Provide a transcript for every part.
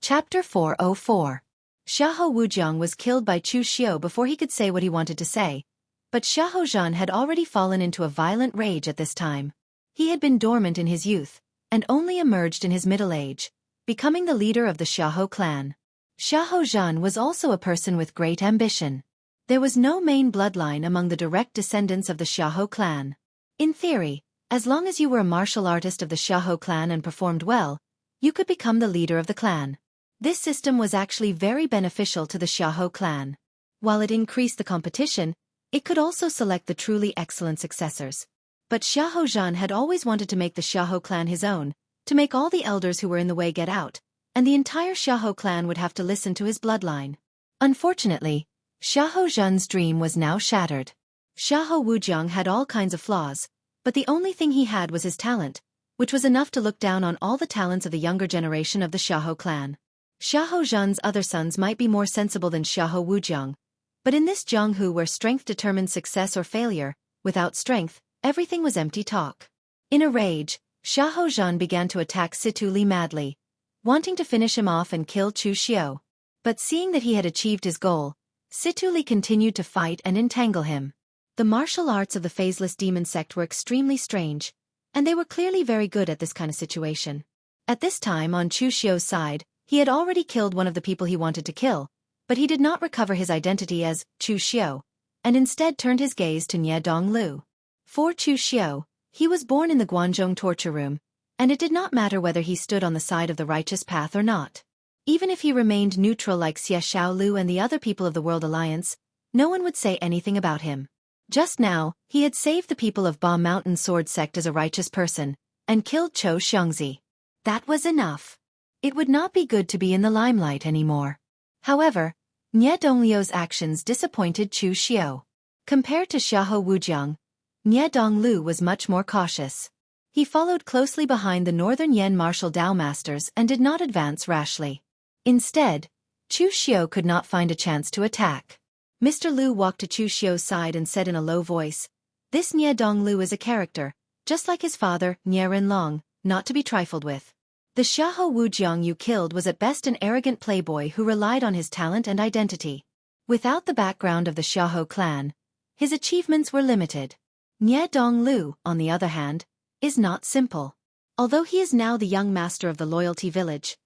Chapter 404. Xiahou Wujiang was killed by Chu Xiu before he could say what he wanted to say, but Xiahou Zhan had already fallen into a violent rage at this time. He had been dormant in his youth, and only emerged in his middle age, becoming the leader of the Xiahou clan. Xiahou Zhan was also a person with great ambition. There was no main bloodline among the direct descendants of the Xiahou clan. In theory, as long as you were a martial artist of the Xiahou clan and performed well, you could become the leader of the clan. This system was actually very beneficial to the Xiahou clan. While it increased the competition, it could also select the truly excellent successors. But Xiahou Zhan had always wanted to make the Xiahou clan his own, to make all the elders who were in the way get out, and the entire Xiahou clan would have to listen to his bloodline. Unfortunately, Xiahou Zhan's dream was now shattered. Xiahou Wujiang had all kinds of flaws, but the only thing he had was his talent, which was enough to look down on all the talents of the younger generation of the Xiahou clan. Xiahou Zhan's other sons might be more sensible than Xiahou Wujiang, but in this Jianghu where strength determined success or failure, without strength, everything was empty talk. In a rage, Xiahou Zhan began to attack Situ Li madly, wanting to finish him off and kill Chu Xiu. But seeing that he had achieved his goal, Situ Li continued to fight and entangle him. The martial arts of the phaseless demon sect were extremely strange, and they were clearly very good at this kind of situation. At this time on Chu Xiu's side, he had already killed one of the people he wanted to kill, but he did not recover his identity as Chu Xiu, and instead turned his gaze to Nie Donglu. For Chu Xiu, he was born in the Guanzhong torture room, and it did not matter whether he stood on the side of the righteous path or not. Even if he remained neutral like Xie Xiaolu and the other people of the World Alliance, no one would say anything about him. Just now, he had saved the people of Ba Mountain Sword Sect as a righteous person, and killed Chou Xiangzi. That was enough. It would not be good to be in the limelight anymore. However, Nie Donglio's actions disappointed Chu Xiu. Compared to Xiahou Wujiang, Nie Donglu was much more cautious. He followed closely behind the Northern Yan martial Dao masters and did not advance rashly. Instead, Chu Xiu could not find a chance to attack. Mr. Lu walked to Chu Xiu's side and said in a low voice, "This Nie Donglu is a character, just like his father, Nie Rinlong, not to be trifled with. The Xiahou Wujiang you killed was at best an arrogant playboy who relied on his talent and identity. Without the background of the Xiahou clan, his achievements were limited. Nie Donglu, on the other hand, is not simple. Although he is now the young master of the Loyalty Village,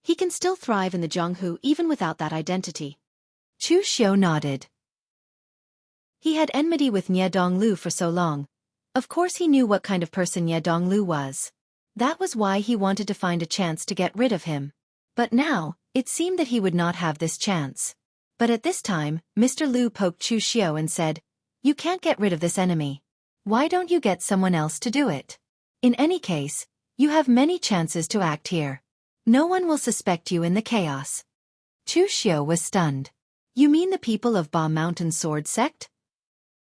he can still thrive in the Jianghu even without that identity." Chu Xiu nodded. He had enmity with Nie Donglu for so long. Of course he knew what kind of person Nie Donglu was. That was why he wanted to find a chance to get rid of him. But now, it seemed that he would not have this chance. But at this time, Mr. Lu poked Chu Xiu and said, "You can't get rid of this enemy. Why don't you get someone else to do it? In any case, you have many chances to act here. No one will suspect you in the chaos." Chu Xiu was stunned. "You mean the people of Ba Mountain Sword Sect?"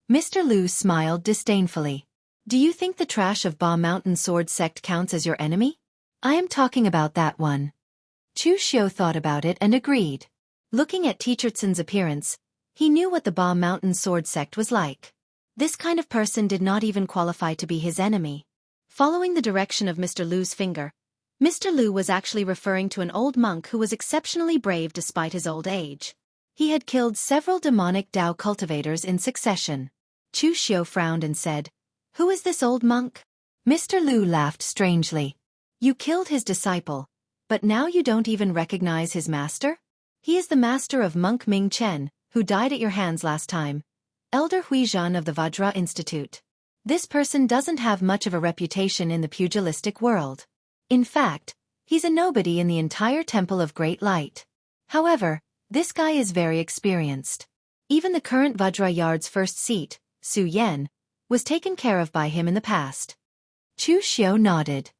Mr. Lu smiled disdainfully. "Do you think the trash of Ba Mountain Sword Sect counts as your enemy? I am talking about that one." Chu Xiu thought about it and agreed. Looking at Teachertsen's appearance, he knew what the Ba Mountain Sword Sect was like. This kind of person did not even qualify to be his enemy. Following the direction of Mr. Lu's finger, Mr. Lu was actually referring to an old monk who was exceptionally brave despite his old age. He had killed several demonic Dao cultivators in succession. Chu Xiu frowned and said, "Who is this old monk?" Mr. Lu laughed strangely. "You killed his disciple, but now you don't even recognize his master? He is the master of Monk Ming Chen, who died at your hands last time, Elder Huizhan of the Vajra Institute. This person doesn't have much of a reputation in the pugilistic world. In fact, he's a nobody in the entire Temple of Great Light. However, this guy is very experienced. Even the current Vajra Yard's first seat, Su Yan, was taken care of by him in the past." Chu Xiu nodded.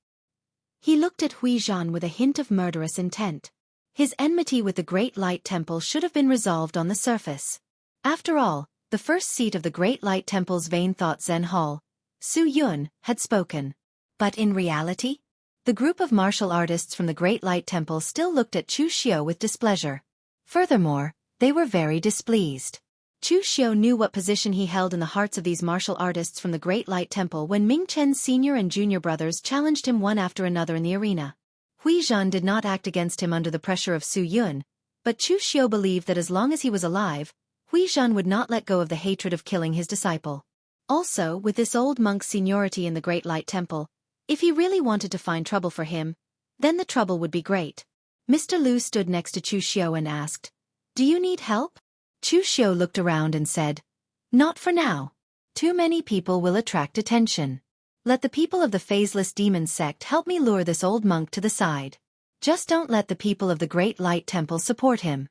He looked at Huizhan with a hint of murderous intent. His enmity with the Great Light Temple should have been resolved on the surface. After all, the first seat of the Great Light Temple's vain thought Zen Hall, Su Yun, had spoken. But in reality, the group of martial artists from the Great Light Temple still looked at Chu Xiu with displeasure. Furthermore, they were very displeased. Chu Xiu knew what position he held in the hearts of these martial artists from the Great Light Temple when Ming Chen's senior and junior brothers challenged him one after another in the arena. Hui Zhan did not act against him under the pressure of Su Yun, but Chu Xiu believed that as long as he was alive, Hui Zhan would not let go of the hatred of killing his disciple. Also, with this old monk's seniority in the Great Light Temple, if he really wanted to find trouble for him, then the trouble would be great. Mr. Lu stood next to Chu Xiu and asked, "Do you need help?" Chu Xiu looked around and said, "Not for now. Too many people will attract attention. Let the people of the Phaseless Demon sect help me lure this old monk to the side. Just don't let the people of the Great Light Temple support him."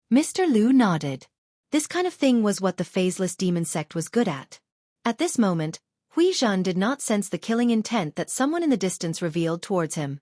Mr. Lu nodded. This kind of thing was what the Phaseless Demon sect was good at. At this moment, Hui Zhan did not sense the killing intent that someone in the distance revealed towards him.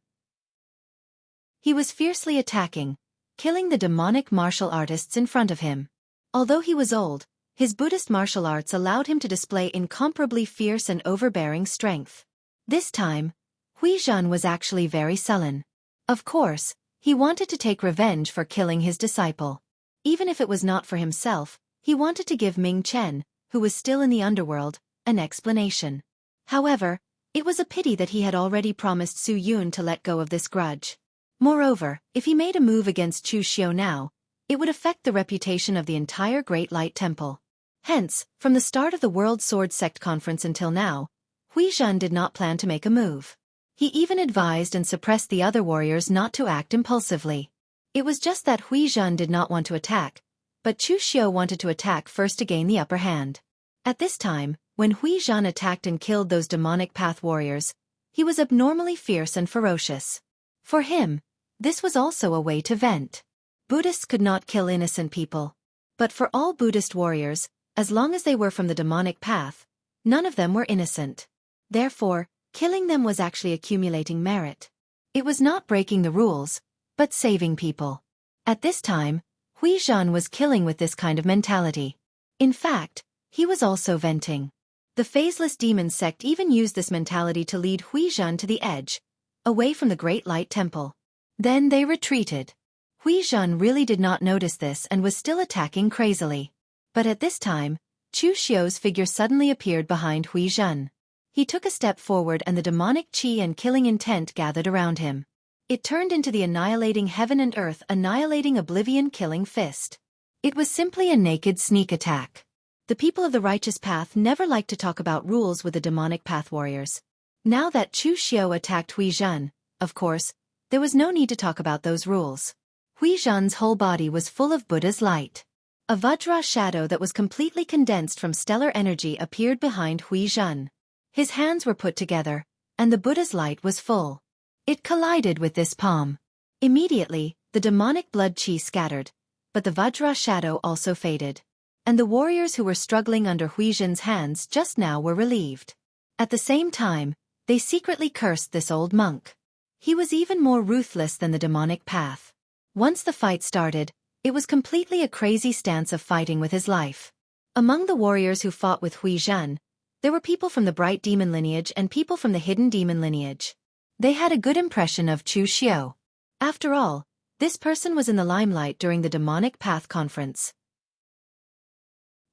He was fiercely attacking, killing the demonic martial artists in front of him. Although he was old, his Buddhist martial arts allowed him to display incomparably fierce and overbearing strength. This time, Hui Zhan was actually very sullen. Of course, he wanted to take revenge for killing his disciple. Even if it was not for himself, he wanted to give Ming Chen, who was still in the underworld, an explanation. However, it was a pity that he had already promised Su Yun to let go of this grudge. Moreover, if he made a move against Chu Xiu now, it would affect the reputation of the entire Great Light Temple. Hence, from the start of the World Sword Sect Conference until now, Hui Zhan did not plan to make a move. He even advised and suppressed the other warriors not to act impulsively. It was just that Hui Zhan did not want to attack, but Chu Xiu wanted to attack first to gain the upper hand. At this time, when Hui Zhan attacked and killed those demonic path warriors, he was abnormally fierce and ferocious. For him, this was also a way to vent. Buddhists could not kill innocent people. But for all Buddhist warriors, as long as they were from the demonic path, none of them were innocent. Therefore, killing them was actually accumulating merit. It was not breaking the rules, but saving people. At this time, Hui Zhan was killing with this kind of mentality. In fact, he was also venting. The Phaseless Demon sect even used this mentality to lead Hui Zhan to the edge, away from the Great Light Temple. Then they retreated. Hui Zhan really did not notice this and was still attacking crazily. But at this time, Chu Xiu's figure suddenly appeared behind Hui Zhan. He took a step forward and the demonic qi and killing intent gathered around him. It turned into the annihilating heaven and earth, annihilating oblivion killing fist. It was simply a naked sneak attack. The people of the righteous path never liked to talk about rules with the demonic path warriors. Now that Chu Xiu attacked Hui Zhan, of course, there was no need to talk about those rules. Hui Zhan's whole body was full of Buddha's light. A Vajra shadow that was completely condensed from stellar energy appeared behind Hui Zhan. His hands were put together, and the Buddha's light was full. It collided with this palm. Immediately, the demonic blood qi scattered, but the Vajra shadow also faded. And the warriors who were struggling under Hui Zhan's hands just now were relieved. At the same time, they secretly cursed this old monk. He was even more ruthless than the demonic path. Once the fight started, it was completely a crazy stance of fighting with his life. Among the warriors who fought with Hui Zhan, there were people from the bright demon lineage and people from the hidden demon lineage. They had a good impression of Chu Xiu. After all, this person was in the limelight during the demonic path conference.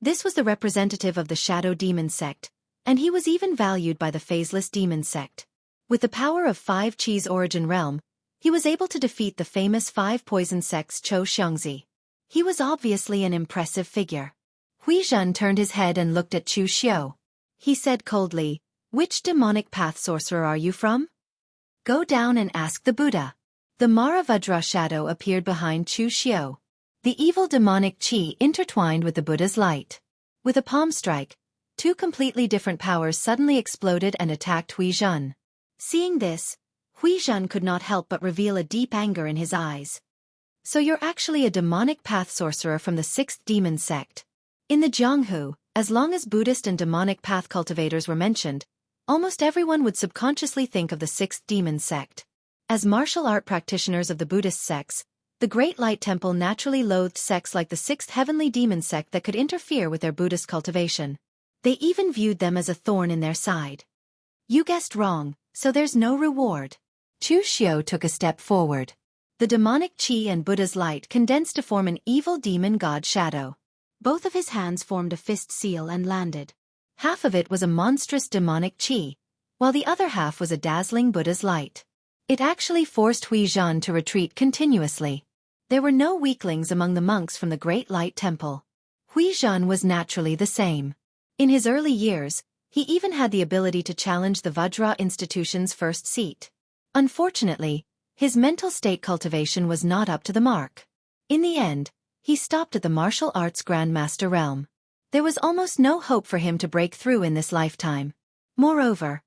This was the representative of the Shadow Demon sect, and he was even valued by the Phaseless Demon sect. With the power of 5 Qi's origin realm, he was able to defeat the famous 5 poison sects Chou Xiongzi. He was obviously an impressive figure. Hui Zhan turned his head and looked at Chu Xiu. He said coldly, "Which demonic path sorcerer are you from? Go down and ask the Buddha." The Mara Vajra shadow appeared behind Chu Xiu. The evil demonic qi intertwined with the Buddha's light. With a palm strike, 2 completely different powers suddenly exploded and attacked Hui Zhan. Seeing this, Hui Zhan could not help but reveal a deep anger in his eyes. "So you're actually a demonic path sorcerer from the 6th demon sect." In the Jianghu, as long as Buddhist and demonic path cultivators were mentioned, almost everyone would subconsciously think of the 6th demon sect. As martial art practitioners of the Buddhist sects, the Great Light Temple naturally loathed sects like the 6th heavenly demon sect that could interfere with their Buddhist cultivation. They even viewed them as a thorn in their side. "You guessed wrong, so there's no reward." Chu Xiu took a step forward. The demonic qi and Buddha's light condensed to form an evil demon god shadow. Both of his hands formed a fist seal and landed. Half of it was a monstrous demonic qi, while the other half was a dazzling Buddha's light. It actually forced Huizhan to retreat continuously. There were no weaklings among the monks from the Great Light Temple. Huizhan was naturally the same. In his early years, he even had the ability to challenge the Vajra institution's first seat. Unfortunately, his mental state cultivation was not up to the mark. In the end, he stopped at the martial arts grandmaster realm. There was almost no hope for him to break through in this lifetime. Moreover,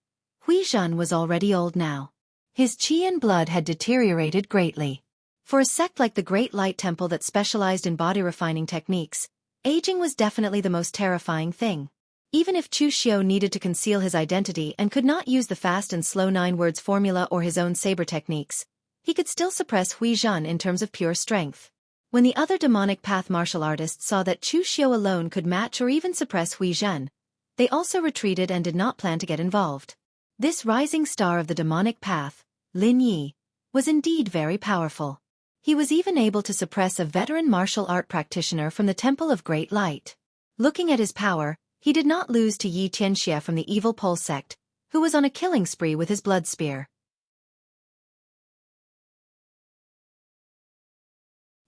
Huizhan was already old now. His qi and blood had deteriorated greatly. For a sect like the Great Light Temple that specialized in body refining techniques, aging was definitely the most terrifying thing. Even if Chu Xiao needed to conceal his identity and could not use the fast and slow 9 words formula or his own saber techniques, he could still suppress Huizhan in terms of pure strength. When the other demonic path martial artists saw that Chu Xiao alone could match or even suppress Huizhan, they also retreated and did not plan to get involved. This rising star of the demonic path, Lin Yi, was indeed very powerful. He was even able to suppress a veteran martial art practitioner from the Temple of Great Light. Looking at his power, he did not lose to Yi Tianxia from the Evil Pole sect, who was on a killing spree with his blood spear.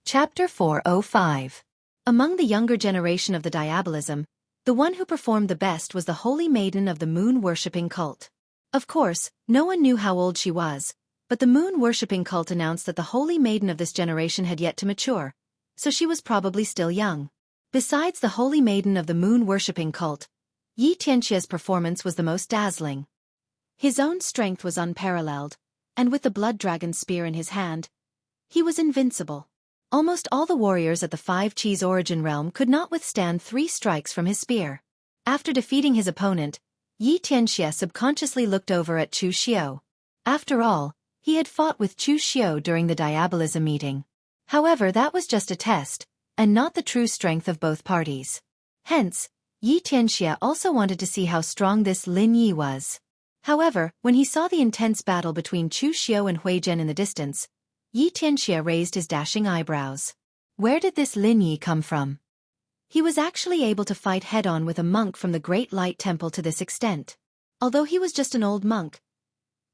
Chapter 405. Among the younger generation of the Diabolism, the one who performed the best was the Holy Maiden of the moon-worshipping cult. Of course, no one knew how old she was, but the moon-worshipping cult announced that the Holy Maiden of this generation had yet to mature, so she was probably still young. Besides the Holy Maiden of the moon-worshipping cult, Yi Tianxia's performance was the most dazzling. His own strength was unparalleled, and with the blood dragon spear in his hand, he was invincible. Almost all the warriors at the 5 Qi's origin realm could not withstand 3 strikes from his spear. After defeating his opponent, Yi Tianxia subconsciously looked over at Chu Xiao. After all, he had fought with Chu Xiao during the Diabolism meeting. However, that was just a test, and not the true strength of both parties. Hence, Yi Tianxia also wanted to see how strong this Lin Yi was. However, when he saw the intense battle between Chu Xiao and Huizhan in the distance, Yi Tianxia raised his dashing eyebrows. Where did this Lin Yi come from? He was actually able to fight head-on with a monk from the Great Light Temple to this extent. Although he was just an old monk,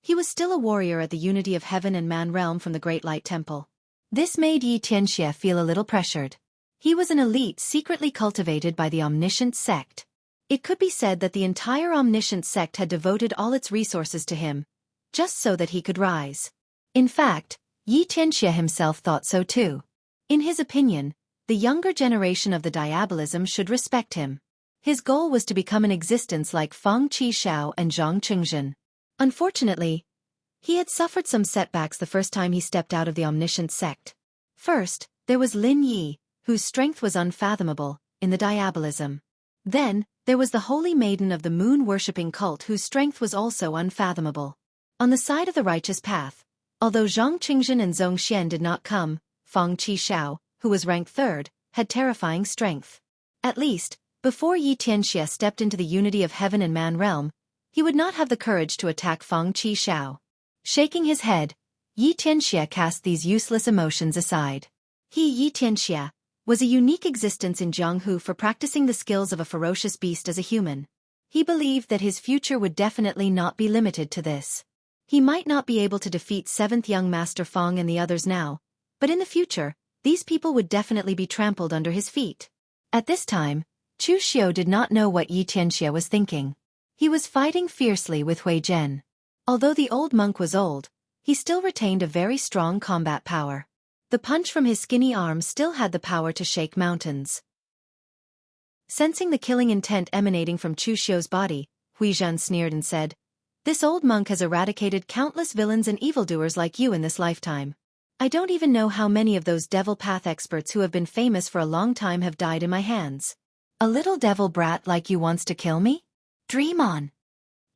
he was still a warrior at the Unity of Heaven and Man realm from the Great Light Temple. This made Yi Tianxia feel a little pressured. He was an elite secretly cultivated by the Omniscient sect. It could be said that the entire Omniscient sect had devoted all its resources to him, just so that he could rise. In fact, Yi Tianxia himself thought so too. In his opinion, the younger generation of the Diabolism should respect him. His goal was to become an existence like Feng Qishao and Zhang Qingzhen. Unfortunately, he had suffered some setbacks the first time he stepped out of the Omniscient sect. First, there was Lin Yi, whose strength was unfathomable, in the Diabolism. Then, there was the Holy Maiden of the moon-worshipping cult whose strength was also unfathomable. On the side of the righteous path, although Zhang Qingzhen and Zhong Xian did not come, Feng Qishao, who was ranked 3rd, had terrifying strength. At least, before Yi Tianxia stepped into the Unity of Heaven and Man realm, he would not have the courage to attack Feng Qishao. Shaking his head, Yi Tianxia cast these useless emotions aside. Yi Tianxia, was a unique existence in Jianghu for practicing the skills of a ferocious beast as a human. He believed that his future would definitely not be limited to this. He might not be able to defeat 7th young Master Feng and the others now, but in the future, these people would definitely be trampled under his feet. At this time, Chu Xiao did not know what Yi Tianxia was thinking. He was fighting fiercely with Huizhan. Although the old monk was old, he still retained a very strong combat power. The punch from his skinny arm still had the power to shake mountains. Sensing the killing intent emanating from Chu Xiao's body, Huizhan sneered and said, "This old monk has eradicated countless villains and evildoers like you in this lifetime. I don't even know how many of those devil path experts who have been famous for a long time have died in my hands. A little devil brat like you wants to kill me? Dream on."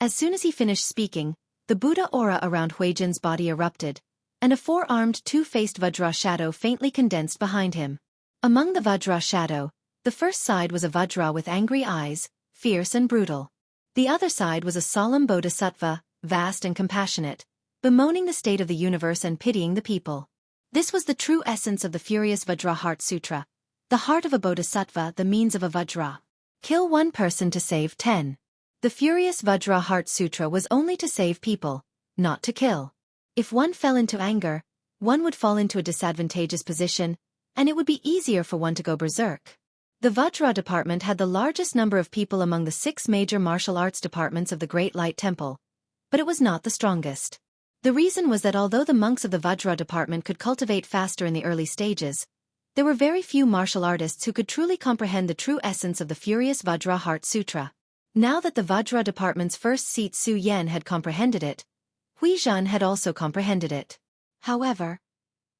As soon as he finished speaking, the Buddha aura around Huizhan's body erupted, and a 4-armed 2-faced Vajra shadow faintly condensed behind him. Among the Vajra shadow, the first side was a Vajra with angry eyes, fierce and brutal. The other side was a solemn Bodhisattva, vast and compassionate, bemoaning the state of the universe and pitying the people. This was the true essence of the Furious Vajra Heart Sutra. The heart of a Bodhisattva, the means of a Vajra. Kill 1 person to save 10. The Furious Vajra Heart Sutra was only to save people, not to kill. If one fell into anger, one would fall into a disadvantageous position, and it would be easier for one to go berserk. The Vajra department had the largest number of people among the 6 major martial arts departments of the Great Light Temple, but it was not the strongest. The reason was that although the monks of the Vajra department could cultivate faster in the early stages, there were very few martial artists who could truly comprehend the true essence of the furious Vajra Heart Sutra. Now that the Vajra department's first seat Su Yan had comprehended it, Hui Zhan had also comprehended it. However,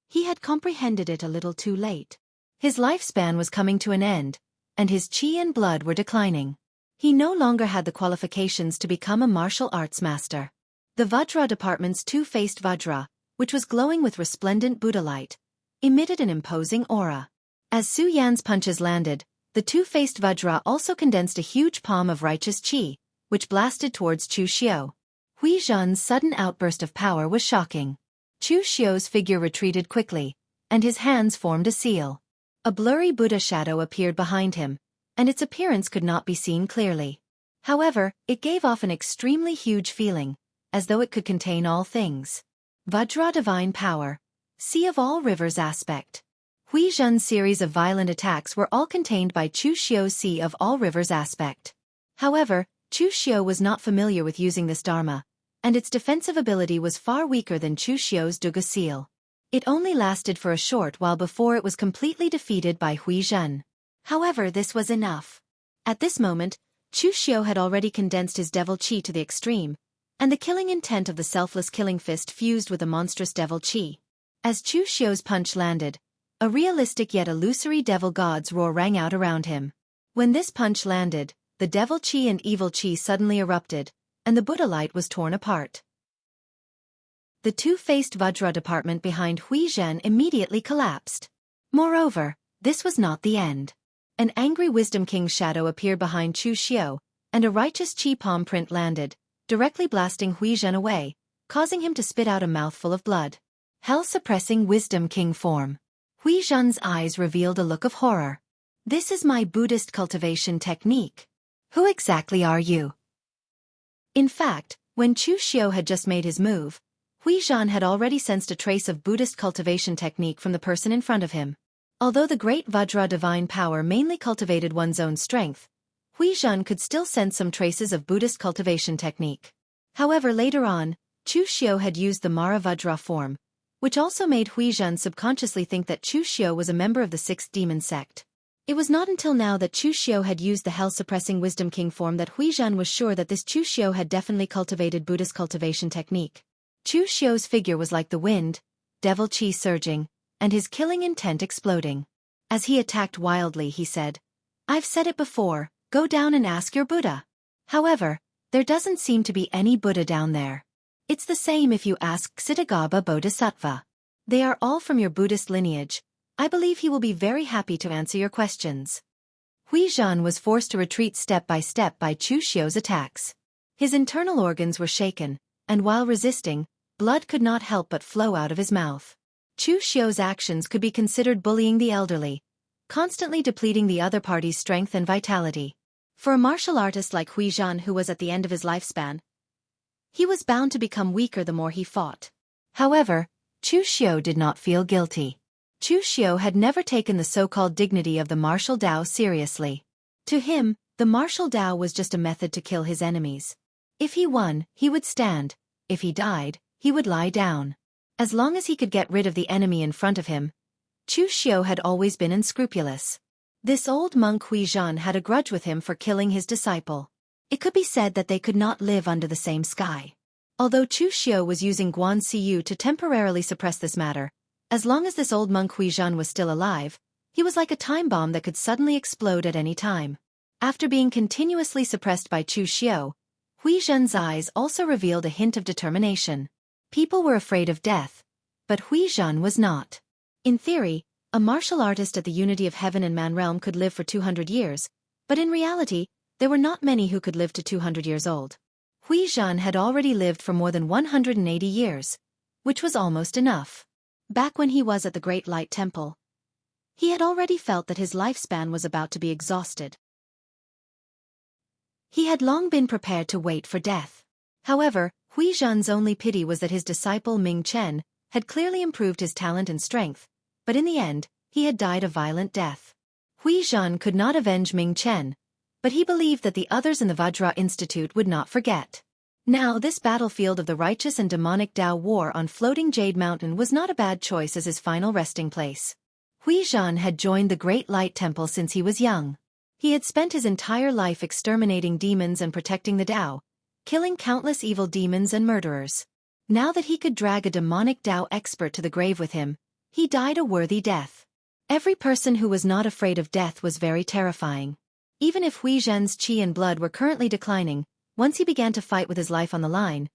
he had comprehended it a little too late. His lifespan was coming to an end, and his qi and blood were declining. He no longer had the qualifications to become a martial arts master. The Vajra department's two-faced Vajra, which was glowing with resplendent Buddha light, emitted an imposing aura. As Su Yan's punches landed, the two-faced Vajra also condensed a huge palm of righteous qi, which blasted towards Chu Xiao. Hui Zhan's sudden outburst of power was shocking. Chu Xiao's figure retreated quickly, and his hands formed a seal. A blurry Buddha shadow appeared behind him, and its appearance could not be seen clearly. However, it gave off an extremely huge feeling, as though it could contain all things. Vajra divine power, sea of all rivers aspect. Hui Zhan's series of violent attacks were all contained by Chu Xiao's sea of all rivers aspect. However, Chu Xiao was not familiar with using this dharma, and its defensive ability was far weaker than Chu Xiao's Duga seal. It only lasted for a short while before it was completely defeated by Hui Zhan. However, this was enough. At this moment, Chu Xiao had already condensed his devil qi to the extreme, and the killing intent of the selfless killing fist fused with the monstrous devil qi. As Chu Xiao's punch landed, a realistic yet illusory devil god's roar rang out around him. When this punch landed, the devil qi and evil qi suddenly erupted, and the Buddha light was torn apart. The two-faced Vajra department behind Hui Zhan immediately collapsed. Moreover, this was not the end. An angry Wisdom King's shadow appeared behind Chu Xiao, and a righteous qi palm print landed, directly blasting Hui Zhan away, causing him to spit out a mouthful of blood. Hell-suppressing Wisdom King form. Hui Zhan's eyes revealed a look of horror. This is my Buddhist cultivation technique. Who exactly are you? In fact, when Chu Xiao had just made his move, Hui Zhan had already sensed a trace of Buddhist cultivation technique from the person in front of him. Although the great Vajra divine power mainly cultivated one's own strength, Hui Zhan could still sense some traces of Buddhist cultivation technique. However, later on, Chu Xiao had used the Mara Vajra form, which also made Hui Zhan subconsciously think that Chu Xiao was a member of the 6th demon sect. It was not until now that Chu Xiao had used the hell-suppressing Wisdom King form that Hui Zhan was sure that this Chu Xiao had definitely cultivated Buddhist cultivation technique. Chu Xiao's figure was like the wind, devil qi surging, and his killing intent exploding. As he attacked wildly, he said, "I've said it before, go down and ask your Buddha." However, there doesn't seem to be any Buddha down there. It's the same if you ask Ksitigaba Bodhisattva. They are all from your Buddhist lineage. I believe he will be very happy to answer your questions. Hui Zhan was forced to retreat step by Chu Xiao's attacks. His internal organs were shaken, and while resisting, blood could not help but flow out of his mouth. Chu Xiao's actions could be considered bullying the elderly, constantly depleting the other party's strength and vitality. For a martial artist like Hui Zhan who was at the end of his lifespan, he was bound to become weaker the more he fought. However, Chu Xiao did not feel guilty. Chu Xiao had never taken the so-called dignity of the martial Tao seriously. To him, the martial Tao was just a method to kill his enemies. If he won, he would stand. If he died, he would lie down. As long as he could get rid of the enemy in front of him, Chu Xiao had always been unscrupulous. This old monk Hui Zhan had a grudge with him for killing his disciple. It could be said that they could not live under the same sky. Although Chu Xiao was using Guan Siyu to temporarily suppress this matter, as long as this old monk Hui Zhan was still alive, he was like a time bomb that could suddenly explode at any time. After being continuously suppressed by Chu Xiao, Hui Zhan's eyes also revealed a hint of determination. People were afraid of death, but Hui Zhan was not. In theory, a martial artist at the unity of heaven and man realm could live for 200 years, but in reality, there were not many who could live to 200 years old. Hui Zhan had already lived for more than 180 years, which was almost enough. Back when he was at the Great Light Temple, he had already felt that his lifespan was about to be exhausted. He had long been prepared to wait for death. However, Hui Zhan's only pity was that his disciple Ming Chen had clearly improved his talent and strength, but in the end, he had died a violent death. Hui Zhan could not avenge Ming Chen, but he believed that the others in the Vajra Institute would not forget. Now this battlefield of the righteous and demonic Tao war on floating Jade Mountain was not a bad choice as his final resting place. Hui Zhan had joined the Great Light Temple since he was young. He had spent his entire life exterminating demons and protecting the Tao, killing countless evil demons and murderers. Now that he could drag a demonic Tao expert to the grave with him, he died a worthy death. Every person who was not afraid of death was very terrifying. Even if Hui Zhan's qi and blood were currently declining, once he began to fight with his life on the line,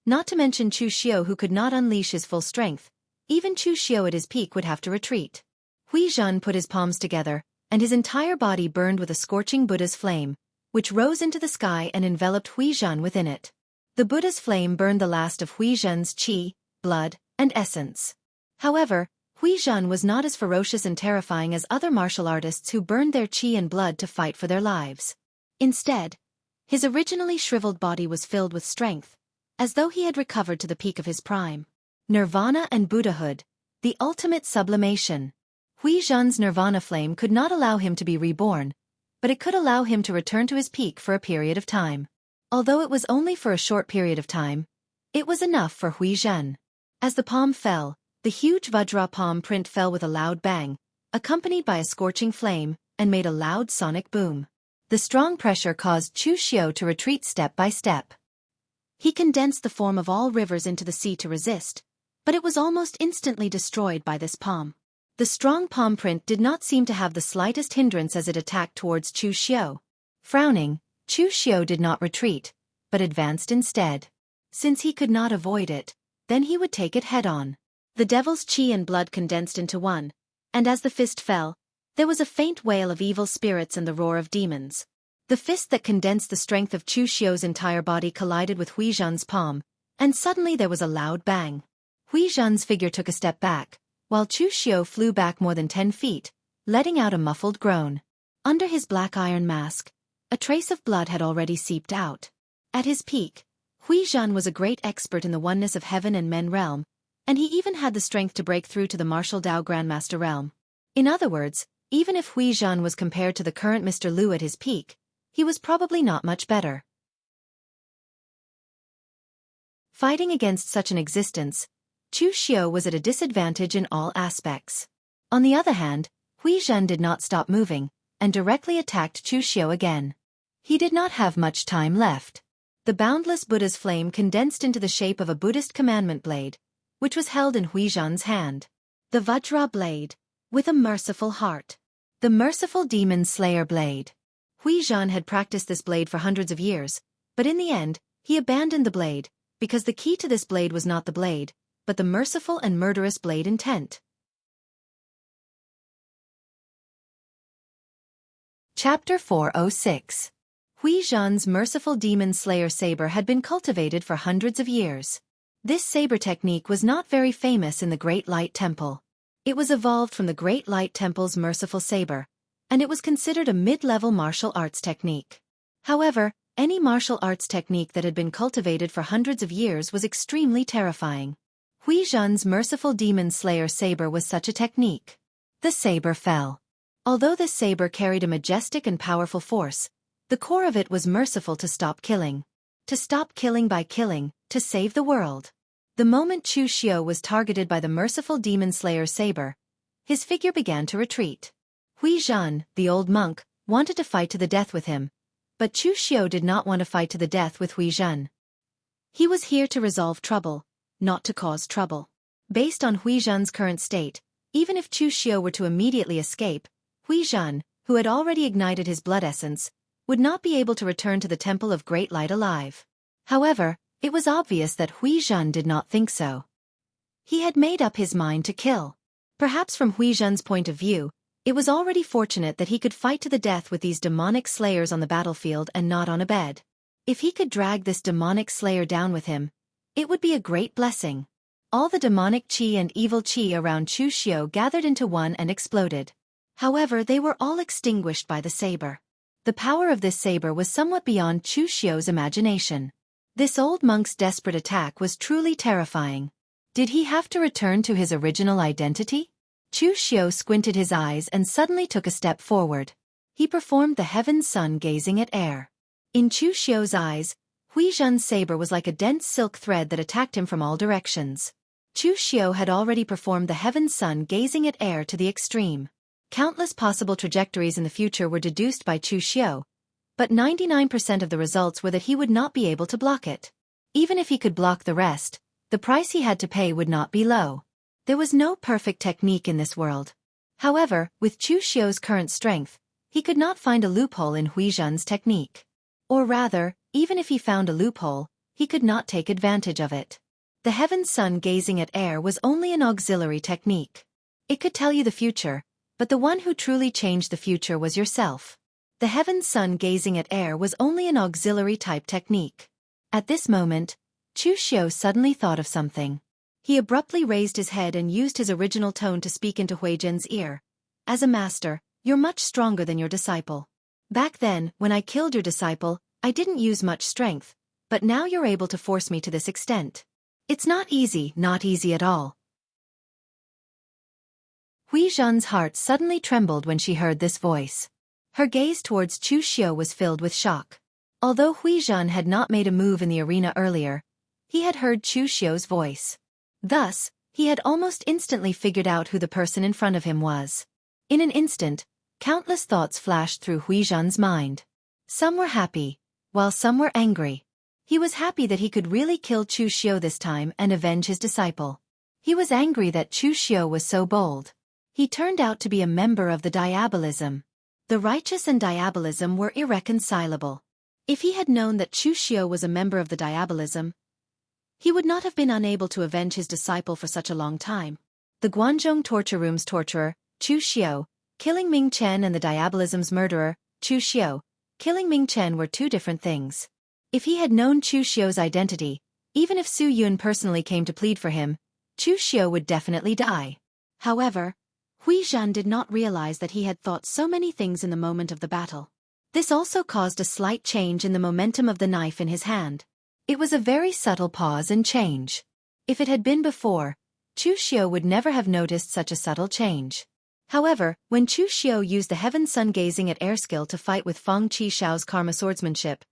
not to mention Chu Xiu who could not unleash his full strength, even Chu Xiu at his peak would have to retreat. Hui Zhan put his palms together, and his entire body burned with a scorching Buddha's flame, which rose into the sky and enveloped Hui Zhan within it. The Buddha's flame burned the last of Hui Zhan's qi, blood, and essence. However, Hui Zhan was not as ferocious and terrifying as other martial artists who burned their qi and blood to fight for their lives. Instead, his originally shriveled body was filled with strength, as though he had recovered to the peak of his prime. Nirvana and Buddhahood, the ultimate sublimation. Hui Zhan's nirvana flame could not allow him to be reborn, but it could allow him to return to his peak for a period of time. Although it was only for a short period of time, it was enough for Hui Zhan. As the palm fell, the huge Vajra palm print fell with a loud bang, accompanied by a scorching flame, and made a loud sonic boom. The strong pressure caused Chu Xiu to retreat step by step. He condensed the form of all rivers into the sea to resist, but it was almost instantly destroyed by this palm. The strong palm print did not seem to have the slightest hindrance as it attacked towards Chu Xiu. Frowning, Chu Xiu did not retreat, but advanced instead. Since he could not avoid it, then he would take it head-on. The devil's qi and blood condensed into one, and as the fist fell, there was a faint wail of evil spirits and the roar of demons. The fist that condensed the strength of Chu Xiu's entire body collided with Hui Zhan's palm, and suddenly there was a loud bang. Hui Zhan's figure took a step back, while Chu Xiu flew back more than 10 feet, letting out a muffled groan. Under his black iron mask, a trace of blood had already seeped out. At his peak, Hui Zhan was a great expert in the oneness of heaven and men realm, and he even had the strength to break through to the martial Tao Grandmaster realm. In other words, even if Hui Zhan was compared to the current Mr. Liu at his peak, he was probably not much better. Fighting against such an existence, Chu Xiu was at a disadvantage in all aspects. On the other hand, Hui Zhan did not stop moving, and directly attacked Chu Xiu again. He did not have much time left. The boundless Buddha's flame condensed into the shape of a Buddhist commandment blade, which was held in Hui Zhan's hand. The Vajra blade, with a merciful heart. The merciful demon slayer blade. Hui Zhan had practiced this blade for hundreds of years, but in the end, he abandoned the blade, because the key to this blade was not the blade, but the merciful and murderous blade intent. Chapter 406. Hui Zhan's merciful demon slayer saber had been cultivated for hundreds of years. This saber technique was not very famous in the Great Light Temple. It was evolved from the Great Light Temple's merciful saber, and it was considered a mid-level martial arts technique. However, any martial arts technique that had been cultivated for hundreds of years was extremely terrifying. Hui Zhan's merciful demon slayer saber was such a technique. The saber fell. Although this saber carried a majestic and powerful force, the core of it was merciful to stop killing. To stop killing by killing, to save the world. The moment Chu Xiu was targeted by the merciful demon slayer saber, his figure began to retreat. Hui Zhan, the old monk, wanted to fight to the death with him, but Chu Xiu did not want to fight to the death with Hui Zhan. He was here to resolve trouble, not to cause trouble. Based on Hui Zhan's current state, even if Chu Xiu were to immediately escape, Hui Zhan, who had already ignited his blood essence, would not be able to return to the Temple of Great Light alive. However, it was obvious that Hui Zhan did not think so. He had made up his mind to kill. Perhaps from Hui Zhan's point of view, it was already fortunate that he could fight to the death with these demonic slayers on the battlefield and not on a bed. If he could drag this demonic slayer down with him, it would be a great blessing. All the demonic qi and evil qi around Chu Xiu gathered into one and exploded. However, they were all extinguished by the saber. The power of this saber was somewhat beyond Chu Xiu's imagination. This old monk's desperate attack was truly terrifying. Did he have to return to his original identity? Chu Xiao squinted his eyes and suddenly took a step forward. He performed the heaven's sun gazing at air. In Chu Xiao's eyes, Hui Zhen's saber was like a dense silk thread that attacked him from all directions. Chu Xiao had already performed the heaven's sun gazing at air to the extreme. Countless possible trajectories in the future were deduced by Chu Xiao, but 99% of the results were that he would not be able to block it. Even if he could block the rest, the price he had to pay would not be low. There was no perfect technique in this world. However, with Chu Xiao's current strength, he could not find a loophole in Hui Zhen's technique. Or rather, even if he found a loophole, he could not take advantage of it. The heaven's sun gazing at air was only an auxiliary technique. It could tell you the future, but the one who truly changed the future was yourself. The heaven's sun gazing at air was only an auxiliary type technique. At this moment, Chu Xiao suddenly thought of something. He abruptly raised his head and used his original tone to speak into Hui Zhen's ear. As a master, you're much stronger than your disciple. Back then, when I killed your disciple, I didn't use much strength, but now you're able to force me to this extent. It's not easy at all. Hui Zhen's heart suddenly trembled when she heard this voice. Her gaze towards Chu Xiao was filled with shock. Although Hui Zhen had not made a move in the arena earlier, he had heard Chu Xiao's voice. Thus, he had almost instantly figured out who the person in front of him was. In an instant, countless thoughts flashed through Hui Zhen's mind. Some were happy, while some were angry. He was happy that he could really kill Chu Xiao this time and avenge his disciple. He was angry that Chu Xiao was so bold. He turned out to be a member of the Diabolism. The righteous and Diabolism were irreconcilable. If he had known that Chu Xiao was a member of the Diabolism, he would not have been unable to avenge his disciple for such a long time. The Guanzhong torture room's torturer, Chu Xiao, killing Ming Chen, and the Diabolism's murderer, Chu Xiao, killing Ming Chen were two different things. If he had known Chu Xiao's identity, even if Su Yun personally came to plead for him, Chu Xiao would definitely die. However, Hui Zhen did not realize that he had thought so many things in the moment of the battle. This also caused a slight change in the momentum of the knife in his hand. It was a very subtle pause and change. If it had been before, Chu Xiao would never have noticed such a subtle change. However, when Chu Xiao used the heaven sun gazing at air skill to fight with Fang Qi Shao's karma swordsmanship,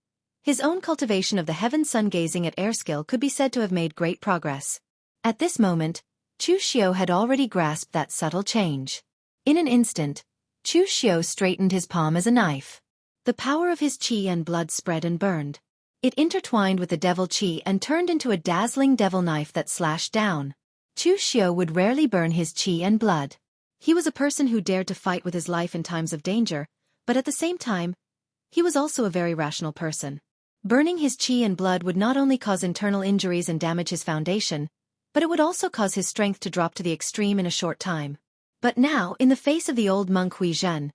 his own cultivation of the heaven sun gazing at air skill could be said to have made great progress. At this moment, Chu Xiao had already grasped that subtle change. In an instant, Chu Xiao straightened his palm as a knife. The power of his qi and blood spread and burned. It intertwined with the devil qi and turned into a dazzling devil knife that slashed down. Chu Xiao would rarely burn his qi and blood. He was a person who dared to fight with his life in times of danger, but at the same time, he was also a very rational person. Burning his qi and blood would not only cause internal injuries and damage his foundation, but it would also cause his strength to drop to the extreme in a short time. But now, in the face of the old monk Hui Zhen,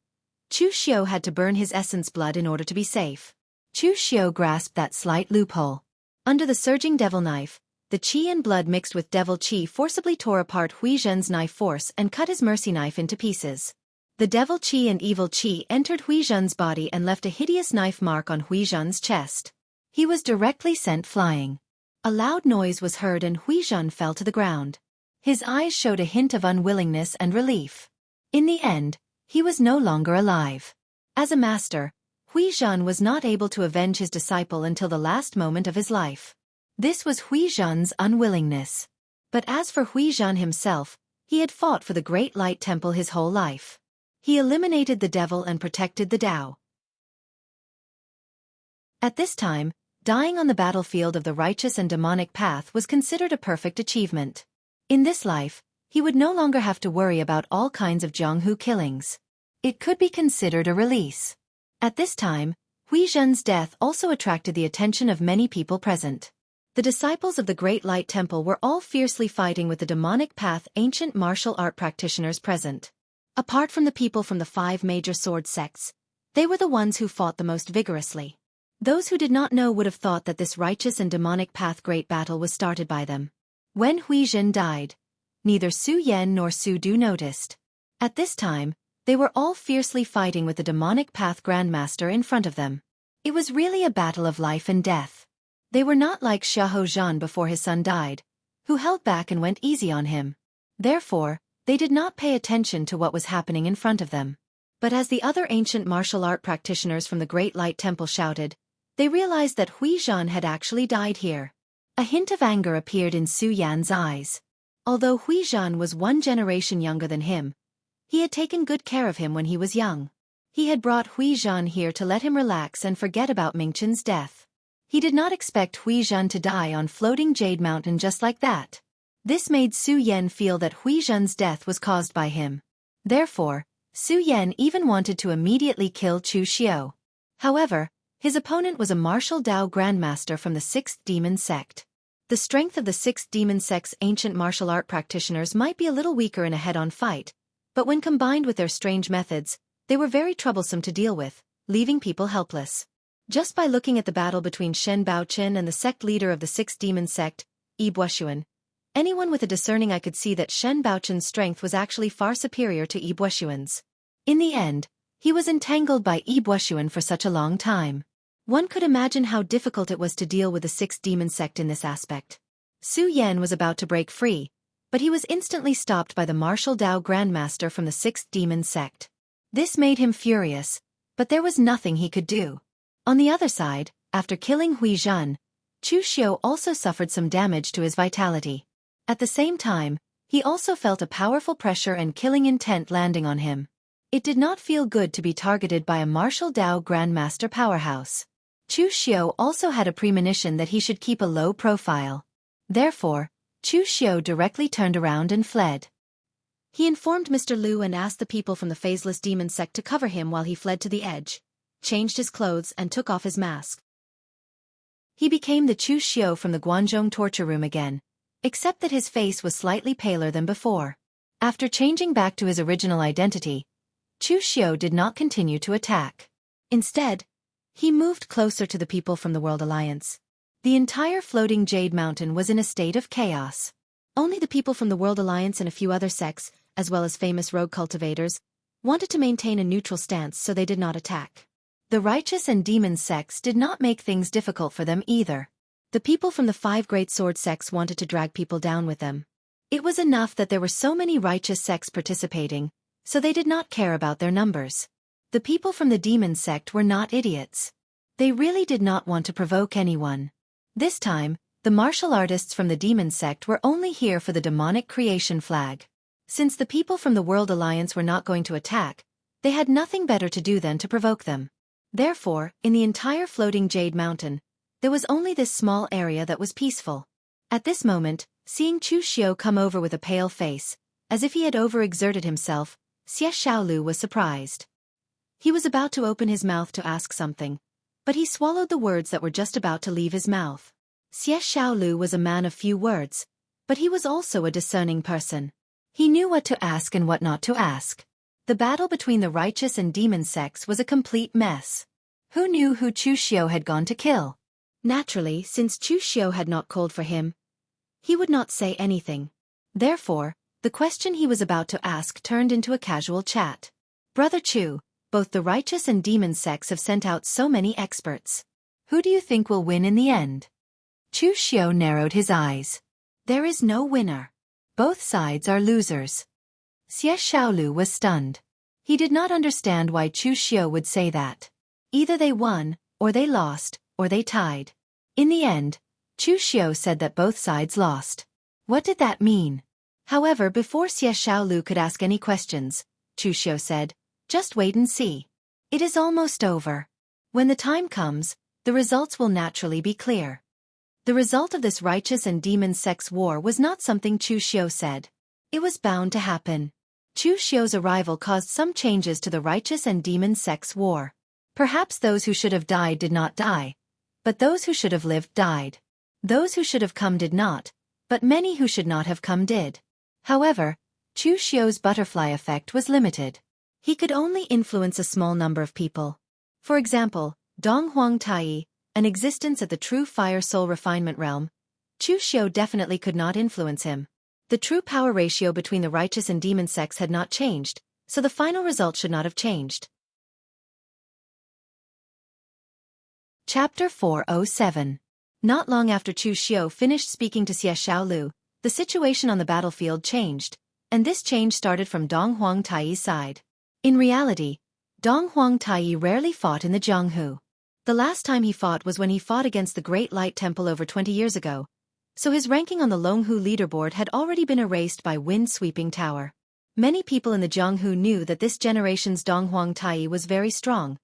Chu Xiao had to burn his essence blood in order to be safe. Chu Xiao grasped that slight loophole. Under the surging devil knife, the qi and blood mixed with devil qi forcibly tore apart Hui Zhen's knife force and cut his mercy knife into pieces. The devil qi and evil qi entered Hui Zhen's body and left a hideous knife mark on Hui Zhen's chest. He was directly sent flying. A loud noise was heard and Hui Zhen fell to the ground. His eyes showed a hint of unwillingness and relief. In the end, he was no longer alive. As a master, Hui Zhen was not able to avenge his disciple until the last moment of his life. This was Hui Zhen's unwillingness. But as for Hui Zhen himself, he had fought for the Great Light Temple his whole life. He eliminated the devil and protected the Tao. At this time, dying on the battlefield of the righteous and demonic path was considered a perfect achievement. In this life, he would no longer have to worry about all kinds of Jianghu killings. It could be considered a release. At this time, Hui Zhen's death also attracted the attention of many people present. The disciples of the Great Light Temple were all fiercely fighting with the demonic path ancient martial art practitioners present. Apart from the people from the 5 major sword sects, they were the ones who fought the most vigorously. Those who did not know would have thought that this righteous and demonic path great battle was started by them. When Hui Zhen died, neither Su Yan nor Su Du noticed. At this time, they were all fiercely fighting with the demonic path grandmaster in front of them. It was really a battle of life and death. They were not like Xiaofan before his son died, who held back and went easy on him. Therefore, they did not pay attention to what was happening in front of them. But as the other ancient martial art practitioners from the Great Light Temple shouted, they realized that Huizhan had actually died here. A hint of anger appeared in Su Yan's eyes. Although Huizhan was 1 generation younger than him, he had taken good care of him when he was young. He had brought Huizhan here to let him relax and forget about Mingchen's death. He did not expect Huizhan to die on floating Jade Mountain just like that. This made Su Yan feel that Huizhan's death was caused by him. Therefore, Su Yan even wanted to immediately kill Chu Xiao. However, his opponent was a martial Dao grandmaster from the 6th Demon Sect. The strength of the 6th Demon Sect's ancient martial art practitioners might be a little weaker in a head-on fight, but when combined with their strange methods, they were very troublesome to deal with, leaving people helpless. Just by looking at the battle between Shen Baochen and the sect leader of the 6th Demon Sect, Yi Buoxuan, anyone with a discerning eye could see that Shen Baochen's strength was actually far superior to Yi Buoxuan's. In the end, he was entangled by Yi Buoxuan for such a long time. One could imagine how difficult it was to deal with the 6th Demon Sect in this aspect. Su Yan was about to break free, but he was instantly stopped by the martial Dao grandmaster from the 6th Demon Sect. This made him furious, but there was nothing he could do. On the other side, after killing Huizhan, Chu Xiao also suffered some damage to his vitality. At the same time, he also felt a powerful pressure and killing intent landing on him. It did not feel good to be targeted by a martial Dao grandmaster powerhouse. Chu Xiao also had a premonition that he should keep a low profile. Therefore, Chu Xiao directly turned around and fled. He informed Mr. Liu and asked the people from the Phaseless Demon Sect to cover him while he fled to the edge, changed his clothes and took off his mask. He became the Chu Xiao from the Guanzhong torture room again, except that his face was slightly paler than before. After changing back to his original identity, Chu Xiao did not continue to attack. Instead, he moved closer to the people from the World Alliance. The entire floating Jade Mountain was in a state of chaos. Only the people from the World Alliance and a few other sects, as well as famous rogue cultivators, wanted to maintain a neutral stance so they did not attack. The righteous and demon sects did not make things difficult for them either. The people from the 5 great sword sects wanted to drag people down with them. It was enough that there were so many righteous sects participating, so they did not care about their numbers. The people from the demon sect were not idiots. They really did not want to provoke anyone. This time, the martial artists from the demon sect were only here for the demonic creation flag. Since the people from the World Alliance were not going to attack, they had nothing better to do than to provoke them. Therefore, in the entire floating Jade Mountain, there was only this small area that was peaceful. At this moment, seeing Chu Xiao come over with a pale face, as if he had overexerted himself, Xie Xiaolu was surprised. He was about to open his mouth to ask something, but he swallowed the words that were just about to leave his mouth. Xie Xiaolu was a man of few words, but he was also a discerning person. He knew what to ask and what not to ask. The battle between the righteous and demon sects was a complete mess. Who knew who Chu Xiao had gone to kill? Naturally, since Chu Xiao had not called for him, he would not say anything. Therefore, the question he was about to ask turned into a casual chat. Brother Chu, both the righteous and demon sects have sent out so many experts. Who do you think will win in the end? Chu Xiao narrowed his eyes. There is no winner. Both sides are losers. Xie Xiaolu was stunned. He did not understand why Chu Xiao would say that. Either they won, or they lost, or they tied. In the end, Chu Xiao said that both sides lost. What did that mean? However, before Xie Xiaolu could ask any questions, Chu Xiao said, "Just wait and see. It is almost over. When the time comes, the results will naturally be clear." The result of this righteous and demon sects war was not something Chu Xiao said. It was bound to happen. Chu Xiao's arrival caused some changes to the righteous and demon sects war. Perhaps those who should have died did not die, but those who should have lived died. Those who should have come did not, but many who should not have come did. However, Chu Xiao's butterfly effect was limited. He could only influence a small number of people. For example, Dong Huang Tai, an existence at the true fire soul refinement realm, Chu Xiao definitely could not influence him. The true power ratio between the righteous and demon sects had not changed, so the final result should not have changed. Chapter 407. Not long after Chu Xiu finished speaking to Xie Xiaolu, the situation on the battlefield changed, and this change started from Dong Huang Taiyi's side. In reality, Dong Huang Taiyi rarely fought in the Jianghu. The last time he fought was when he fought against the Great Light Temple over 20 years ago, so his ranking on the Longhu leaderboard had already been erased by Wind-Sweeping Tower. Many people in the Jianghu knew that this generation's Dong Huang Taiyi was very strong,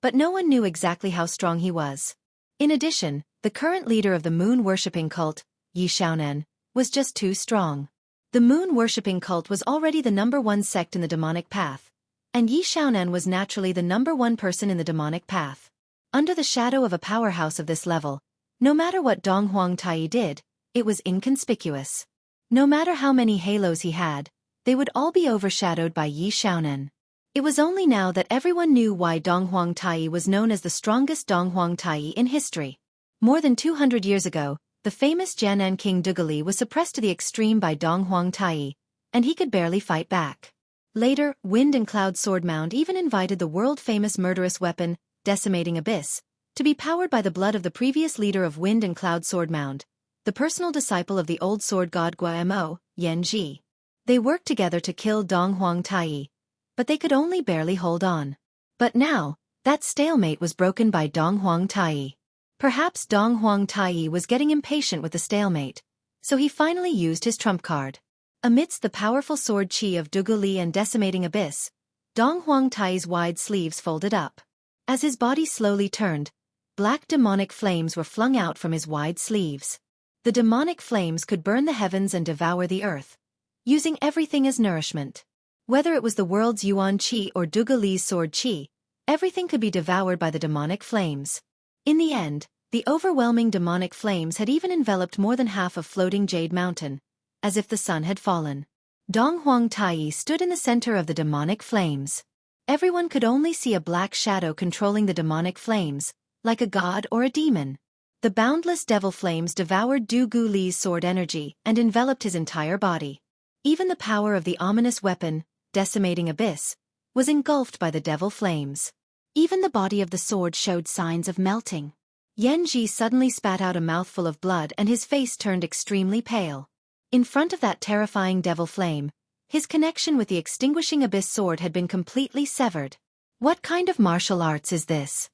but no one knew exactly how strong he was. In addition, the current leader of the moon-worshipping cult, Yi Xiaonan, was just too strong. The moon-worshipping cult was already the #1 sect in the demonic path, and Yi Xiaonan was naturally the #1 person in the demonic path. Under the shadow of a powerhouse of this level, no matter what Dong Huang Taiyi did, it was inconspicuous. No matter how many halos he had, they would all be overshadowed by Yi Xiaonan. It was only now that everyone knew why Dong Huang Taiyi was known as the strongest Dong Huang Taiyi in history. More than 200 years ago, the famous Jianan king Dugali was suppressed to the extreme by Dong Huang Taiyi, and he could barely fight back. Later, Wind and Cloud Swordmound even invited the world-famous murderous weapon, Decimating Abyss, to be powered by the blood of the previous leader of Wind and Cloud Swordmound, the personal disciple of the old sword god Guamo, Yan Ji. They worked together to kill Dong Huang Taiyi, but they could only barely hold on. But now, that stalemate was broken by Dong Huang Taiyi. Perhaps Dong Huang Taiyi was getting impatient with the stalemate, so he finally used his trump card. Amidst the powerful sword chi of Dugali and Decimating Abyss, Dong Huang Taiyi's wide sleeves folded up. As his body slowly turned, black demonic flames were flung out from his wide sleeves. The demonic flames could burn the heavens and devour the earth, using everything as nourishment. Whether it was the world's Yuan Qi or Dugali's sword Qi, everything could be devoured by the demonic flames. In the end, the overwhelming demonic flames had even enveloped more than half of floating Jade Mountain, as if the sun had fallen. Dong Huang Taiyi stood in the center of the demonic flames. Everyone could only see a black shadow controlling the demonic flames, like a god or a demon. The boundless devil flames devoured Du Guli's sword energy and enveloped his entire body. Even the power of the ominous weapon, Decimating Abyss, was engulfed by the devil flames. Even the body of the sword showed signs of melting. Yan Ji suddenly spat out a mouthful of blood and his face turned extremely pale. In front of that terrifying devil flame, his connection with the extinguishing abyss sword had been completely severed. What kind of martial arts is this?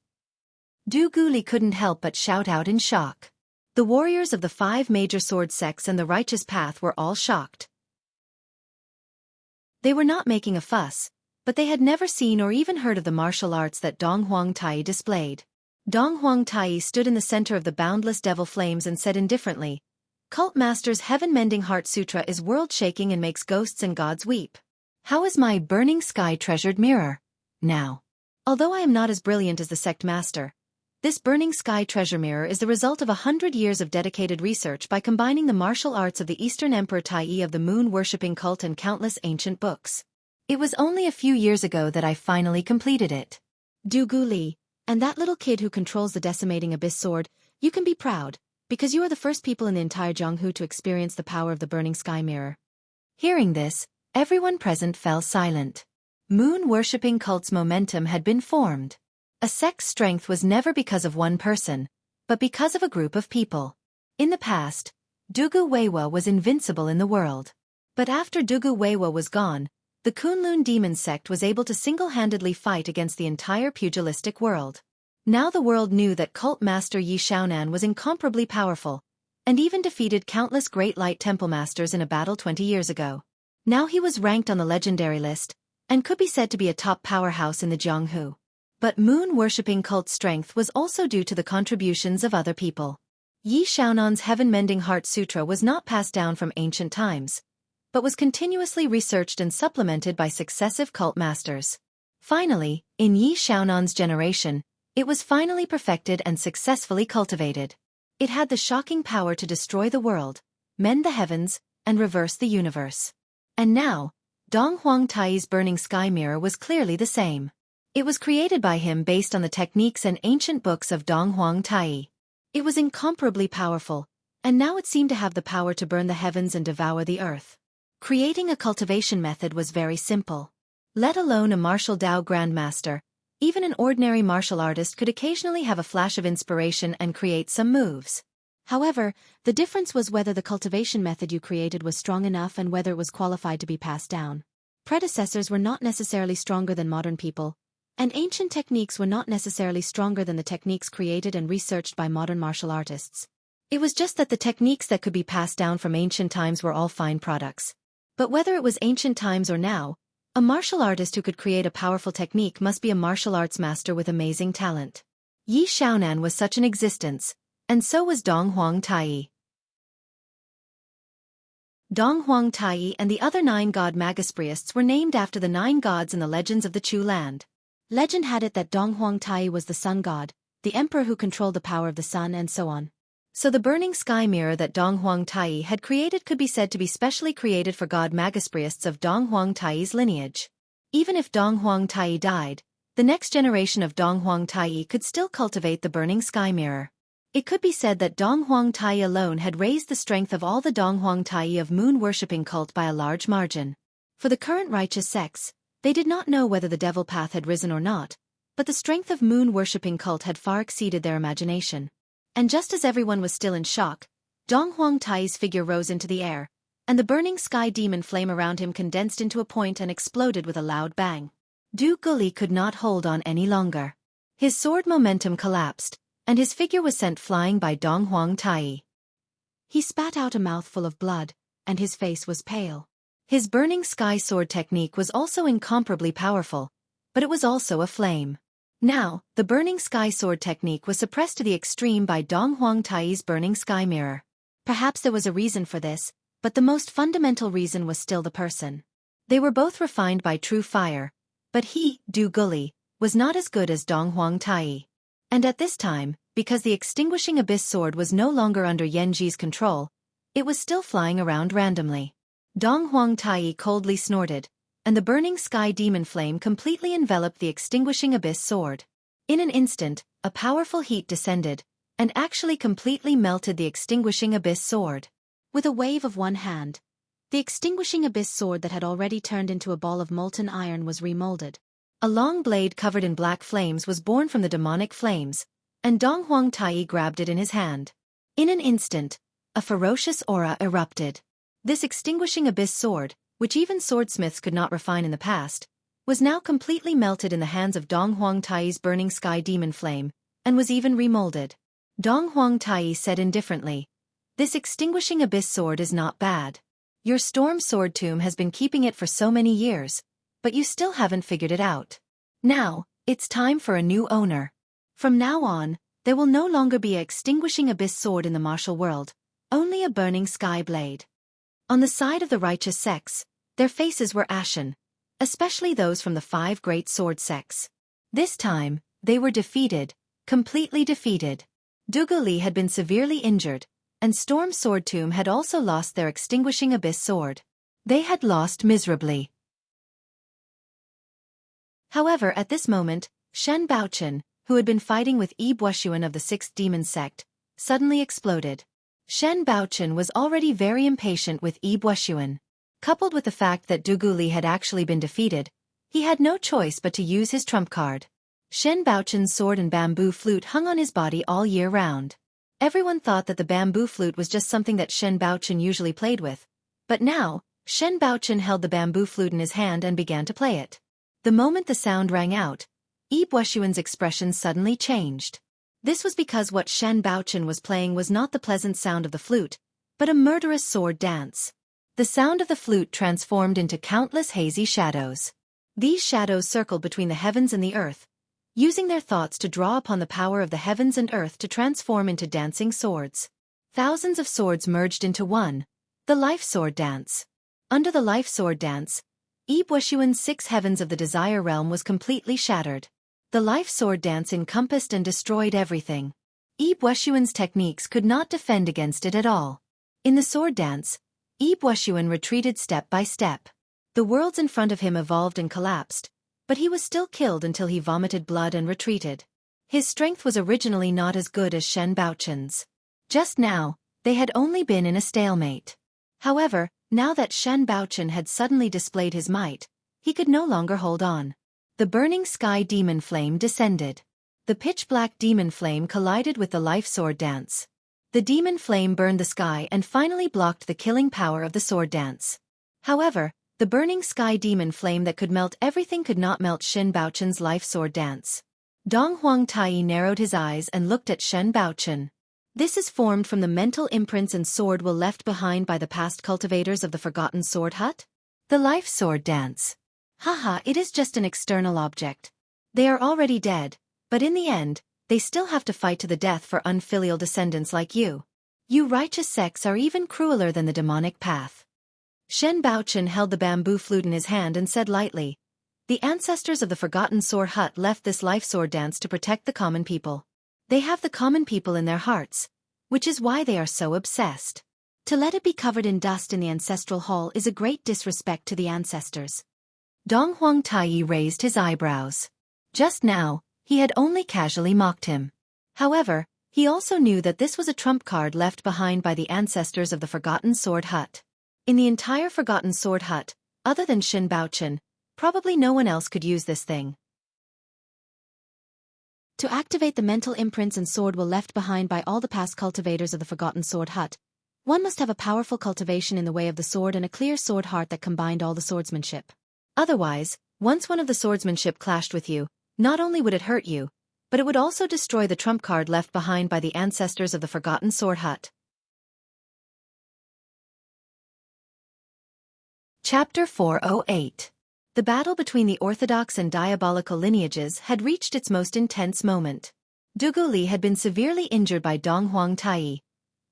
Du Guli couldn't help but shout out in shock. The warriors of the 5 major sword sects and the righteous path were all shocked. They were not making a fuss, but they had never seen or even heard of the martial arts that Dong Huang Taiyi displayed. Dong Huang Taiyi stood in the center of the boundless devil flames and said indifferently, "Cult Master's heaven-mending heart sutra is world-shaking and makes ghosts and gods weep. How is my burning sky treasured mirror? Now, although I am not as brilliant as the sect master, this burning sky treasure mirror is the result of 100 years of dedicated research by combining the martial arts of the Eastern Emperor Taiyi of the moon-worshipping cult and countless ancient books. It was only a few years ago that I finally completed it. Du Guli, and that little kid who controls the Decimating Abyss sword, you can be proud, because you are the first people in the entire Jianghu to experience the power of the burning sky mirror." Hearing this, everyone present fell silent. Moon-worshipping cult's momentum had been formed. A sect's strength was never because of one person, but because of a group of people. In the past, Dugu Weiwa was invincible in the world. But after Dugu Weiwa was gone, the Kunlun demon sect was able to single-handedly fight against the entire pugilistic world. Now the world knew that cult master Yi Xiaonan was incomparably powerful, and even defeated countless Great Light Temple masters in a battle 20 years ago. Now he was ranked on the legendary list, and could be said to be a top powerhouse in the Jianghu. But moon-worshipping cult strength was also due to the contributions of other people. Yi Xiaonan's heaven-mending heart sutra was not passed down from ancient times, but was continuously researched and supplemented by successive cult masters. Finally, in Yi Xiaonan's generation, it was finally perfected and successfully cultivated. It had the shocking power to destroy the world, mend the heavens, and reverse the universe. And now, Dong Huang Taiyi's burning sky mirror was clearly the same. It was created by him based on the techniques and ancient books of Dong Huang Taiyi. It was incomparably powerful, and now it seemed to have the power to burn the heavens and devour the earth. Creating a cultivation method was very simple. Let alone a martial Dao grandmaster, even an ordinary martial artist could occasionally have a flash of inspiration and create some moves. However, the difference was whether the cultivation method you created was strong enough and whether it was qualified to be passed down. Predecessors were not necessarily stronger than modern people, and ancient techniques were not necessarily stronger than the techniques created and researched by modern martial artists. It was just that the techniques that could be passed down from ancient times were all fine products. But whether it was ancient times or now, a martial artist who could create a powerful technique must be a martial arts master with amazing talent. Yi Xiaonan was such an existence, and so was Dong Huang Tai. Dong Huang Tai and the other 9 god Magus were named after the 9 gods in the legends of the Chu land. Legend had it that Dong Huang Tai was the sun god, the emperor who controlled the power of the sun, and so on. So the burning sky mirror that Dong Huang Tai had created could be said to be specially created for god Magus of Dong Huang Tai's lineage. Even if Dong Huang Tai died, the next generation of Dong Huang Tai could still cultivate the burning sky mirror. It could be said that Dong Huang Tai alone had raised the strength of all the Dong Huang Tai of moon-worshipping cult by a large margin. For the current righteous sects, they did not know whether the devil path had risen or not, but the strength of moon-worshipping cult had far exceeded their imagination. And just as everyone was still in shock, Dong Huang Tai's figure rose into the air, and the burning sky demon flame around him condensed into a point and exploded with a loud bang. Du Guli could not hold on any longer. His sword momentum collapsed, and his figure was sent flying by Dong Huang Tai. He spat out a mouthful of blood, and his face was pale. His burning sky sword technique was also incomparably powerful, but it was also a flame. Now, the burning sky sword technique was suppressed to the extreme by Dong Huang Tai's burning sky mirror. Perhaps there was a reason for this, but the most fundamental reason was still the person. They were both refined by true fire, but he, Du Guli, was not as good as Dong Huang Tai. And at this time, because the extinguishing abyss sword was no longer under Yanji's control, it was still flying around randomly. Dong Huang Tai coldly snorted, and the burning sky demon flame completely enveloped the extinguishing abyss sword. In an instant, a powerful heat descended, and actually completely melted the extinguishing abyss sword. With a wave of one hand, the extinguishing abyss sword that had already turned into a ball of molten iron was remolded. A long blade covered in black flames was born from the demonic flames, and Dong Huang Tai grabbed it in his hand. In an instant, a ferocious aura erupted. This extinguishing abyss sword, which even swordsmiths could not refine in the past, was now completely melted in the hands of Dong Huang Tai's burning sky demon flame, and was even remolded. Dong Huang Tai said indifferently, "This extinguishing abyss sword is not bad. Your storm sword tomb has been keeping it for so many years, but you still haven't figured it out. Now, it's time for a new owner. From now on, there will no longer be an extinguishing abyss sword in the martial world, only a burning sky blade." On the side of the righteous sects, their faces were ashen, especially those from the 5 great sword sects. This time, they were defeated, completely defeated. Du Guli had been severely injured, and Storm Sword Tomb had also lost their extinguishing abyss sword. They had lost miserably. However, at this moment, Shen Baochen, who had been fighting with Yi Buoxuan of the 6th Demon Sect, suddenly exploded. Shen Baochen was already very impatient with Yi Buoxuan. Coupled with the fact that Du Guli had actually been defeated, he had no choice but to use his trump card. Shen Baochen's sword and bamboo flute hung on his body all year round. Everyone thought that the bamboo flute was just something that Shen Baochen usually played with, but now, Shen Baochen held the bamboo flute in his hand and began to play it. The moment the sound rang out, Yi Buoxuan's expression suddenly changed. This was because what Shen Baochen was playing was not the pleasant sound of the flute, but a murderous sword dance. The sound of the flute transformed into countless hazy shadows. These shadows circled between the heavens and the earth, using their thoughts to draw upon the power of the heavens and earth to transform into dancing swords. Thousands of swords merged into one, the life sword dance. Under the life sword dance, Yi Buoxuan's 6 heavens of the desire realm was completely shattered. The life sword dance encompassed and destroyed everything. Yi Buoxuan's techniques could not defend against it at all. In the sword dance, Yi Buoxuan retreated step by step. The worlds in front of him evolved and collapsed, but he was still killed until he vomited blood and retreated. His strength was originally not as good as Shen Baochen's. Just now, they had only been in a stalemate. However, now that Shen Baochen had suddenly displayed his might, he could no longer hold on. The burning sky demon flame descended. The pitch-black demon flame collided with the life sword dance. The demon flame burned the sky and finally blocked the killing power of the sword dance. However, the burning sky demon flame that could melt everything could not melt Shen Baochun's life sword dance. Dong Huang Tai narrowed his eyes and looked at Shen Baochun. This is formed from the mental imprints and sword will left behind by the past cultivators of the Forgotten Sword Hut? The life sword dance. Haha, it is just an external object. They are already dead, but in the end, they still have to fight to the death for unfilial descendants like you. You righteous sects are even crueler than the demonic path. Shen Baochun held the bamboo flute in his hand and said lightly, "The ancestors of the Forgotten Sword Hut left this life sword dance to protect the common people. They have the common people in their hearts, which is why they are so obsessed. To let it be covered in dust in the ancestral hall is a great disrespect to the ancestors." Dong Huang Tai raised his eyebrows. Just now, he had only casually mocked him. However, he also knew that this was a trump card left behind by the ancestors of the Forgotten Sword Hut. In the entire Forgotten Sword Hut, other than Shen Baochun, probably no one else could use this thing. To activate the mental imprints and sword will left behind by all the past cultivators of the Forgotten Sword Hut, one must have a powerful cultivation in the way of the sword and a clear sword heart that combined all the swordsmanship. Otherwise, once one of the swordsmanship clashed with you, not only would it hurt you, but it would also destroy the trump card left behind by the ancestors of the Forgotten Sword Hut. Chapter 408. The battle between the orthodox and diabolical lineages had reached its most intense moment. Dugu Li had been severely injured by Dong Huang Tai,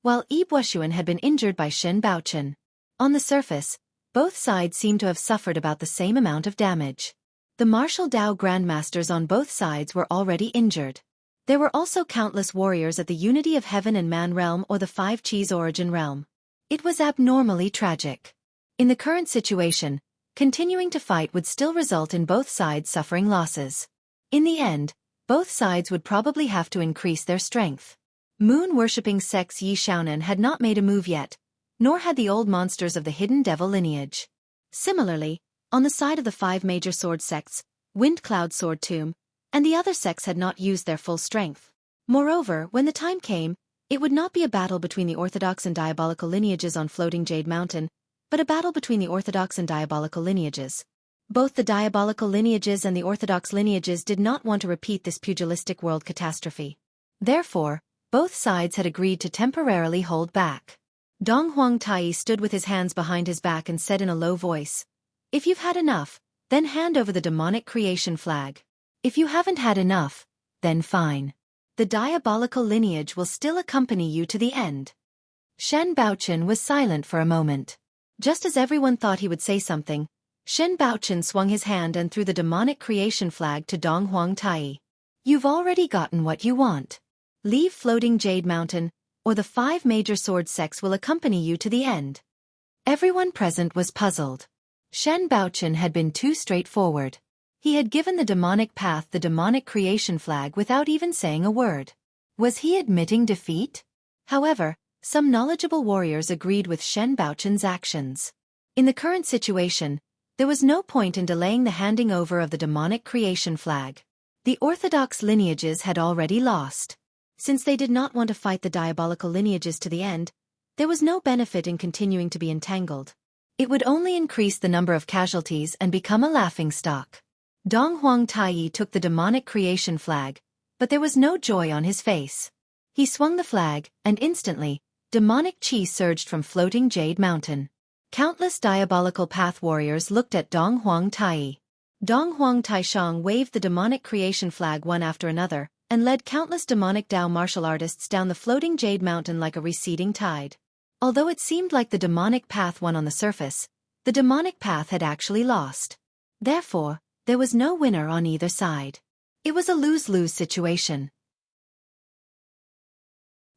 while Yi Buoxuan had been injured by Shen Baochun. On the surface, both sides seemed to have suffered about the same amount of damage. The martial Dao grandmasters on both sides were already injured. There were also countless warriors at the Unity of Heaven and Man realm or the Five Qis origin realm. It was abnormally tragic. In the current situation, continuing to fight would still result in both sides suffering losses. In the end, both sides would probably have to increase their strength. Moon-worshipping sects Yi Xiaonan had not made a move yet, nor had the old monsters of the hidden devil lineage. Similarly, on the side of the five major sword sects, Wind Cloud Sword Tomb, and the other sects had not used their full strength. Moreover, when the time came, it would not be a battle between the orthodox and diabolical lineages on Floating Jade Mountain, but a battle between the orthodox and diabolical lineages. Both the diabolical lineages and the orthodox lineages did not want to repeat this pugilistic world catastrophe. Therefore, both sides had agreed to temporarily hold back. Dong Huang Tai stood with his hands behind his back and said in a low voice, "If you've had enough, then hand over the demonic creation flag. If you haven't had enough, then fine. The diabolical lineage will still accompany you to the end." Shen Baochun was silent for a moment. Just as everyone thought he would say something, Shen Baochun swung his hand and threw the demonic creation flag to Dong Huang Tai. "You've already gotten what you want. Leave Floating Jade Mountain, or the five major sword sects will accompany you to the end." Everyone present was puzzled. Shen Baochun had been too straightforward. He had given the demonic path the demonic creation flag without even saying a word. Was he admitting defeat? However, some knowledgeable warriors agreed with Shen Baochun's actions. In the current situation, there was no point in delaying the handing over of the demonic creation flag. The orthodox lineages had already lost. Since they did not want to fight the diabolical lineages to the end, there was no benefit in continuing to be entangled. It would only increase the number of casualties and become a laughingstock. Dong Huang Tai took the demonic creation flag, but there was no joy on his face. He swung the flag, and instantly, demonic qi surged from Floating Jade Mountain. Countless diabolical path warriors looked at Dong Huang Tai. Dong Huang Taishang waved the demonic creation flag one after another, and led countless demonic Dao martial artists down the Floating Jade Mountain like a receding tide. Although it seemed like the demonic path won on the surface, the demonic path had actually lost. Therefore, there was no winner on either side. It was a lose-lose situation.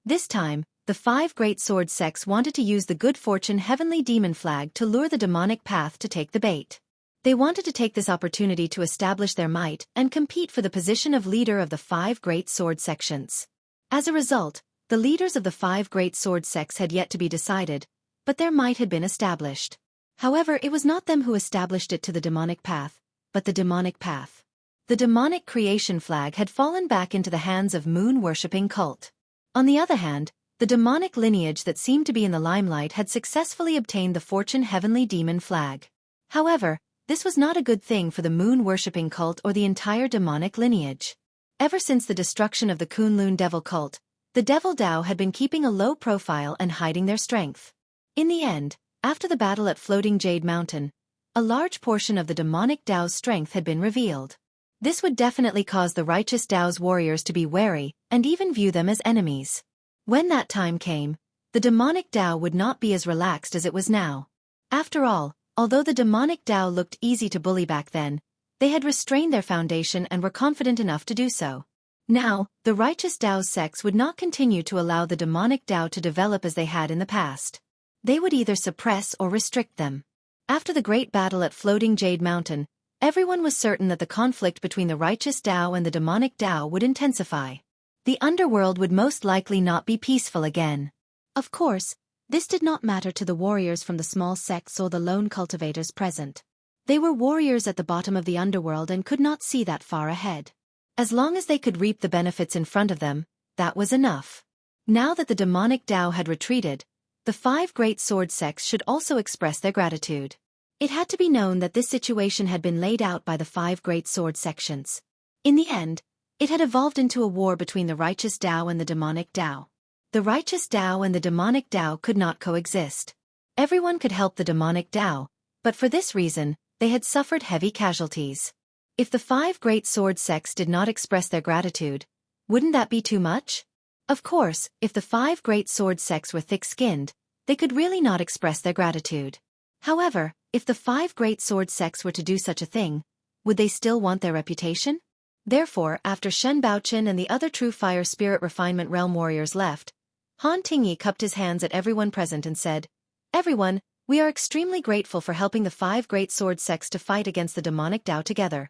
This time, the five great sword sects wanted to use the good fortune heavenly demon flag to lure the demonic path to take the bait. They wanted to take this opportunity to establish their might and compete for the position of leader of the five great sword sections. As a result, the leaders of the five great sword sects had yet to be decided, but their might had been established. However, it was not them who established it to the demonic path, but the demonic path. The demonic creation flag had fallen back into the hands of moon-worshipping cult. On the other hand, The demonic lineage that seemed to be in the limelight had successfully obtained the Fortune Heavenly Demon flag. However, this was not a good thing for the moon-worshipping cult or the entire demonic lineage. Ever since the destruction of the Kunlun Devil cult, the Devil Dao had been keeping a low profile and hiding their strength. In the end, after the battle at Floating Jade Mountain, a large portion of the demonic Dao's strength had been revealed. This would definitely cause the righteous Dao's warriors to be wary and even view them as enemies. When that time came, the demonic Dao would not be as relaxed as it was now. After all, although the demonic Dao looked easy to bully back then, they had restrained their foundation and were confident enough to do so. Now, the righteous Dao's sects would not continue to allow the demonic Dao to develop as they had in the past. They would either suppress or restrict them. After the great battle at Floating Jade Mountain, everyone was certain that the conflict between the righteous Dao and the demonic Dao would intensify. The underworld would most likely not be peaceful again. Of course, this did not matter to the warriors from the small sects or the lone cultivators present. They were warriors at the bottom of the underworld and could not see that far ahead. As long as they could reap the benefits in front of them, that was enough. Now that the demonic Dao had retreated, the 5 great sword sects should also express their gratitude. It had to be known that this situation had been laid out by the 5 great sword sections. In the end, it had evolved into a war between the righteous Dao and the demonic Dao. The righteous Dao and the demonic Dao could not coexist. Everyone could help the demonic Dao, but for this reason, they had suffered heavy casualties. If the 5 great sword sects did not express their gratitude, wouldn't that be too much? Of course, if the 5 great sword sects were thick-skinned, they could really not express their gratitude. However, if the 5 great sword sects were to do such a thing, would they still want their reputation? Therefore, after Shen Baochen and the other true fire spirit refinement realm warriors left, Han Tingyi cupped his hands at everyone present and said, "Everyone, we are extremely grateful for helping the 5 great sword sects to fight against the demonic Dao together.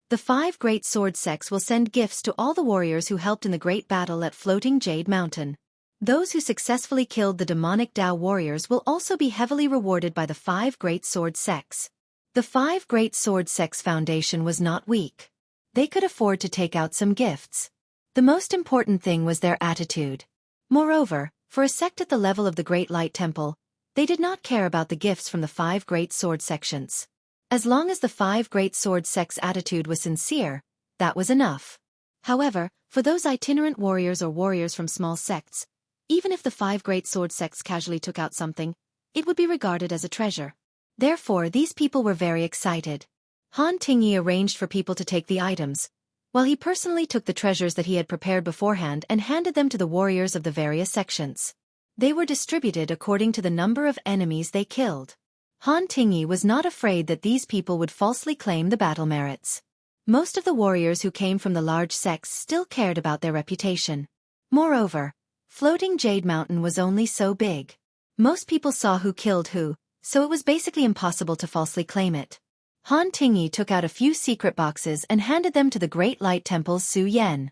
The 5 great sword sects will send gifts to all the warriors who helped in the great battle at Floating Jade Mountain. Those who successfully killed the demonic Dao warriors will also be heavily rewarded by the 5 great sword sects." The 5 great sword sects foundation was not weak. They could afford to take out some gifts. The most important thing was their attitude. Moreover, for a sect at the level of the Great Light Temple, they did not care about the gifts from the 5 great sword sections. As long as the 5 great sword sects' attitude was sincere, that was enough. However, for those itinerant warriors or warriors from small sects, even if the 5 great sword sects casually took out something, it would be regarded as a treasure. Therefore, these people were very excited. Han Tingyi arranged for people to take the items, while he personally took the treasures that he had prepared beforehand and handed them to the warriors of the various sections. They were distributed according to the number of enemies they killed. Han Tingyi was not afraid that these people would falsely claim the battle merits. Most of the warriors who came from the large sects still cared about their reputation. Moreover, Floating Jade Mountain was only so big. Most people saw who killed who, so it was basically impossible to falsely claim it. Han Tingyi took out a few secret boxes and handed them to the Great Light Temple's Su Yan.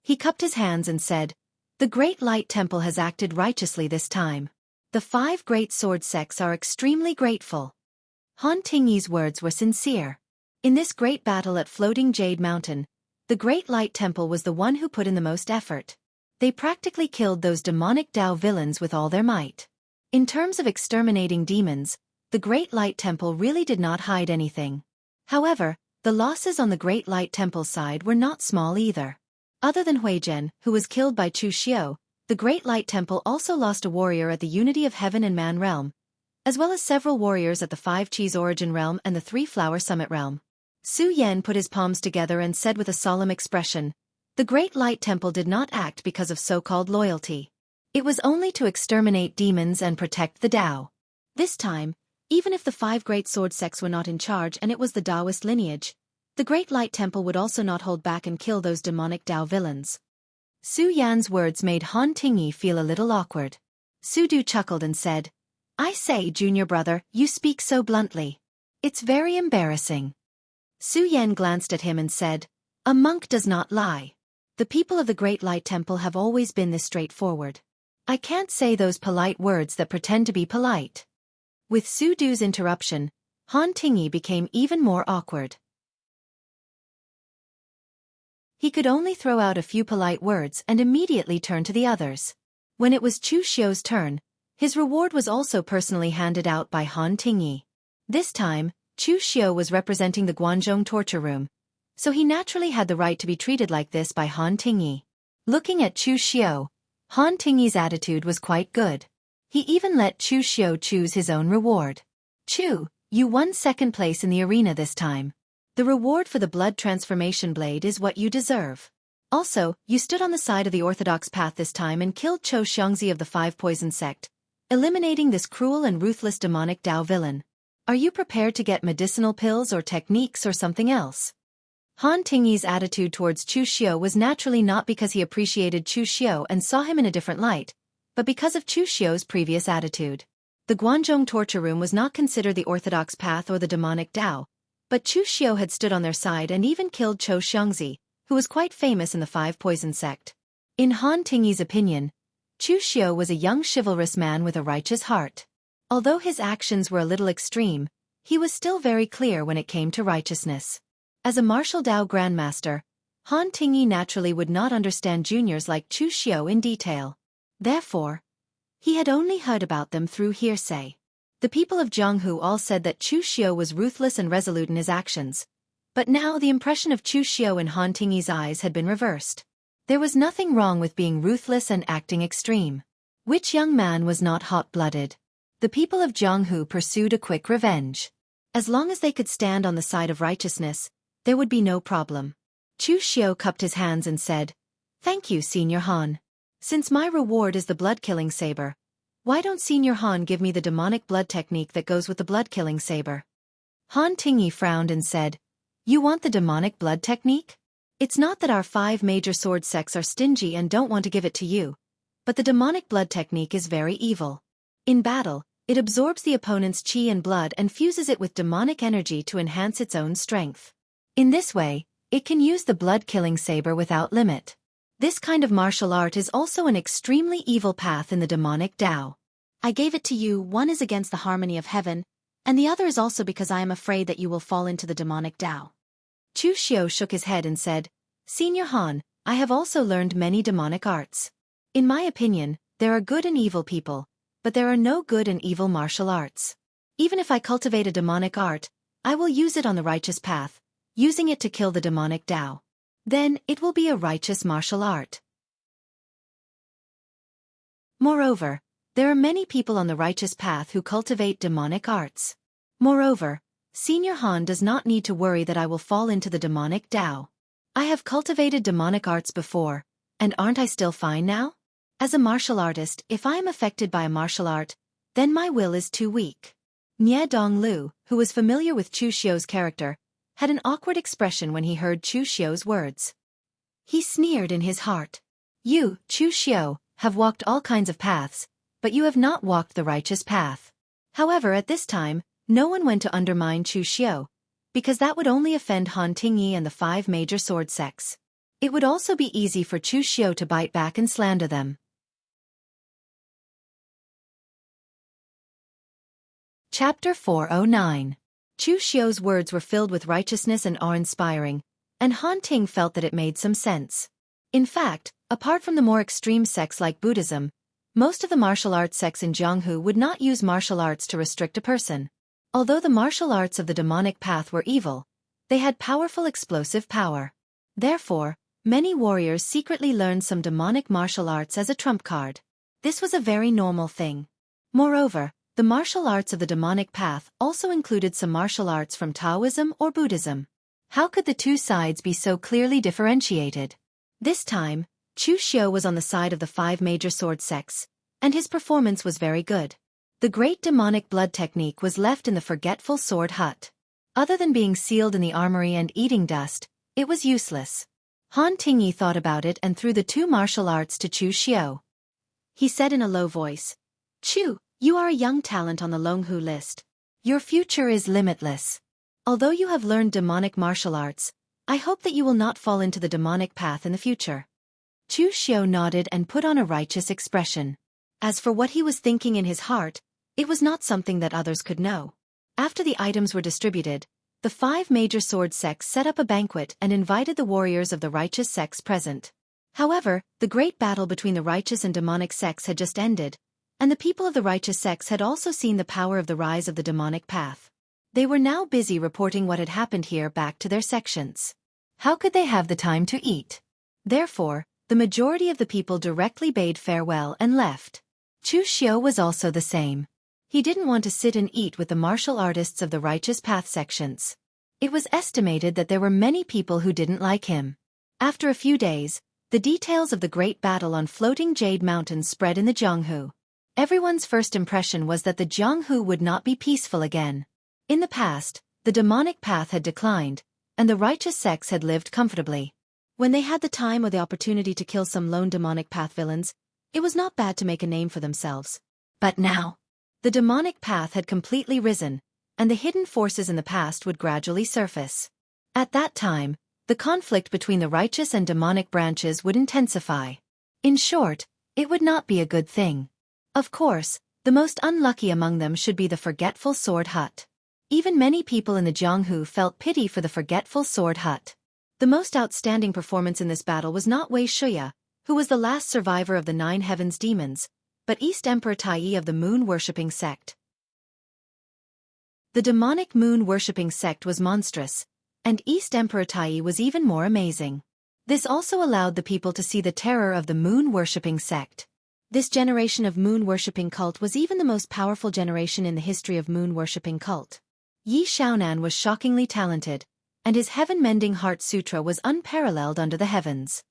He cupped his hands and said, "The Great Light Temple has acted righteously this time. The 5 great sword sects are extremely grateful." Han Tingyi's words were sincere. In this great battle at Floating Jade Mountain, the Great Light Temple was the one who put in the most effort. They practically killed those demonic Dao villains with all their might. In terms of exterminating demons, the Great Light Temple really did not hide anything. However, the losses on the Great Light Temple's side were not small either. Other than Huizhen, who was killed by Chu Xiao, the Great Light Temple also lost a warrior at the Unity of Heaven and Man realm, as well as several warriors at the 5 Cheese Origin realm and the 3 Flower Summit realm. Su Yan put his palms together and said with a solemn expression, "The Great Light Temple did not act because of so-called loyalty. It was only to exterminate demons and protect the Dao. This time, even if the 5 great sword sects were not in charge and it was the Daoist lineage, the Great Light Temple would also not hold back and kill those demonic Dao villains." Su Yan's words made Han Tingyi feel a little awkward. Su Du chuckled and said, "I say, junior brother, you speak so bluntly. It's very embarrassing." Su Yan glanced at him and said, "A monk does not lie. The people of the Great Light Temple have always been this straightforward. I can't say those polite words that pretend to be polite." With Su Du's interruption, Han Tingyi became even more awkward. He could only throw out a few polite words and immediately turn to the others. When it was Chu Xiu's turn, his reward was also personally handed out by Han Tingyi. This time, Chu Xiu was representing the Guanzhong torture room, so he naturally had the right to be treated like this by Han Tingyi. Looking at Chu Xiu, Han Tingyi's attitude was quite good. He even let Chu Xiu choose his own reward. Chu, you won second place in the arena this time. The reward for the blood transformation blade is what you deserve. Also, you stood on the side of the orthodox path this time and killed Chou Xiongzi of the Five Poison sect, eliminating this cruel and ruthless demonic Dao villain. Are you prepared to get medicinal pills or techniques or something else? Han Tingyi's attitude towards Chu Xiu was naturally not because he appreciated Chu Xiu and saw him in a different light, but because of Chu Xiu's previous attitude. The Guanzhong torture room was not considered the orthodox path or the demonic Dao, but Chu Xiu had stood on their side and even killed Chou Xiongzi, who was quite famous in the Five Poison sect. In Han Tingyi's opinion, Chu Xiu was a young chivalrous man with a righteous heart. Although his actions were a little extreme, he was still very clear when it came to righteousness. As a martial Dao grandmaster, Han Tingyi naturally would not understand juniors like Chu Xiu in detail. Therefore, he had only heard about them through hearsay. The people of Jianghu all said that Chu Xiu was ruthless and resolute in his actions, but now the impression of Chu Xiu in Han Tingyi's eyes had been reversed. There was nothing wrong with being ruthless and acting extreme. Which young man was not hot-blooded? The people of Jianghu pursued a quick revenge. As long as they could stand on the side of righteousness, there would be no problem. Chu Xiu cupped his hands and said, "Thank you, Senior Han. Since my reward is the blood-killing saber, why don't Senior Han give me the demonic blood technique that goes with the blood-killing saber?" Han Tingyi frowned and said, "You want the demonic blood technique? It's not that our 5 major sword sects are stingy and don't want to give it to you, but the demonic blood technique is very evil. In battle, it absorbs the opponent's qi and blood and fuses it with demonic energy to enhance its own strength. In this way, it can use the blood-killing saber without limit. This kind of martial art is also an extremely evil path in the demonic Dao. I gave it to you, one is against the harmony of heaven, and the other is also because I am afraid that you will fall into the demonic Dao." Chu Xiu shook his head and said, "Senior Han, I have also learned many demonic arts. In my opinion, there are good and evil people, but there are no good and evil martial arts. Even if I cultivate a demonic art, I will use it on the righteous path, using it to kill the demonic Dao. Then, it will be a righteous martial art. Moreover, there are many people on the righteous path who cultivate demonic arts. Moreover, Senior Han does not need to worry that I will fall into the demonic Dao. I have cultivated demonic arts before, and aren't I still fine now? As a martial artist, if I am affected by a martial art, then my will is too weak." Nie Donglu, who was familiar with Chu Xiu's character, had an awkward expression when he heard Chu Xiu's words. He sneered in his heart. "You, Chu Xiu, have walked all kinds of paths, but you have not walked the righteous path." However, at this time, no one went to undermine Chu Xiu, because that would only offend Han Tingyi and the 5 major sword sects. It would also be easy for Chu Xiu to bite back and slander them. Chapter 409. Chu Xiu's words were filled with righteousness and awe-inspiring, and Han Ting felt that it made some sense. In fact, apart from the more extreme sects like Buddhism, most of the martial arts sects in Jianghu would not use martial arts to restrict a person. Although the martial arts of the demonic path were evil, they had powerful explosive power. Therefore, many warriors secretly learned some demonic martial arts as a trump card. This was a very normal thing. Moreover, the martial arts of the demonic path also included some martial arts from Taoism or Buddhism. How could the two sides be so clearly differentiated? This time, Chu Xiu was on the side of the 5 major sword sects, and his performance was very good. The great demonic blood technique was left in the forgetful sword hut. Other than being sealed in the armory and eating dust, it was useless. Han Tingyi thought about it and threw the 2 martial arts to Chu Xiu. He said in a low voice, "Chu, you are a young talent on the Longhu list. Your future is limitless. Although you have learned demonic martial arts, I hope that you will not fall into the demonic path in the future." Chu Xiu nodded and put on a righteous expression. As for what he was thinking in his heart, it was not something that others could know. After the items were distributed, the 5 major sword sects set up a banquet and invited the warriors of the righteous sects present. However, the great battle between the righteous and demonic sects had just ended, and the people of the righteous sects had also seen the power of the rise of the demonic path. They were now busy reporting what had happened here back to their sections. How could they have the time to eat? Therefore, the majority of the people directly bade farewell and left. Chu Xiu was also the same. He didn't want to sit and eat with the martial artists of the righteous path sections. It was estimated that there were many people who didn't like him. After a few days, the details of the great battle on floating Jade Mountain spread in the Jianghu. Everyone's first impression was that the Jianghu would not be peaceful again. In the past, the demonic path had declined, and the righteous sects had lived comfortably. When they had the time or the opportunity to kill some lone demonic path villains, it was not bad to make a name for themselves. But now, the demonic path had completely risen, and the hidden forces in the past would gradually surface. At that time, the conflict between the righteous and demonic branches would intensify. In short, it would not be a good thing. Of course, the most unlucky among them should be the Forgetful Sword Hut. Even many people in the Jianghu felt pity for the Forgetful Sword Hut. The most outstanding performance in this battle was not Wei Shuya, who was the last survivor of the 9 heavens demons, but East Emperor Tai of the moon-worshipping sect. The demonic moon-worshipping sect was monstrous, and East Emperor Tai was even more amazing. This also allowed the people to see the terror of the moon-worshipping sect. This generation of moon-worshipping cult was even the most powerful generation in the history of moon-worshipping cult. Yi Xiaonan was shockingly talented, and his heaven-mending heart sutra was unparalleled under the heavens.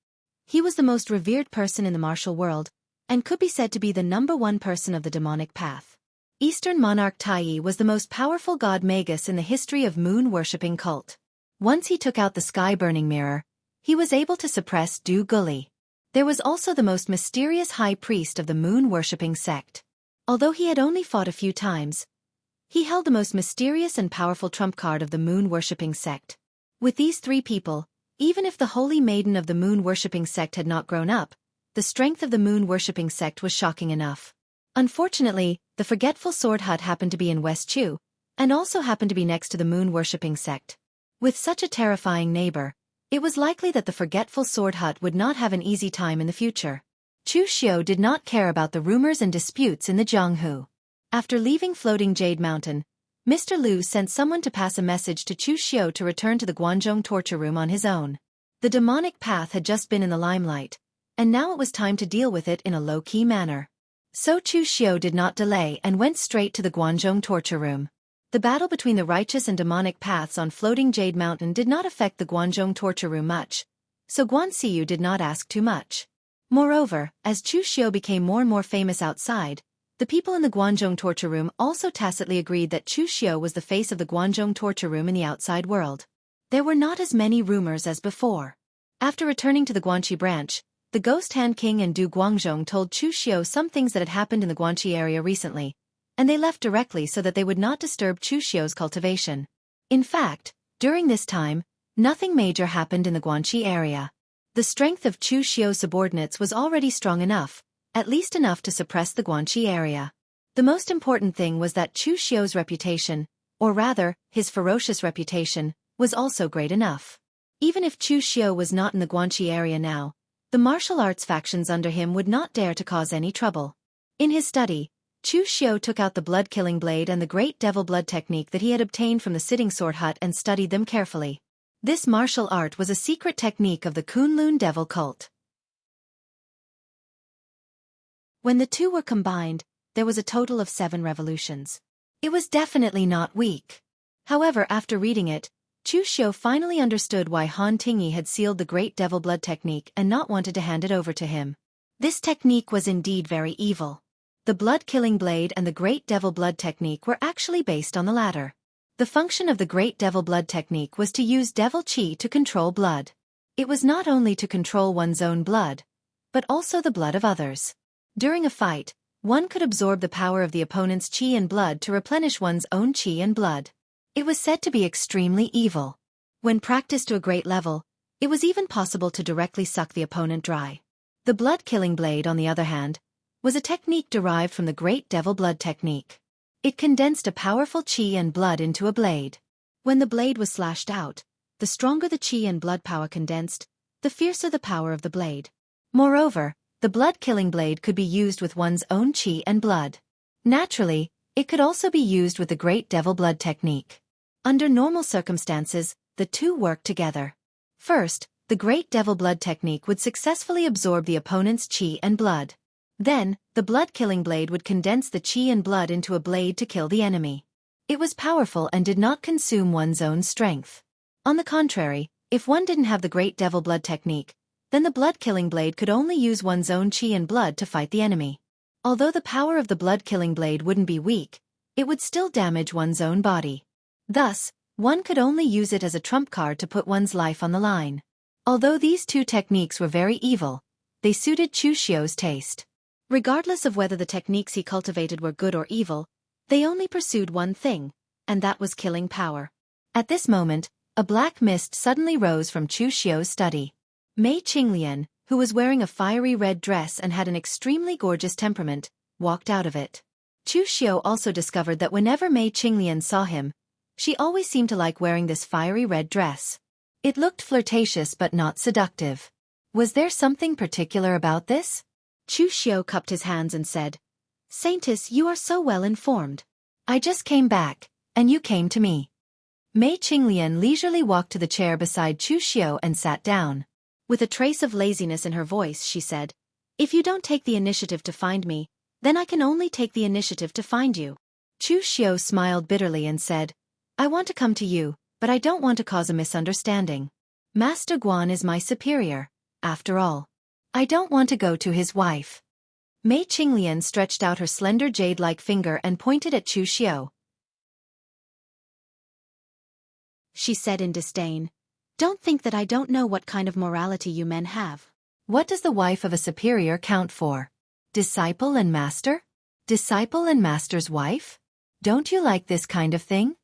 He was the most revered person in the martial world, and could be said to be the #1 person of the demonic path. Eastern monarch Tai was the most powerful god Magus in the history of moon-worshipping cult. Once he took out the sky-burning mirror, he was able to suppress Du Guli. There was also the most mysterious high priest of the moon-worshipping sect. Although he had only fought a few times, he held the most mysterious and powerful trump card of the moon-worshipping sect. With these 3 people, even if the holy maiden of the moon-worshipping sect had not grown up, the strength of the moon-worshipping sect was shocking enough. Unfortunately, the Forgetful Sword Hut happened to be in West Chu, and also happened to be next to the moon-worshipping sect. With such a terrifying neighbor, it was likely that the Forgetful Sword Hut would not have an easy time in the future. Chu Xiu did not care about the rumors and disputes in the Jianghu. After leaving floating Jade Mountain, Mr. Liu sent someone to pass a message to Chu Xiu to return to the Guanzhong torture room on his own. The demonic path had just been in the limelight, and now it was time to deal with it in a low-key manner. So Chu Xiu did not delay and went straight to the Guanzhong torture room. The battle between the righteous and demonic paths on floating Jade Mountain did not affect the Guanzhong torture room much, so Guan Xiu did not ask too much. Moreover, as Chu Xiu became more and more famous outside, the people in the Guanzhong torture room also tacitly agreed that Chu Xiu was the face of the Guanzhong torture room in the outside world. There were not as many rumors as before. After returning to the Guanxi branch, the Ghost Hand King and Du Guangzhong told Chu Xiu some things that had happened in the Guanxi area recently, and they left directly so that they would not disturb Chu Xiu's cultivation. In fact, during this time, nothing major happened in the Guanxi area. The strength of Chu Xiu's subordinates was already strong enough, at least enough to suppress the Guanxi area. The most important thing was that Chu Xiu's reputation, or rather, his ferocious reputation, was also great enough. Even if Chu Xiu was not in the Guanxi area now, the martial arts factions under him would not dare to cause any trouble. In his study, Chu Xiu took out the blood-killing blade and the great devil blood technique that he had obtained from the sitting sword hut and studied them carefully. This martial art was a secret technique of the Kunlun devil cult. When the two were combined, there was a total of 7 revolutions. It was definitely not weak. However, after reading it, Chu Xiu finally understood why Han Tingyi had sealed the great devil blood technique and not wanted to hand it over to him. This technique was indeed very evil. The blood-killing blade and the great devil blood technique were actually based on the latter. The function of the great devil blood technique was to use devil qi to control blood. It was not only to control one's own blood, but also the blood of others. During a fight, one could absorb the power of the opponent's qi and blood to replenish one's own qi and blood. It was said to be extremely evil. When practiced to a great level, it was even possible to directly suck the opponent dry. The blood-killing blade, on the other hand, was a technique derived from the great devil blood technique. It condensed a powerful qi and blood into a blade. When the blade was slashed out, the stronger the qi and blood power condensed, the fiercer the power of the blade. Moreover, the blood-killing blade could be used with one's own qi and blood. Naturally, it could also be used with the Great Devil Blood technique. Under normal circumstances, the two work together. First, the Great Devil Blood technique would successfully absorb the opponent's qi and blood. Then, the blood-killing blade would condense the qi and blood into a blade to kill the enemy. It was powerful and did not consume one's own strength. On the contrary, if one didn't have the Great Devil Blood technique, then the blood-killing blade could only use one's own qi and blood to fight the enemy. Although the power of the blood-killing blade wouldn't be weak, it would still damage one's own body. Thus, one could only use it as a trump card to put one's life on the line. Although these two techniques were very evil, they suited Chu Xiu's taste. Regardless of whether the techniques he cultivated were good or evil, they only pursued one thing, and that was killing power. At this moment, a black mist suddenly rose from Chu Xiu's study. Mei Qinglian, who was wearing a fiery red dress and had an extremely gorgeous temperament, walked out of it. Chu Xiu also discovered that whenever Mei Qinglian saw him, she always seemed to like wearing this fiery red dress. It looked flirtatious but not seductive. Was there something particular about this? Chu Xiu cupped his hands and said, "Saintess, you are so well informed. I just came back, and you came to me." Mei Qinglian leisurely walked to the chair beside Chu Xiu and sat down. With a trace of laziness in her voice, she said, "If you don't take the initiative to find me, then I can only take the initiative to find you." Chu Xiu smiled bitterly and said, "I want to come to you, but I don't want to cause a misunderstanding. Master Guan is my superior, after all. I don't want to go to his wife." Mei Qinglian stretched out her slender jade-like finger and pointed at Chu Xiu. She said in disdain, "Don't think that I don't know what kind of morality you men have. What does the wife of a superior count for? Disciple and master? Disciple and master's wife? Don't you like this kind of thing?"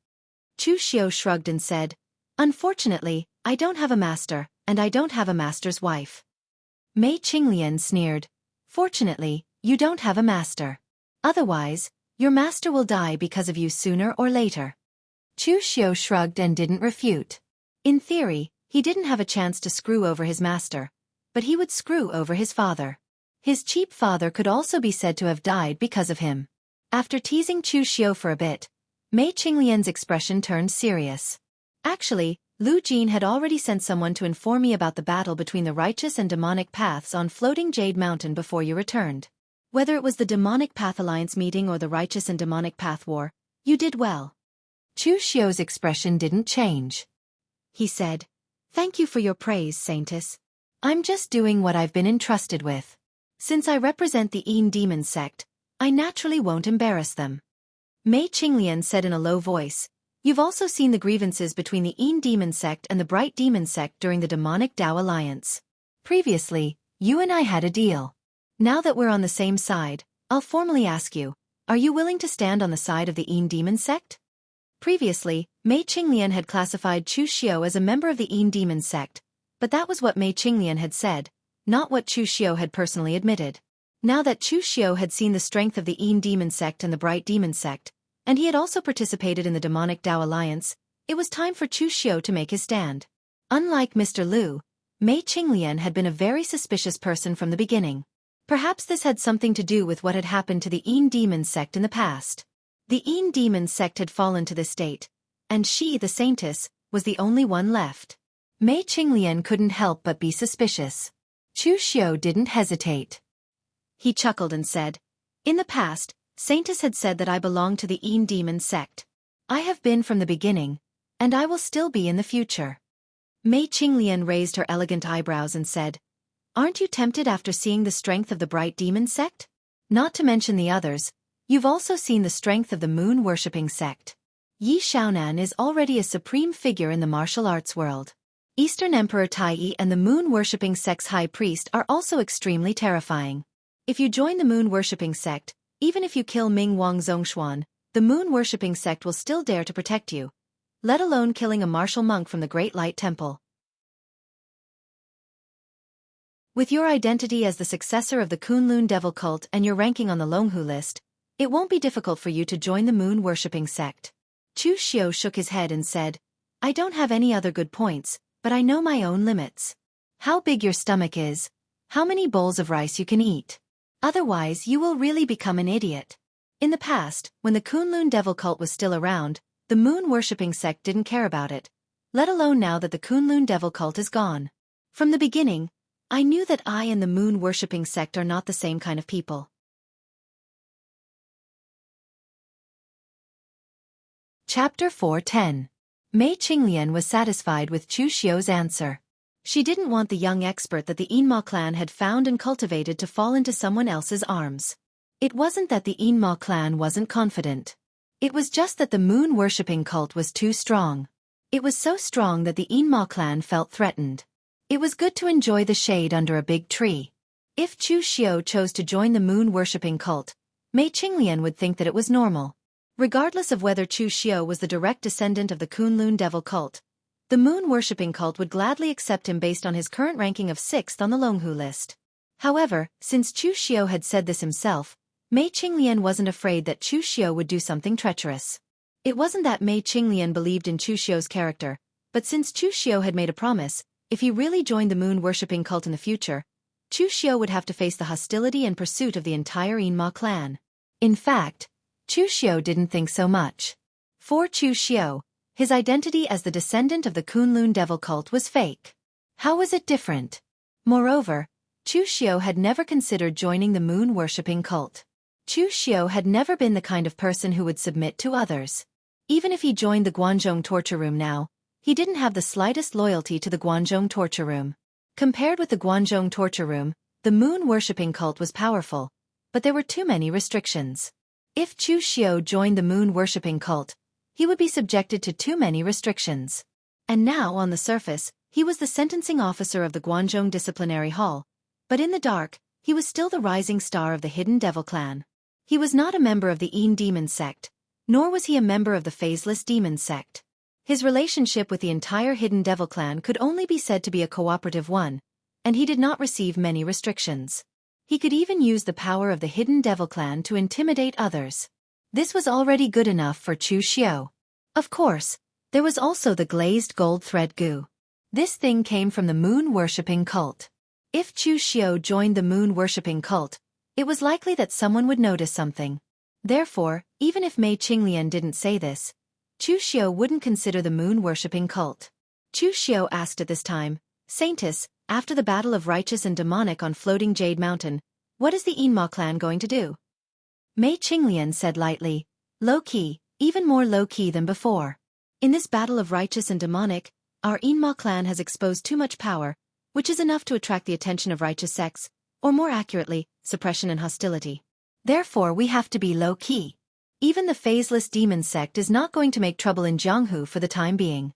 Chu Xiu shrugged and said, "Unfortunately, I don't have a master, and I don't have a master's wife." Mei Qinglian sneered, "Fortunately, you don't have a master. Otherwise, your master will die because of you sooner or later." Chu Xiu shrugged and didn't refute. In theory, he didn't have a chance to screw over his master, but he would screw over his father. His cheap father could also be said to have died because of him. After teasing Chu Xiu for a bit, Mei Qinglian's expression turned serious. "Actually, Lu Jin had already sent someone to inform me about the battle between the righteous and demonic paths on Floating Jade Mountain before you returned. Whether it was the Demonic Path Alliance meeting or the Righteous and Demonic Path War, you did well." Chu Xiu's expression didn't change. He said, "Thank you for your praise, Saintess. I'm just doing what I've been entrusted with. Since I represent the Yin Demon sect, I naturally won't embarrass them." Mei Qinglian said in a low voice, "You've also seen the grievances between the Yin Demon sect and the Bright Demon sect during the Demonic Tao Alliance. Previously, you and I had a deal. Now that we're on the same side, I'll formally ask you, are you willing to stand on the side of the Yin Demon sect?" Previously, Mei Qinglian had classified Chu Xiu as a member of the Yin Demon sect, but that was what Mei Qinglian had said, not what Chu Xiu had personally admitted. Now that Chu Xiu had seen the strength of the Yin Demon sect and the Bright Demon sect, and he had also participated in the Demonic Tao Alliance, it was time for Chu Xiu to make his stand. Unlike Mr. Lu, Mei Qinglian had been a very suspicious person from the beginning. Perhaps this had something to do with what had happened to the Yin Demon sect in the past. The Yin Demon sect had fallen to this state, and she, the Saintess, was the only one left. Mei Qinglian couldn't help but be suspicious. Chu Xiu didn't hesitate. He chuckled and said, "In the past, Saintess had said that I belonged to the Yin Demon sect. I have been from the beginning, and I will still be in the future." Mei Qinglian raised her elegant eyebrows and said, "Aren't you tempted after seeing the strength of the Bright Demon sect? Not to mention the others, you've also seen the strength of the moon-worshipping sect. Yi Shaonan is already a supreme figure in the martial arts world. Eastern Emperor Tai and the moon-worshipping sect's high priest are also extremely terrifying. If you join the moon-worshipping sect, even if you kill Ming Wang Zhongshuan, the moon-worshipping sect will still dare to protect you, let alone killing a martial monk from the Great Light Temple. With your identity as the successor of the Kunlun Devil cult and your ranking on the Longhu list, it won't be difficult for you to join the moon-worshipping sect." Chu Xiu shook his head and said, I don't have any other good points, but I know my own limits. How big your stomach is, how many bowls of rice you can eat. Otherwise you will really become an idiot. In the past, when the Kunlun devil cult was still around, the moon-worshipping sect didn't care about it, let alone now that the Kunlun devil cult is gone. From the beginning, I knew that I and the moon-worshipping sect are not the same kind of people. Chapter 4:10. Mei Qinglian was satisfied with Chu Xiu's answer. She didn't want the young expert that the Yinma clan had found and cultivated to fall into someone else's arms. It wasn't that the Yinma clan wasn't confident. It was just that the moon-worshipping cult was too strong. It was so strong that the Yinma clan felt threatened. It was good to enjoy the shade under a big tree. If Chu Xiu chose to join the moon-worshipping cult, Mei Qinglian would think that it was normal. Regardless of whether Chu Xiu was the direct descendant of the Kunlun devil cult, the moon-worshipping cult would gladly accept him based on his current ranking of 6th on the Longhu list. However, since Chu Xiu had said this himself, Mei Qinglian wasn't afraid that Chu Xiu would do something treacherous. It wasn't that Mei Qinglian believed in Chu Xiu's character, but since Chu Xiu had made a promise, if he really joined the moon-worshipping cult in the future, Chu Xiu would have to face the hostility and pursuit of the entire Yinma clan. In fact, Chu Xiu didn't think so much. For Chu Xiu, his identity as the descendant of the Kunlun devil cult was fake. How was it different? Moreover, Chu Xiu had never considered joining the moon-worshipping cult. Chu Xiu had never been the kind of person who would submit to others. Even if he joined the Guanzhong torture room now, he didn't have the slightest loyalty to the Guanzhong torture room. Compared with the Guanzhong torture room, the moon-worshipping cult was powerful, but there were too many restrictions. If Chu Xiu joined the moon-worshipping cult, he would be subjected to too many restrictions. And now, on the surface, he was the sentencing officer of the Guanzhong disciplinary hall, but in the dark, he was still the rising star of the hidden devil clan. He was not a member of the Yin demon sect, nor was he a member of the phaseless demon sect. His relationship with the entire hidden devil clan could only be said to be a cooperative one, and he did not receive many restrictions. He could even use the power of the hidden devil clan to intimidate others. This was already good enough for Chu Xiu. Of course, there was also the glazed gold thread goo. This thing came from the moon-worshipping cult. If Chu Xiu joined the moon-worshipping cult, it was likely that someone would notice something. Therefore, even if Mei Qinglian didn't say this, Chu Xiu wouldn't consider the moon-worshipping cult. Chu Xiu asked at this time, Saintess, after the battle of righteous and demonic on floating Jade Mountain, what is the Yinma clan going to do? Mei Qinglian said lightly, low-key, even more low-key than before. In this battle of righteous and demonic, our Yinma clan has exposed too much power, which is enough to attract the attention of righteous sects, or more accurately, suppression and hostility. Therefore we have to be low-key. Even the phaseless demon sect is not going to make trouble in Jianghu for the time being.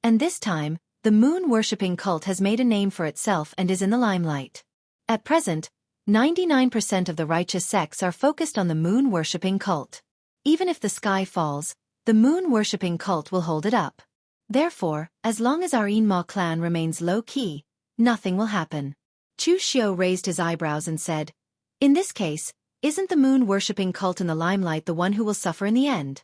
And this time, the moon-worshipping cult has made a name for itself and is in the limelight. At present, 99% of the righteous sects are focused on the moon-worshipping cult. Even if the sky falls, the moon-worshipping cult will hold it up. Therefore, as long as our Yinma clan remains low-key, nothing will happen. Chu Xiu raised his eyebrows and said, in this case, isn't the moon-worshipping cult in the limelight the one who will suffer in the end?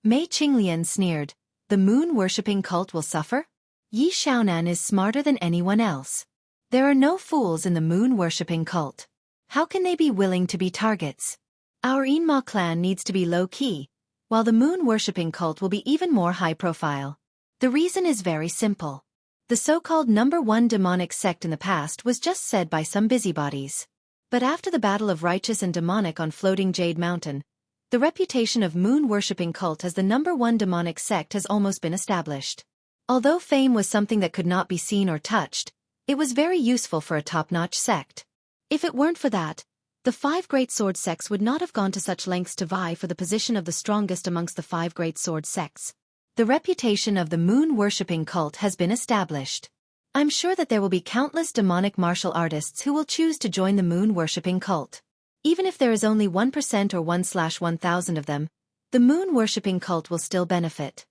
Mei Qinglian sneered, the moon-worshipping cult will suffer? Yi Xiaonan is smarter than anyone else. There are no fools in the moon-worshipping cult. How can they be willing to be targets? Our Yinma clan needs to be low-key, while the moon-worshipping cult will be even more high-profile. The reason is very simple. The so-called #1 demonic sect in the past was just said by some busybodies. But after the battle of righteous and demonic on floating Jade Mountain, the reputation of moon-worshipping cult as the #1 demonic sect has almost been established. Although fame was something that could not be seen or touched, it was very useful for a top-notch sect. If it weren't for that, the 5 great sword sects would not have gone to such lengths to vie for the position of the strongest amongst the 5 great sword sects. The reputation of the moon-worshipping cult has been established. I'm sure that there will be countless demonic martial artists who will choose to join the moon-worshipping cult. Even if there is only 1% or 1/1000 of them, the moon-worshipping cult will still benefit.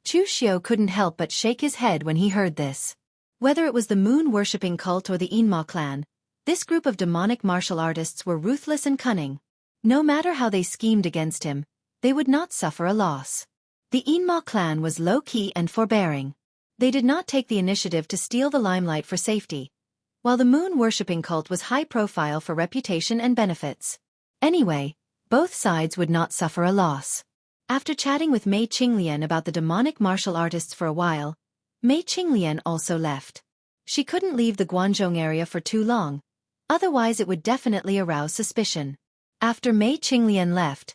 Chu Xiu couldn't help but shake his head when he heard this. Whether it was the moon-worshipping cult or the Yinma clan, this group of demonic martial artists were ruthless and cunning. No matter how they schemed against him, they would not suffer a loss. The Inma clan was low-key and forbearing. They did not take the initiative to steal the limelight for safety, while the moon-worshipping cult was high-profile for reputation and benefits. Anyway, both sides would not suffer a loss. After chatting with Mei Qinglian about the demonic martial artists for a while, Mei Qinglian also left. She couldn't leave the Guangzhong area for too long, otherwise it would definitely arouse suspicion. After Mei Qinglian left,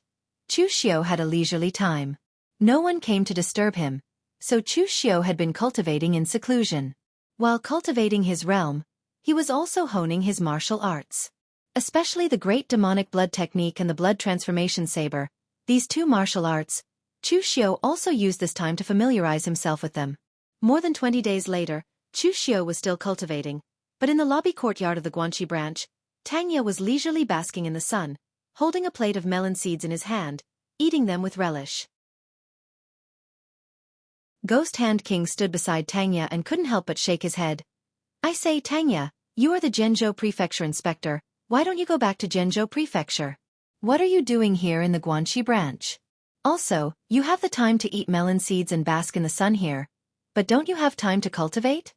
Chu Xiu had a leisurely time. No one came to disturb him, so Chu Xiu had been cultivating in seclusion. While cultivating his realm, he was also honing his martial arts. Especially the great demonic blood technique and the blood transformation saber, these two martial arts, Chu Xiu also used this time to familiarize himself with them. More than 20 days later, Chu Xiu was still cultivating, but in the lobby courtyard of the Guanxi branch, Tangya was leisurely basking in the sun, holding a plate of melon seeds in his hand, eating them with relish. Ghost Hand King stood beside Tangya and couldn't help but shake his head. I say, Tangya, you are the Zhenzhou Prefecture Inspector, why don't you go back to Zhenzhou Prefecture? What are you doing here in the Guanxi branch? Also, you have the time to eat melon seeds and bask in the sun here, but don't you have time to cultivate?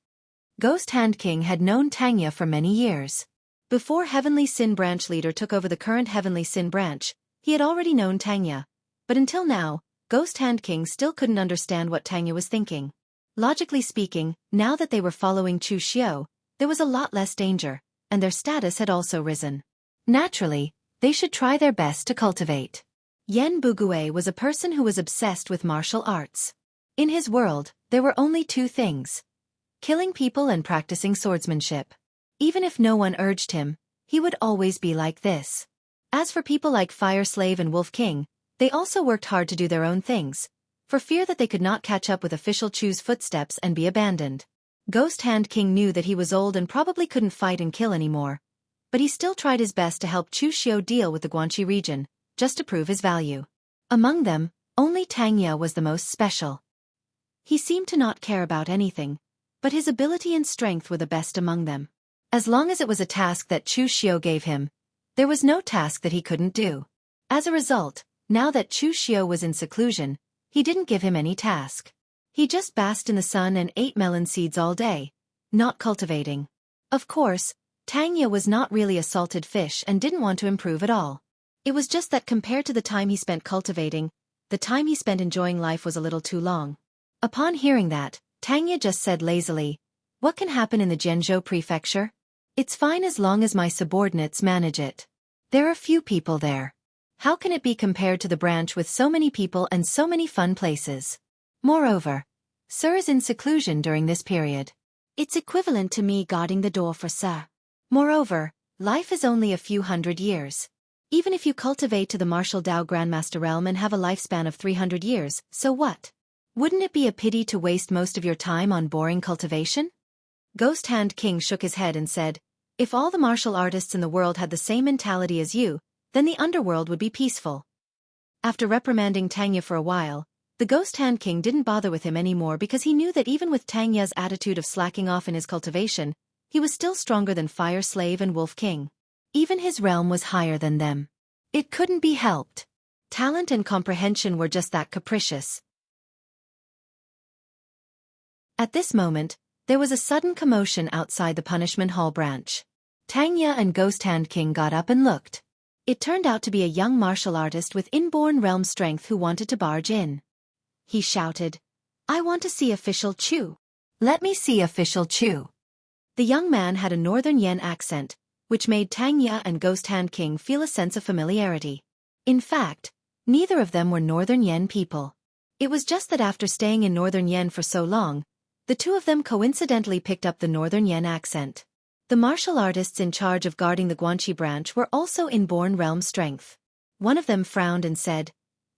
Ghost Hand King had known Tangya for many years. Before Heavenly Sin Branch leader took over the current Heavenly Sin Branch, he had already known Tangya, but until now, Ghost Hand King still couldn't understand what Tangya was thinking. Logically speaking, now that they were following Chu Xiu, there was a lot less danger, and their status had also risen. Naturally, they should try their best to cultivate. Yen Bugue was a person who was obsessed with martial arts. In his world, there were only two things: killing people and practicing swordsmanship. Even if no one urged him, he would always be like this. As for people like Fire Slave and Wolf King, they also worked hard to do their own things, for fear that they could not catch up with official Chu's footsteps and be abandoned. Ghost Hand King knew that he was old and probably couldn't fight and kill anymore, but he still tried his best to help Chu Xiu deal with the Guanxi region, just to prove his value. Among them, only Tangya was the most special. He seemed to not care about anything, but his ability and strength were the best among them. As long as it was a task that Chu Xiu gave him, there was no task that he couldn't do. As a result, now that Chu Xiu was in seclusion, he didn't give him any task. He just basked in the sun and ate melon seeds all day, not cultivating. Of course, Tangya was not really a salted fish and didn't want to improve at all. It was just that compared to the time he spent cultivating, the time he spent enjoying life was a little too long. Upon hearing that, Tangya just said lazily, "What can happen in the Zhenzhou Prefecture? It's fine as long as my subordinates manage it. There are few people there. How can it be compared to the branch with so many people and so many fun places? Moreover, Sir is in seclusion during this period. It's equivalent to me guarding the door for Sir. Moreover, life is only a few hundred years. Even if you cultivate to the Martial Dao Grandmaster realm and have a lifespan of 300 years, so what? Wouldn't it be a pity to waste most of your time on boring cultivation?" Ghost Hand King shook his head and said, "If all the martial artists in the world had the same mentality as you, then the underworld would be peaceful." After reprimanding Tangya for a while, the Ghost Hand King didn't bother with him anymore because he knew that even with Tangya's attitude of slacking off in his cultivation, he was still stronger than Fire Slave and Wolf King. Even his realm was higher than them. It couldn't be helped. Talent and comprehension were just that capricious. At this moment, there was a sudden commotion outside the Punishment Hall branch. Tangya and Ghost Hand King got up and looked. It turned out to be a young martial artist with inborn realm strength who wanted to barge in. He shouted, "I want to see Official Chu. Let me see Official Chu." The young man had a Northern Yen accent, which made Tangya and Ghost Hand King feel a sense of familiarity. In fact, neither of them were Northern Yen people. It was just that after staying in Northern Yen for so long, the two of them coincidentally picked up the Northern Yen accent. The martial artists in charge of guarding the Guanxi branch were also inborn realm strength. One of them frowned and said,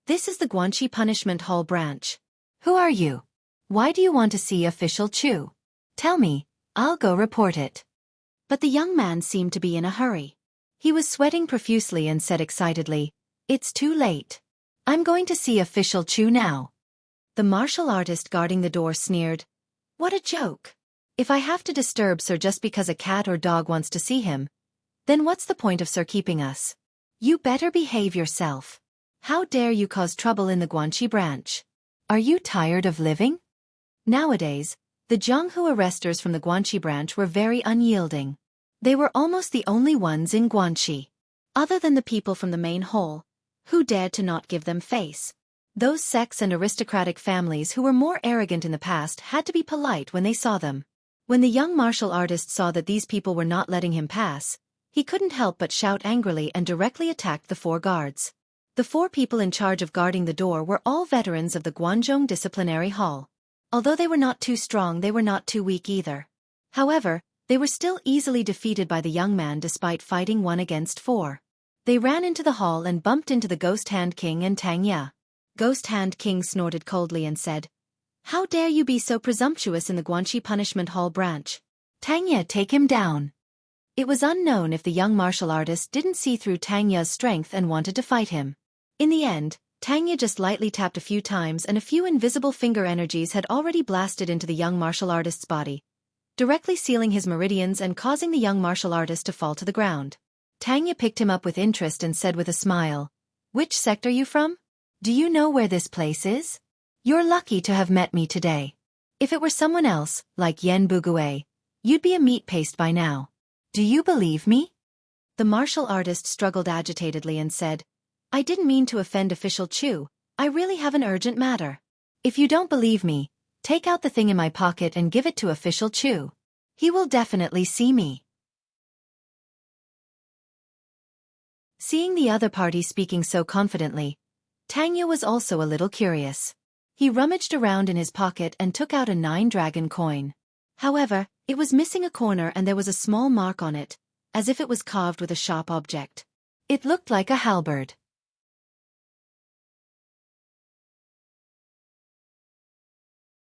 "This is the Guanxi Punishment Hall branch. Who are you? Why do you want to see Official Chu? Tell me, I'll go report it." But the young man seemed to be in a hurry. He was sweating profusely and said excitedly, "It's too late. I'm going to see Official Chu now." The martial artist guarding the door sneered, "What a joke. If I have to disturb Sir just because a cat or dog wants to see him, then what's the point of Sir keeping us? You better behave yourself." How dare you cause trouble in the Guanxi branch? Are you tired of living? Nowadays, the Jianghu arresters from the Guanxi branch were very unyielding. They were almost the only ones in Guanxi, other than the people from the main hall, who dared to not give them face. Those sects and aristocratic families who were more arrogant in the past had to be polite when they saw them. When the young martial artist saw that these people were not letting him pass, he couldn't help but shout angrily and directly attacked the 4 guards. The 4 people in charge of guarding the door were all veterans of the Guanzhong Disciplinary Hall. Although they were not too strong, they were not too weak either. However, they were still easily defeated by the young man despite fighting 1 against 4. They ran into the hall and bumped into the Ghost Hand King and Tang Ye. Ghost Hand King snorted coldly and said, "How dare you be so presumptuous in the Guanxi Punishment Hall branch? Tang Ye, take him down." It was unknown if the young martial artist didn't see through Tang Ye's strength and wanted to fight him. In the end, Tang Ye just lightly tapped a few times and a few invisible finger energies had already blasted into the young martial artist's body, directly sealing his meridians and causing the young martial artist to fall to the ground. Tang Ye picked him up with interest and said with a smile, "Which sect are you from? Do you know where this place is? You're lucky to have met me today. If it were someone else, like Yen Bugui, you'd be a meat paste by now. Do you believe me?" The martial artist struggled agitatedly and said, "I didn't mean to offend Official Chu, I really have an urgent matter. If you don't believe me, take out the thing in my pocket and give it to Official Chu. He will definitely see me." Seeing the other party speaking so confidently, Tang Ye was also a little curious. He rummaged around in his pocket and took out a 9-dragon coin. However, it was missing a corner and there was a small mark on it, as if it was carved with a sharp object. It looked like a halberd.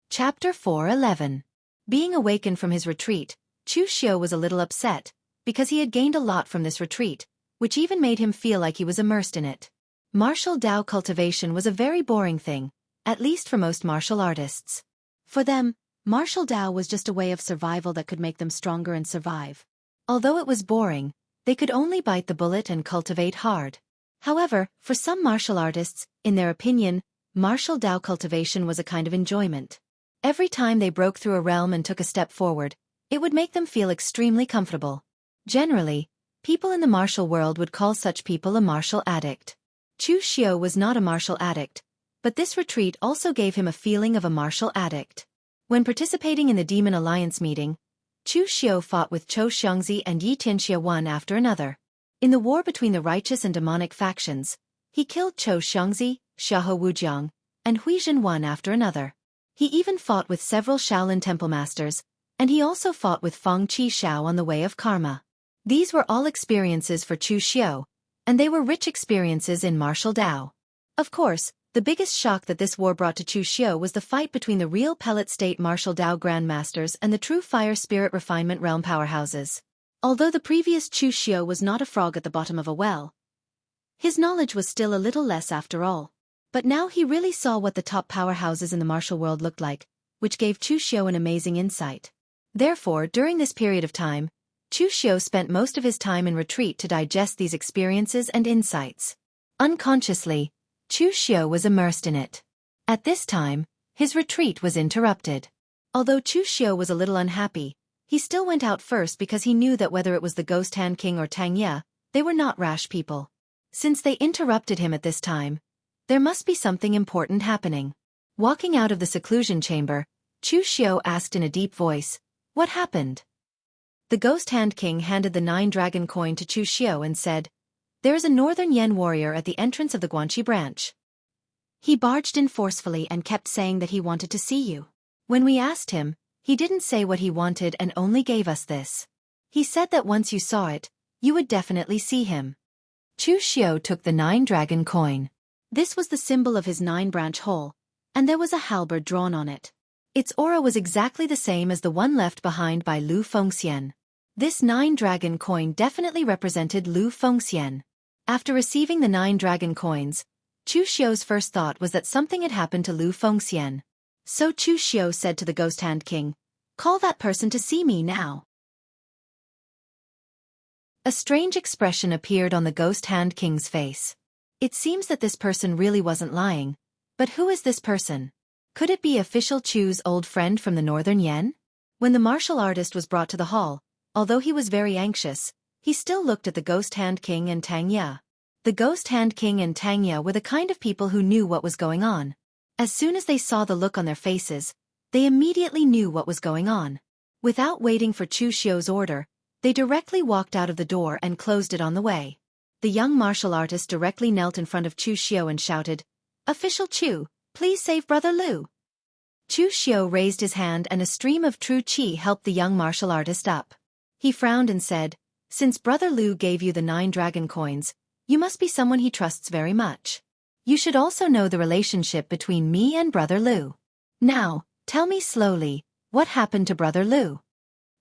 Chapter 4:11. Being awakened from his retreat, Chu Xiu was a little upset, because he had gained a lot from this retreat, which even made him feel like he was immersed in it. Martial Dao cultivation was a very boring thing, at least for most martial artists. For them, martial Dao was just a way of survival that could make them stronger and survive. Although it was boring, they could only bite the bullet and cultivate hard. However, for some martial artists, in their opinion, martial Dao cultivation was a kind of enjoyment. Every time they broke through a realm and took a step forward, it would make them feel extremely comfortable. Generally, people in the martial world would call such people a martial addict. Chu Xiu was not a martial addict, but this retreat also gave him a feeling of a martial addict. When participating in the Demon Alliance meeting, Chu Xiu fought with Chou Xiangzi and Yi Tianxia one after another. In the war between the righteous and demonic factions, he killed Chou Xiangzi, Xiahou Wujiang, and Huizhen one after another. He even fought with several Shaolin temple masters, and he also fought with Feng Qi Shao on the way of karma. These were all experiences for Chu Xiu, and they were rich experiences in martial Dao. Of course, the biggest shock that this war brought to Chu Xiu was the fight between the real Pellet State martial Dao grandmasters and the true Fire Spirit Refinement realm powerhouses. Although the previous Chu Xiu was not a frog at the bottom of a well, his knowledge was still a little less after all. But now he really saw what the top powerhouses in the martial world looked like, which gave Chu Xiu an amazing insight. Therefore, during this period of time, Chu Xiu spent most of his time in retreat to digest these experiences and insights. Unconsciously, Chu Xiu was immersed in it. At this time, his retreat was interrupted. Although Chu Xiu was a little unhappy, he still went out first because he knew that whether it was the Ghost Hand King or Tang Ye, they were not rash people. Since they interrupted him at this time, there must be something important happening. Walking out of the seclusion chamber, Chu Xiu asked in a deep voice, "What happened?" The Ghost Hand King handed the 9-dragon coin to Chu Xiu and said, "There is a northern Yen warrior at the entrance of the Guanxi branch. He barged in forcefully and kept saying that he wanted to see you. When we asked him, he didn't say what he wanted and only gave us this. He said that once you saw it, you would definitely see him." Chu Xiu took the 9-dragon coin. This was the symbol of his 9-branch hole, and there was a halberd drawn on it. Its aura was exactly the same as the one left behind by Lu Fengxian. This 9-dragon coin definitely represented Lu Fengxian. After receiving the 9-dragon coins, Chu Xiu's first thought was that something had happened to Lu Fengxian. So Chu Xiu said to the Ghost Hand King, "Call that person to see me now." A strange expression appeared on the Ghost Hand King's face. It seems that this person really wasn't lying. But who is this person? Could it be Official Chu's old friend from the Northern Yen? When the martial artist was brought to the hall, although he was very anxious, he still looked at the Ghost Hand King and Tang Ya. The Ghost Hand King and Tang Ya were the kind of people who knew what was going on. As soon as they saw the look on their faces, they immediately knew what was going on. Without waiting for Chu Xiu's order, they directly walked out of the door and closed it on the way. The young martial artist directly knelt in front of Chu Xiu and shouted, "Official Chu, please save Brother Lu." Chu Xiu raised his hand and a stream of true qi helped the young martial artist up. He frowned and said, "Since Brother Lu gave you the 9 dragon coins, you must be someone he trusts very much. You should also know the relationship between me and Brother Lu. Now, tell me slowly, what happened to Brother Lu?"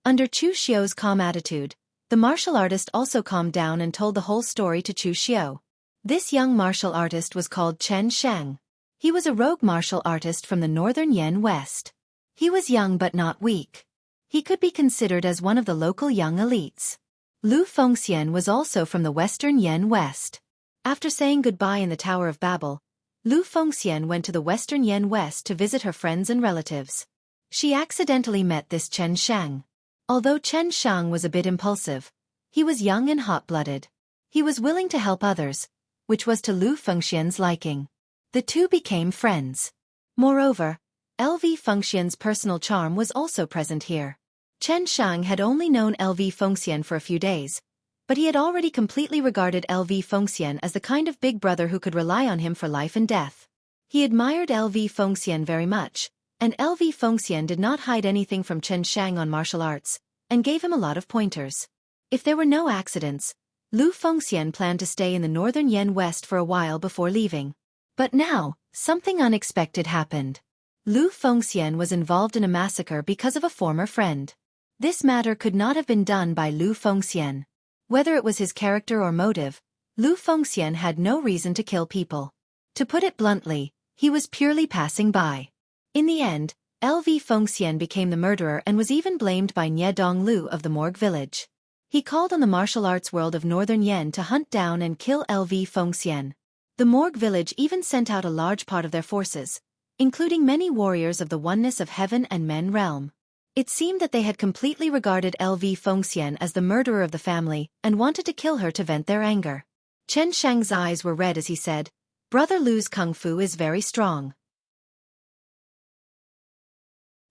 Under Chu Xiu's calm attitude, the martial artist also calmed down and told the whole story to Chu Xiu. This young martial artist was called Chen Shang. He was a rogue martial artist from the Northern Yen West. He was young but not weak. He could be considered as one of the local young elites. Lu Fengxian was also from the Western Yen West. After saying goodbye in the Tower of Babel, Lu Fengxian went to the Western Yen West to visit her friends and relatives. She accidentally met this Chen Shang. Although Chen Shang was a bit impulsive, he was young and hot-blooded. He was willing to help others, which was to Lu Fengxian's liking. The two became friends. Moreover, LV Fengxian's personal charm was also present here. Chen Shang had only known LV Fengxian for a few days, but he had already completely regarded LV Fengxian as the kind of big brother who could rely on him for life and death. He admired LV Fengxian very much, and LV Fengxian did not hide anything from Chen Shang on martial arts, and gave him a lot of pointers. If there were no accidents, Lu Fengxian planned to stay in the Northern Yen West for a while before leaving. But now, something unexpected happened. Lu Fengxian was involved in a massacre because of a former friend. This matter could not have been done by Lu Fengxian. Whether it was his character or motive, Lu Fengxian had no reason to kill people. To put it bluntly, he was purely passing by. In the end, LV Fengxian became the murderer and was even blamed by Nie Donglu of the Morgue village. He called on the martial arts world of Northern Yen to hunt down and kill LV Fengxian. The Morgue village even sent out a large part of their forces, including many warriors of the oneness of heaven and men realm. It seemed that they had completely regarded LV Fengxian as the murderer of the family and wanted to kill her to vent their anger. Chen Shang's eyes were red as he said, "Brother Lu's kung fu is very strong."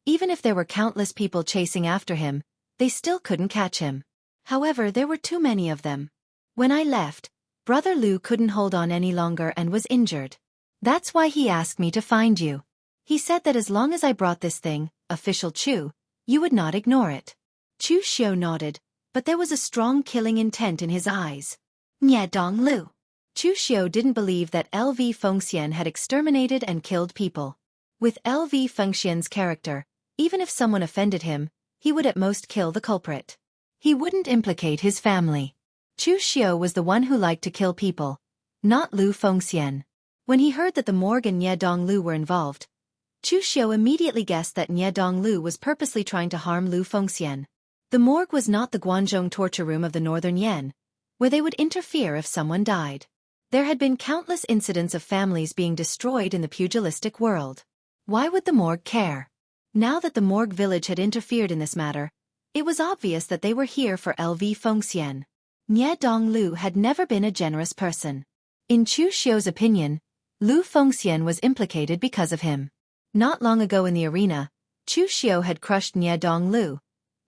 Even if there were countless people chasing after him, they still couldn't catch him. However, there were too many of them. When I left, Brother Lu couldn't hold on any longer and was injured. That's why he asked me to find you. He said that as long as I brought this thing, Official Chu, you would not ignore it. Chu Xiu nodded, but there was a strong killing intent in his eyes. Nie Dong Lu. Chu Xiu didn't believe that LV Fengxian had exterminated and killed people. With LV Fengxian's character, even if someone offended him, he would at most kill the culprit. He wouldn't implicate his family. Chu Xiu was the one who liked to kill people, not Lu Fengxian. When he heard that the Morgue and Nie Donglu were involved, Chu Xiu immediately guessed that Nie Donglu was purposely trying to harm Lu Fengxian. The Morgue was not the Guanzhong torture room of the Northern Yen, where they would interfere if someone died. There had been countless incidents of families being destroyed in the pugilistic world. Why would the Morgue care? Now that the Morgue village had interfered in this matter, it was obvious that they were here for LV Fengxian. Nie Donglu had never been a generous person. In Chu Xiu's opinion, Lu Fengxian was implicated because of him. Not long ago in the arena, Chu Xiu had crushed Nie Donglu,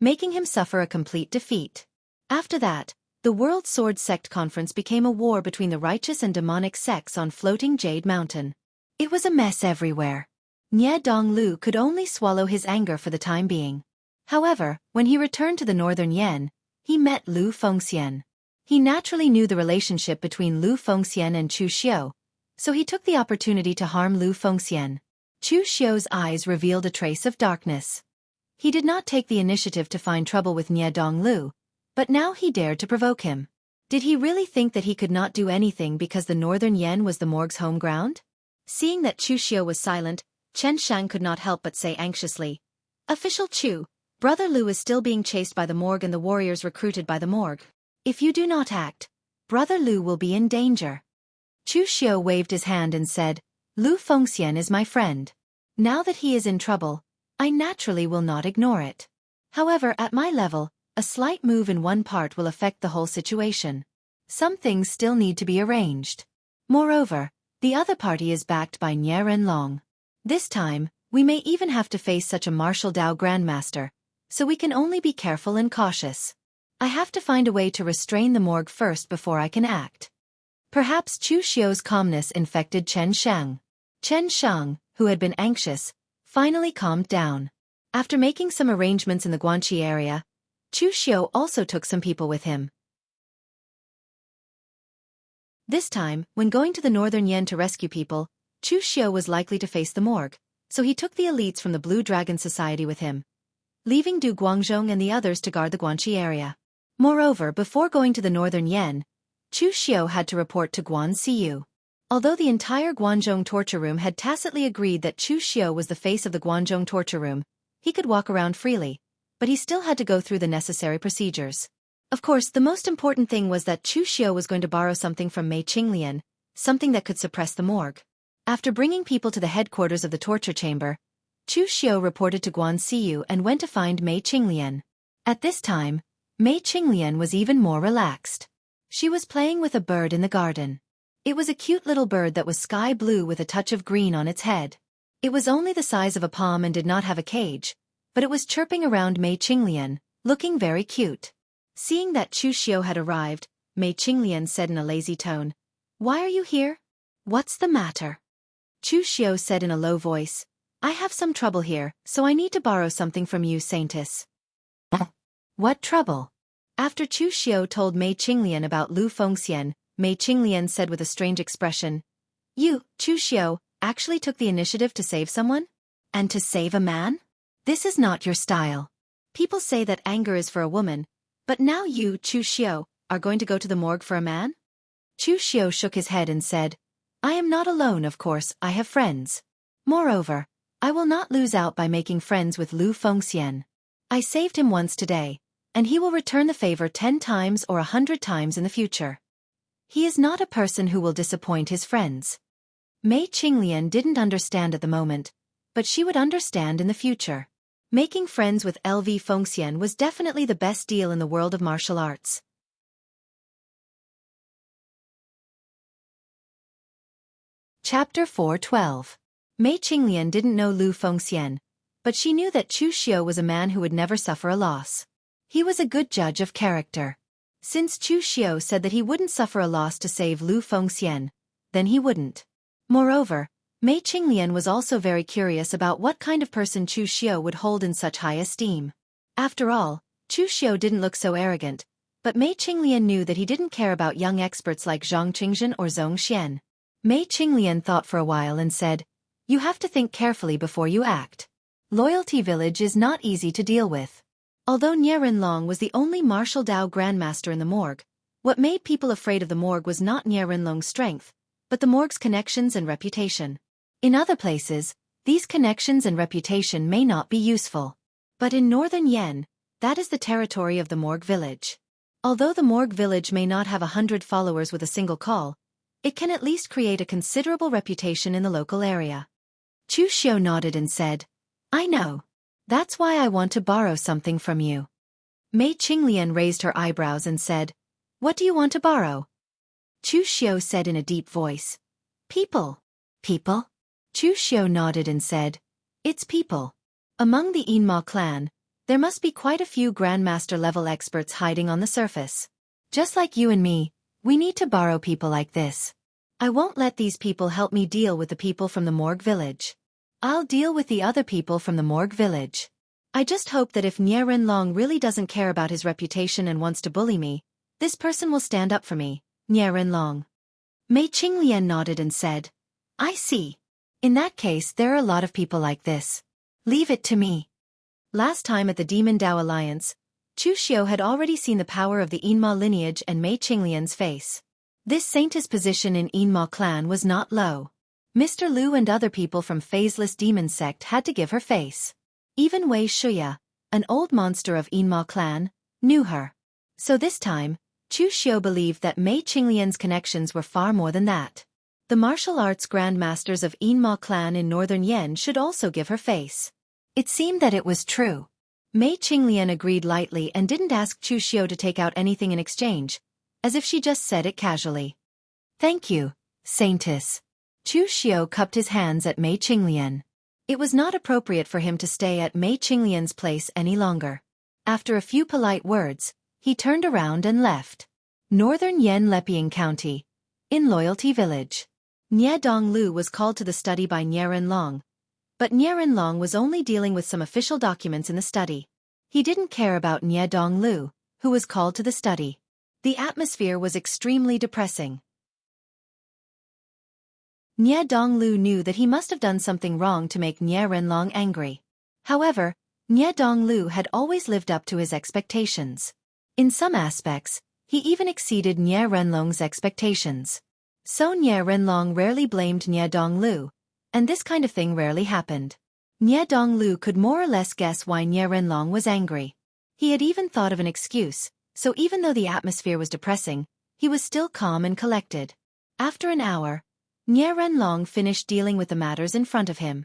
making him suffer a complete defeat. After that, the World Sword Sect Conference became a war between the righteous and demonic sects on floating Jade Mountain. It was a mess everywhere. Nie Donglu could only swallow his anger for the time being. However, when he returned to the Northern Yen, he met Lu Fengxian. He naturally knew the relationship between Lu Fengxian and Chu Xiu, so he took the opportunity to harm Lu Fengxian. Chu Xiu's eyes revealed a trace of darkness. He did not take the initiative to find trouble with Nie Donglu, but now he dared to provoke him. Did he really think that he could not do anything because the Northern Yen was the Morgue's home ground? Seeing that Chu Xiu was silent, Chen Shang could not help but say anxiously, "Official Chu, Brother Lu is still being chased by the Morgue and the warriors recruited by the Morgue. If you do not act, Brother Lu will be in danger." Chu Xiu waved his hand and said, Lu Fengxian is my friend. Now that he is in trouble, I naturally will not ignore it. However, at my level, a slight move in one part will affect the whole situation. Some things still need to be arranged. Moreover, the other party is backed by Nie Renlong. This time, we may even have to face such a martial Dao grandmaster, so we can only be careful and cautious. I have to find a way to restrain the morgue first before I can act. Perhaps Chu Xiu's calmness infected Chen Shang. Chen Shang, who had been anxious, finally calmed down. After making some arrangements in the Guanxi area, Chu Xiu also took some people with him. This time, when going to the northern Yen to rescue people, Chu Xiu was likely to face the morgue, so he took the elites from the Blue Dragon Society with him, leaving Du Guangzhong and the others to guard the Guanxi area. Moreover, before going to the northern Yen, Chu Xiu had to report to Guan Siyu. Although the entire Guangzhong torture room had tacitly agreed that Chu Xiu was the face of the Guangzhong torture room, he could walk around freely, but he still had to go through the necessary procedures. Of course, the most important thing was that Chu Xiu was going to borrow something from Mei Qinglian, something that could suppress the morgue. After bringing people to the headquarters of the torture chamber, Chu Xiu reported to Guan Siyu and went to find Mei Qinglian. At this time, Mei Qinglian was even more relaxed. She was playing with a bird in the garden. It was a cute little bird that was sky blue with a touch of green on its head. It was only the size of a palm and did not have a cage, but it was chirping around Mei Qinglian, looking very cute. Seeing that Chu Xiu had arrived, Mei Qinglian said in a lazy tone, "Why are you here? What's the matter?" Chu Xiu said in a low voice, "I have some trouble here, so I need to borrow something from you, Saintess." What trouble? After Chu Xiu told Mei Qinglian about Lu Fengxian, Mei Qinglian said with a strange expression, "You, Chu Xiu, actually took the initiative to save someone? And to save a man? This is not your style. People say that anger is for a woman, but now you, Chu Xiu, are going to go to the morgue for a man?" Chu Xiu shook his head and said, "I am not alone, of course, I have friends. Moreover, I will not lose out by making friends with Lu Fengxian. I saved him once today, and he will return the favor 10 times or 100 times in the future. He is not a person who will disappoint his friends." Mei Qinglian didn't understand at the moment, but she would understand in the future. Making friends with LV Fengxian was definitely the best deal in the world of martial arts. Chapter 4:12. Mei Qinglian didn't know Lu Fengxian, but she knew that Chu Xiu was a man who would never suffer a loss. He was a good judge of character. Since Chu Xiu said that he wouldn't suffer a loss to save Lu Fengxian, then he wouldn't. Moreover, Mei Qinglian was also very curious about what kind of person Chu Xiu would hold in such high esteem. After all, Chu Xiu didn't look so arrogant, but Mei Qinglian knew that he didn't care about young experts like Zhang Qingzhen or Zhong Xian. Mei Qinglian thought for a while and said, "You have to think carefully before you act. Loyalty Village is not easy to deal with." Although Nie Renlong was the only martial Dao grandmaster in the morgue, what made people afraid of the morgue was not Nie Renlong's strength, but the morgue's connections and reputation. In other places, these connections and reputation may not be useful. But in northern Yen, that is the territory of the morgue village. Although the morgue village may not have 100 followers with a single call, it can at least create a considerable reputation in the local area. Chu Xiu nodded and said, "I know. That's why I want to borrow something from you." Mei Qinglian raised her eyebrows and said, "What do you want to borrow?" Chu Xiu said in a deep voice, "People." "People?" Chu Xiu nodded and said, "It's people. Among the Yinma clan, there must be quite a few grandmaster-level experts hiding on the surface. Just like you and me, we need to borrow people like this. I won't let these people help me deal with the people from the morgue village. I'll deal with the other people from the morgue village. I just hope that if Nie Renlong really doesn't care about his reputation and wants to bully me, this person will stand up for me, Nie Renlong." Mei Qinglian nodded and said, "I see. In that case, there are a lot of people like this. Leave it to me." Last time at the Demon Dao Alliance, Chu Xiu had already seen the power of the Yinma lineage and Mei Qinglian's face. This saintess position in Yinma clan was not low. Mr. Liu and other people from Phaseless Demon Sect had to give her face. Even Wei Shuya, an old monster of Yinma clan, knew her. So this time, Chu Xiu believed that Mei Qinglian's connections were far more than that. The martial arts grandmasters of Yinma clan in northern Yen should also give her face. It seemed that it was true. Mei Qinglian agreed lightly and didn't ask Chu Xiao to take out anything in exchange, as if she just said it casually. Thank you, Saintess. Chu Xiao cupped his hands at Mei Qinglian. It was not appropriate for him to stay at Mei Qinglian's place any longer. After a few polite words, he turned around and left. Northern Yen Lepiang County. In Loyalty Village. Nie Donglu was called to the study by Nie Renlong. But Nie Renlong was only dealing with some official documents in the study. He didn't care about Nie Donglu, who was called to the study. The atmosphere was extremely depressing. Nie Donglu knew that he must have done something wrong to make Nie Renlong angry. However, Nie Donglu had always lived up to his expectations. In some aspects, he even exceeded Nie Renlong's expectations. So Nie Renlong rarely blamed Nie Donglu, and this kind of thing rarely happened. Nie Donglu could more or less guess why Nie Renlong was angry. He had even thought of an excuse, so even though the atmosphere was depressing, he was still calm and collected. After an hour, Nie Renlong finished dealing with the matters in front of him.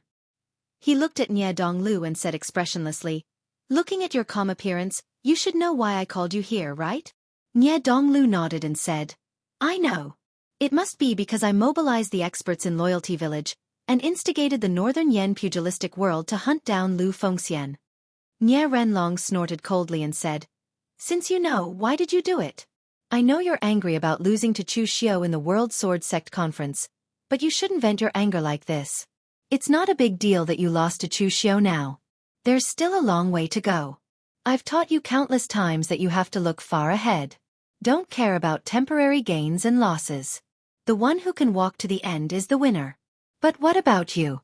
He looked at Nie Donglu and said expressionlessly, "Looking at your calm appearance, you should know why I called you here, right?" Nie Donglu nodded and said, "I know. It must be because I mobilized the experts in Loyalty Village and instigated the Northern Yen pugilistic world to hunt down Lu Fengxian." Nie Renlong snorted coldly and said, "Since you know, why did you do it? I know you're angry about losing to Chu Xiao in the World Sword Sect Conference, but you shouldn't vent your anger like this. It's not a big deal that you lost to Chu Xiao now. There's still a long way to go. I've taught you countless times that you have to look far ahead. Don't care about temporary gains and losses. The one who can walk to the end is the winner. But what about you?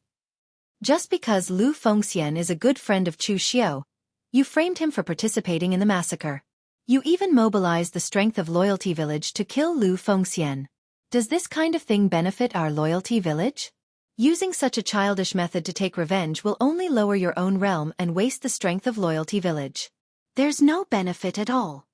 Just because Lu Fengxian is a good friend of Chu Xiao, you framed him for participating in the massacre. You even mobilized the strength of Loyalty Village to kill Lu Fengxian. Does this kind of thing benefit our Loyalty Village? Using such a childish method to take revenge will only lower your own realm and waste the strength of Loyalty Village. There's no benefit at all."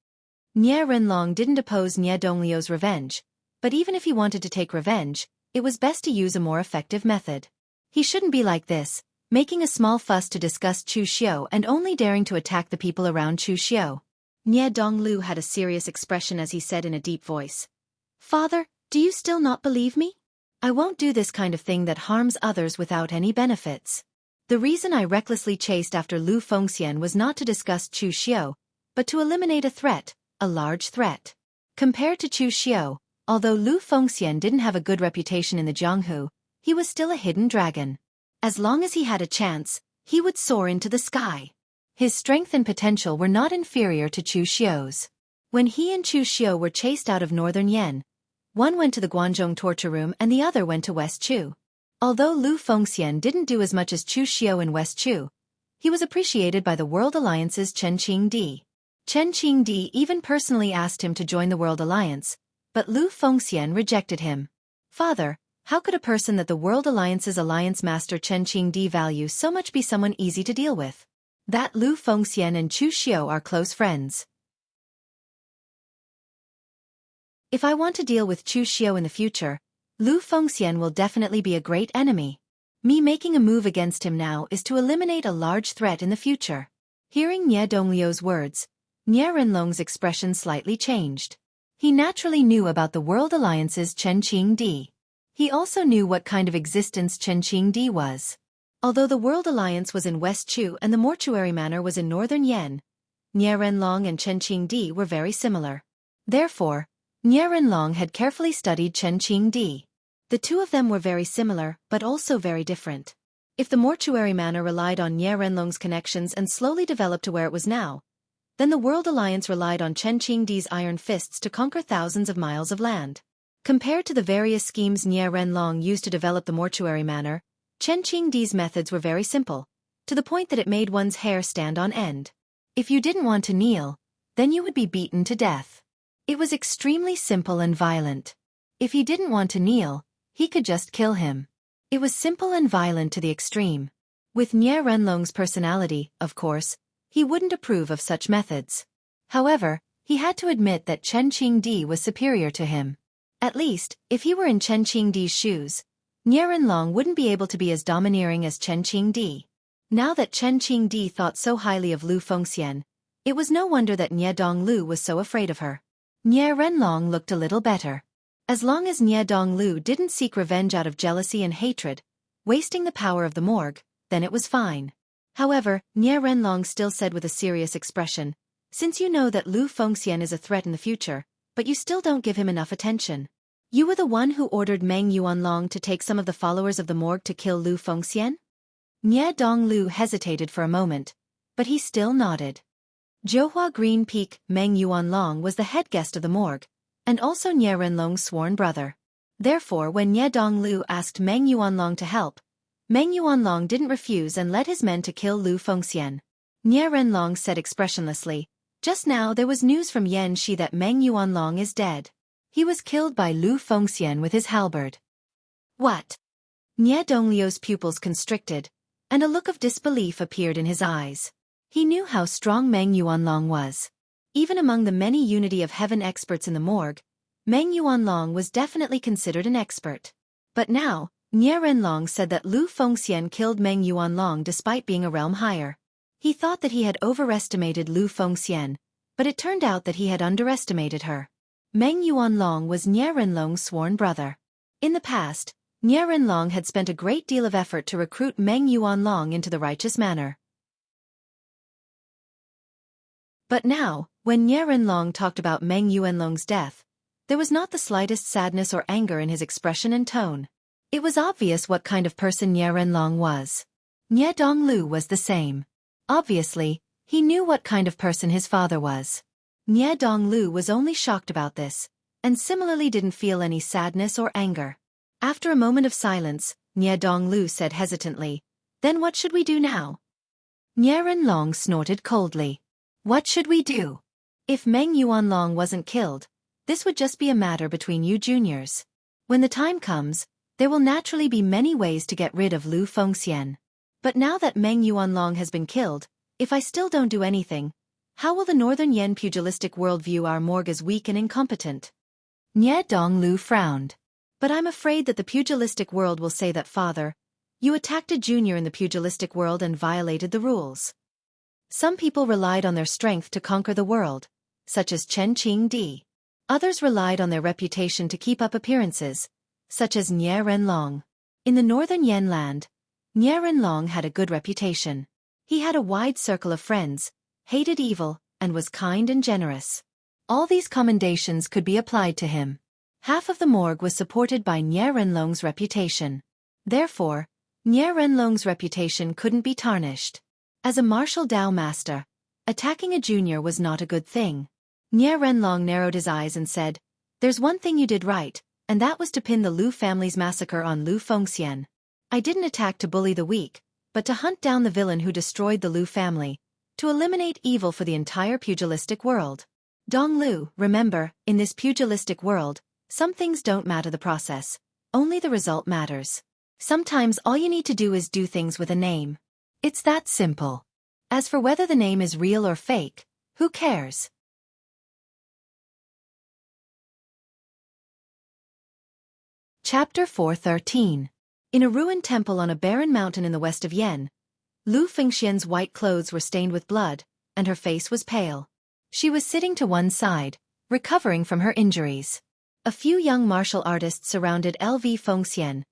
Nie Renlong didn't oppose Nie Donglio's revenge, but even if he wanted to take revenge, it was best to use a more effective method. He shouldn't be like this, making a small fuss to discuss Chu Xiao and only daring to attack the people around Chu Xiao. Nie Donglu had a serious expression as he said in a deep voice, "Father, do you still not believe me? I won't do this kind of thing that harms others without any benefits. The reason I recklessly chased after Lu Fengxian was not to discuss Chu Xiao, but to eliminate a threat, a large threat. Compared to Chu Xiao, although Lu Fengxian didn't have a good reputation in the Jianghu, he was still a hidden dragon. As long as he had a chance, he would soar into the sky. His strength and potential were not inferior to Chu Xiao's. When he and Chu Xiao were chased out of northern Yen, one went to the Guanzhong torture room and the other went to West Chu. Although Lu Fengxian didn't do as much as Chu Xiao in West Chu, he was appreciated by the World Alliance's Chen Qingdi. Chen Qingdi even personally asked him to join the World Alliance, but Lu Fengxian rejected him. "Father, how could a person that the World Alliance's alliance master Chen Qingdi value so much be someone easy to deal with? That Lu Fengxian and Chu Xiao are close friends. If I want to deal with Chu Xiao in the future, Lu Fengxian will definitely be a great enemy. Me making a move against him now is to eliminate a large threat in the future." Hearing Nie Donglio's words, Nie Renlong's expression slightly changed. He naturally knew about the World Alliance's Chen Qingdi. He also knew what kind of existence Chen Qingdi was. Although the World Alliance was in West Chu and the Mortuary Manor was in Northern Yen, Nie Renlong and Chen Qingdi were very similar. Therefore, Nie Renlong had carefully studied Chen Qingdi. The two of them were very similar, but also very different. If the Mortuary Manor relied on Nie Renlong's connections and slowly developed to where it was now, then the World Alliance relied on Chen Qingdi's iron fists to conquer thousands of miles of land. Compared to the various schemes Nie Renlong used to develop the Mortuary Manor, Chen Qingdi's methods were very simple, to the point that it made one's hair stand on end. If you didn't want to kneel, then you would be beaten to death. It was extremely simple and violent. If he didn't want to kneel, he could just kill him. It was simple and violent to the extreme. With Nie Renlong's personality, of course, he wouldn't approve of such methods. However, he had to admit that Chen Qingdi was superior to him. At least, if he were in Chen Qingdi's shoes, Nie Renlong wouldn't be able to be as domineering as Chen Qingdi. Now that Chen Qingdi thought so highly of Lu Fengxian, it was no wonder that Nie Donglu was so afraid of her. Nie Renlong looked a little better. As long as Nie Donglu didn't seek revenge out of jealousy and hatred, wasting the power of the morgue, then it was fine. However, Nie Renlong still said with a serious expression, "Since you know that Lu Fengxian is a threat in the future, but you still don't give him enough attention. You were the one who ordered Meng Yuanlong to take some of the followers of the morgue to kill Lu Fengxian?" Nie Donglu hesitated for a moment, but he still nodded. Zhouhua Green Peak Meng Yuanlong was the head guest of the morgue, and also Nie Renlong's sworn brother. Therefore, when Nie Donglu asked Meng Yuanlong to help, Meng Yuanlong didn't refuse and led his men to kill Lu Fengxian. Nie Renlong said expressionlessly, "Just now there was news from Yan Shi that Meng Yuanlong is dead. He was killed by Lu Fengxian with his halberd." "What?" Nie Donglio's pupils constricted, and a look of disbelief appeared in his eyes. He knew how strong Meng Yuanlong was. Even among the many Unity of Heaven experts in the morgue, Meng Yuanlong was definitely considered an expert. But now, Nie Renlong said that Lu Fengxian killed Meng Yuanlong despite being a realm higher. He thought that he had overestimated Lu Fengxian, but it turned out that he had underestimated her. Meng Yuanlong was Nie Renlong's sworn brother. In the past, Nie Renlong had spent a great deal of effort to recruit Meng Yuanlong into the righteous manner. But now, when Nie Renlong talked about Meng Yuanlong's death, there was not the slightest sadness or anger in his expression and tone. It was obvious what kind of person Nie Renlong was. Nie Donglu was the same. Obviously, he knew what kind of person his father was. Nie Donglu was only shocked about this, and similarly didn't feel any sadness or anger. After a moment of silence, Nie Donglu said hesitantly, "Then what should we do now?" Nie Renlong snorted coldly. "What should we do? If Meng Yuanlong wasn't killed, this would just be a matter between you juniors. When the time comes, there will naturally be many ways to get rid of Lu Fengxian. But now that Meng Yuanlong has been killed, if I still don't do anything, how will the Northern Yen pugilistic world view our morgue as weak and incompetent?" Nie Donglu frowned. "But I'm afraid that the pugilistic world will say that, Father, you attacked a junior in the pugilistic world and violated the rules. Some people relied on their strength to conquer the world, such as Chen Qingdi. Others relied on their reputation to keep up appearances, such as Nie Renlong. In the Northern Yen land, Nie Renlong had a good reputation. He had a wide circle of friends, hated evil, and was kind and generous. All these commendations could be applied to him. Half of the morgue was supported by Nie Renlong's reputation. Therefore, Nie Renlong's reputation couldn't be tarnished. As a martial Dao master, attacking a junior was not a good thing. Nie Renlong narrowed his eyes and said, "There's one thing you did right, and that was to pin the Lu family's massacre on Lu Fengxian. I didn't attack to bully the weak, but to hunt down the villain who destroyed the Lu family, to eliminate evil for the entire pugilistic world. Dong Lu, remember, in this pugilistic world, some things don't matter the process, only the result matters. Sometimes all you need to do is do things with a name. It's that simple. As for whether the name is real or fake, who cares?" Chapter 413. In a ruined temple on a barren mountain in the west of Yen, Lu Fengxian's white clothes were stained with blood, and her face was pale. She was sitting to one side, recovering from her injuries. A few young martial artists surrounded LV Fengxian,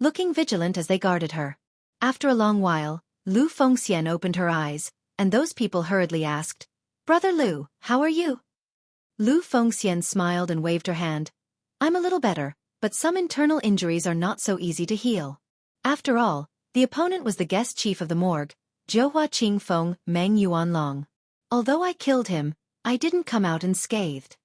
looking vigilant as they guarded her. After a long while, Lu Fengxian opened her eyes, and those people hurriedly asked, "Brother Lu, how are you?" Lu Fengxian smiled and waved her hand. "I'm a little better, but some internal injuries are not so easy to heal." After all, the opponent was the guest chief of the morgue, Zhouhua Qingfeng Meng Yuanlong. Although I killed him, I didn't come out unscathed.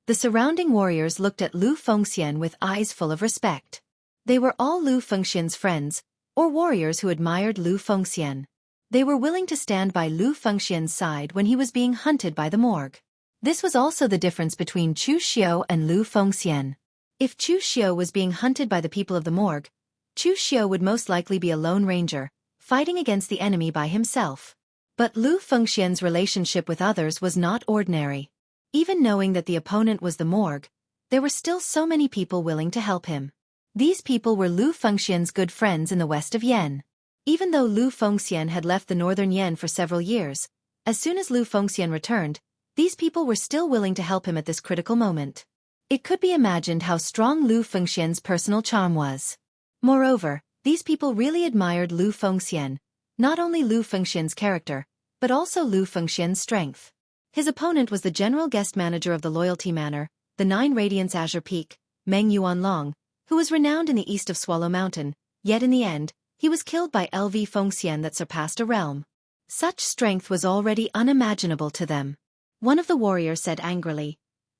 The surrounding warriors looked at Lu Fengxian with eyes full of respect. They were all Lu Fengxian's friends, or warriors who admired Lu Fengxian. They were willing to stand by Lu Fengxian's side when he was being hunted by the morgue. This was also the difference between Chu Xiao and Lu Fengxian. If Chu Xiao was being hunted by the people of the morgue, Chu Xiao would most likely be a lone ranger, fighting against the enemy by himself. But Lu Fengxian's relationship with others was not ordinary. Even knowing that the opponent was the morgue, there were still so many people willing to help him. These people were Lu Fengxian's good friends in the west of Yan. Even though Lu Fengxian had left the northern Yan for several years, as soon as Lu Fengxian returned, these people were still willing to help him at this critical moment. It could be imagined how strong Lu Fengxian's personal charm was. Moreover, these people really admired Lu Fengxian, not only Lu Fengxian's character, but also Lu Fengxian's strength. His opponent was the general guest manager of the Loyalty Manor, the 9 Radiance Azure Peak, Meng Yuanlong, who was renowned in the east of Swallow Mountain, yet in the end, he was killed by LV Fengxian that surpassed a realm. Such strength was already unimaginable to them. One of the warriors said angrily,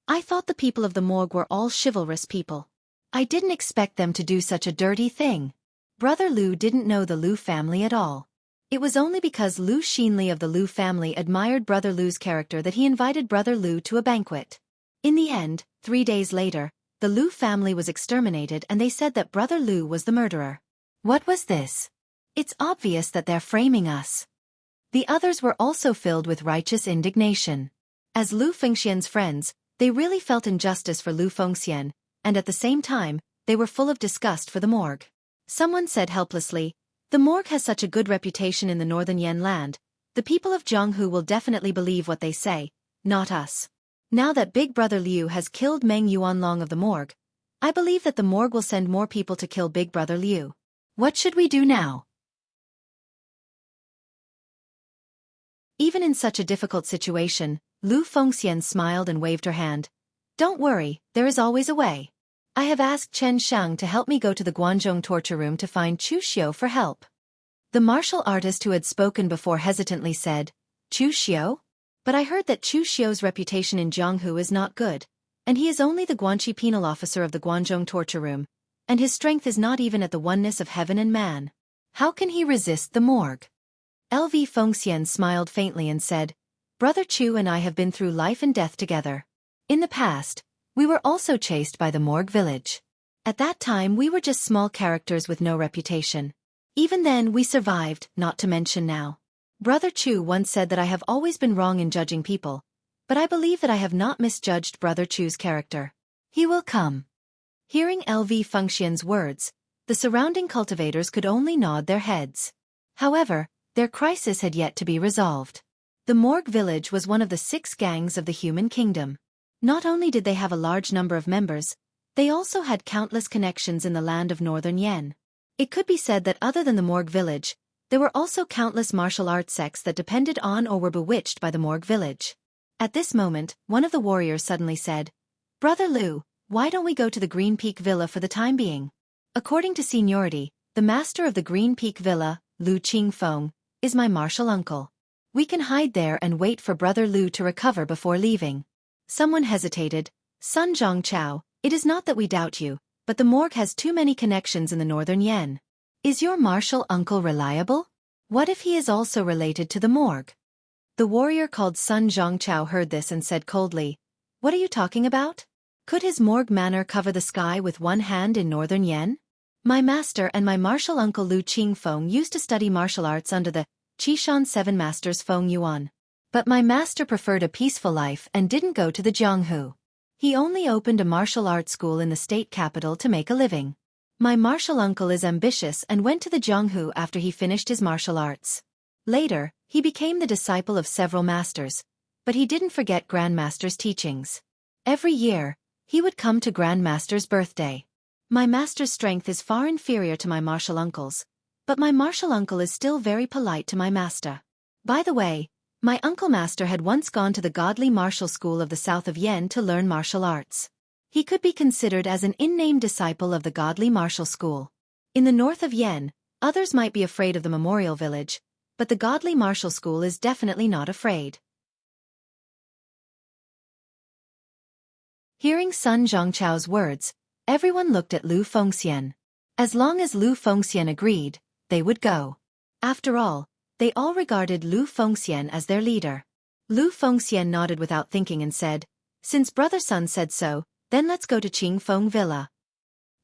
"I thought the people of the morgue were all chivalrous people. I didn't expect them to do such a dirty thing." Brother Lu didn't know the Lu family at all. It was only because Lu Xinli of the Lu family admired Brother Lu's character that he invited Brother Lu to a banquet. In the end, 3 days later, the Lu family was exterminated and they said that Brother Lu was the murderer. What was this? It's obvious that they're framing us. The others were also filled with righteous indignation. As Lu Fengxian's friends, they really felt injustice for Lu Fengxian, and at the same time, they were full of disgust for the morgue. Someone said helplessly, "The morgue has such a good reputation in the northern Yan land, the people of Zhonghu will definitely believe what they say, not us. Now that Big Brother Liu has killed Meng Yuanlong of the morgue, I believe that the morgue will send more people to kill Big Brother Liu. What should we do now?" Even in such a difficult situation, Lu Fengxian smiled and waved her hand. "Don't worry, there is always a way. I have asked Chen Shang to help me go to the Guanzhong torture room to find Chu Xiu for help." The martial artist who had spoken before hesitantly said, "Chu Xiu? But I heard that Chu Xiu's reputation in Zhonghu is not good, and he is only the Guanxi penal officer of the Guanzhong torture room, and his strength is not even at the oneness of heaven and man. How can he resist the morgue?" LV Fengxian smiled faintly and said, "Brother Chu and I have been through life and death together. In the past, we were also chased by the morgue village. At that time we were just small characters with no reputation. Even then we survived, not to mention now. Brother Chu once said that I have always been wrong in judging people, but I believe that I have not misjudged Brother Chu's character. He will come." Hearing LV Fengxian's words, the surrounding cultivators could only nod their heads. However, their crisis had yet to be resolved. The morgue village was one of the 6 gangs of the human kingdom. Not only did they have a large number of members, they also had countless connections in the land of northern Yan. It could be said that other than the morgue village, there were also countless martial arts sects that depended on or were bewitched by the morgue village. At this moment, one of the warriors suddenly said, "Brother Lu, why don't we go to the Green Peak Villa for the time being? According to seniority, the master of the Green Peak Villa, Lu Qingfeng, is my martial uncle. We can hide there and wait for Brother Lu to recover before leaving." Someone hesitated. "Sun Zhongchao, it is not that we doubt you, but the morgue has too many connections in the northern Yan. Is your martial uncle reliable? What if he is also related to the morgue?" The warrior called Sun Zhongchao heard this and said coldly, "What are you talking about? Could his morgue manor cover the sky with one hand in northern Yan? My master and my martial uncle Lu Qingfeng used to study martial arts under the Qishan 7 Masters Feng Yuan. But my master preferred a peaceful life and didn't go to the Zhonghu. He only opened a martial arts school in the state capital to make a living. My martial uncle is ambitious and went to the Zhonghu after he finished his martial arts. Later, he became the disciple of several masters, but he didn't forget Grandmaster's teachings. Every year, he would come to Grandmaster's birthday. My master's strength is far inferior to my martial uncle's, but my martial uncle is still very polite to my master. By the way, my uncle master had once gone to the godly martial school of the south of Yen to learn martial arts. He could be considered as an in-name disciple of the godly martial school. In the north of Yen, others might be afraid of the memorial village, but the godly martial school is definitely not afraid. Hearing Sun Zhongchao's words, everyone looked at Lu Fengxian. As long as Lu Fengxian agreed, they would go. After all, they all regarded Lu Fengxian as their leader. Lu Fengxian nodded without thinking and said, "Since Brother Sun said so, then let's go to Qingfeng Villa."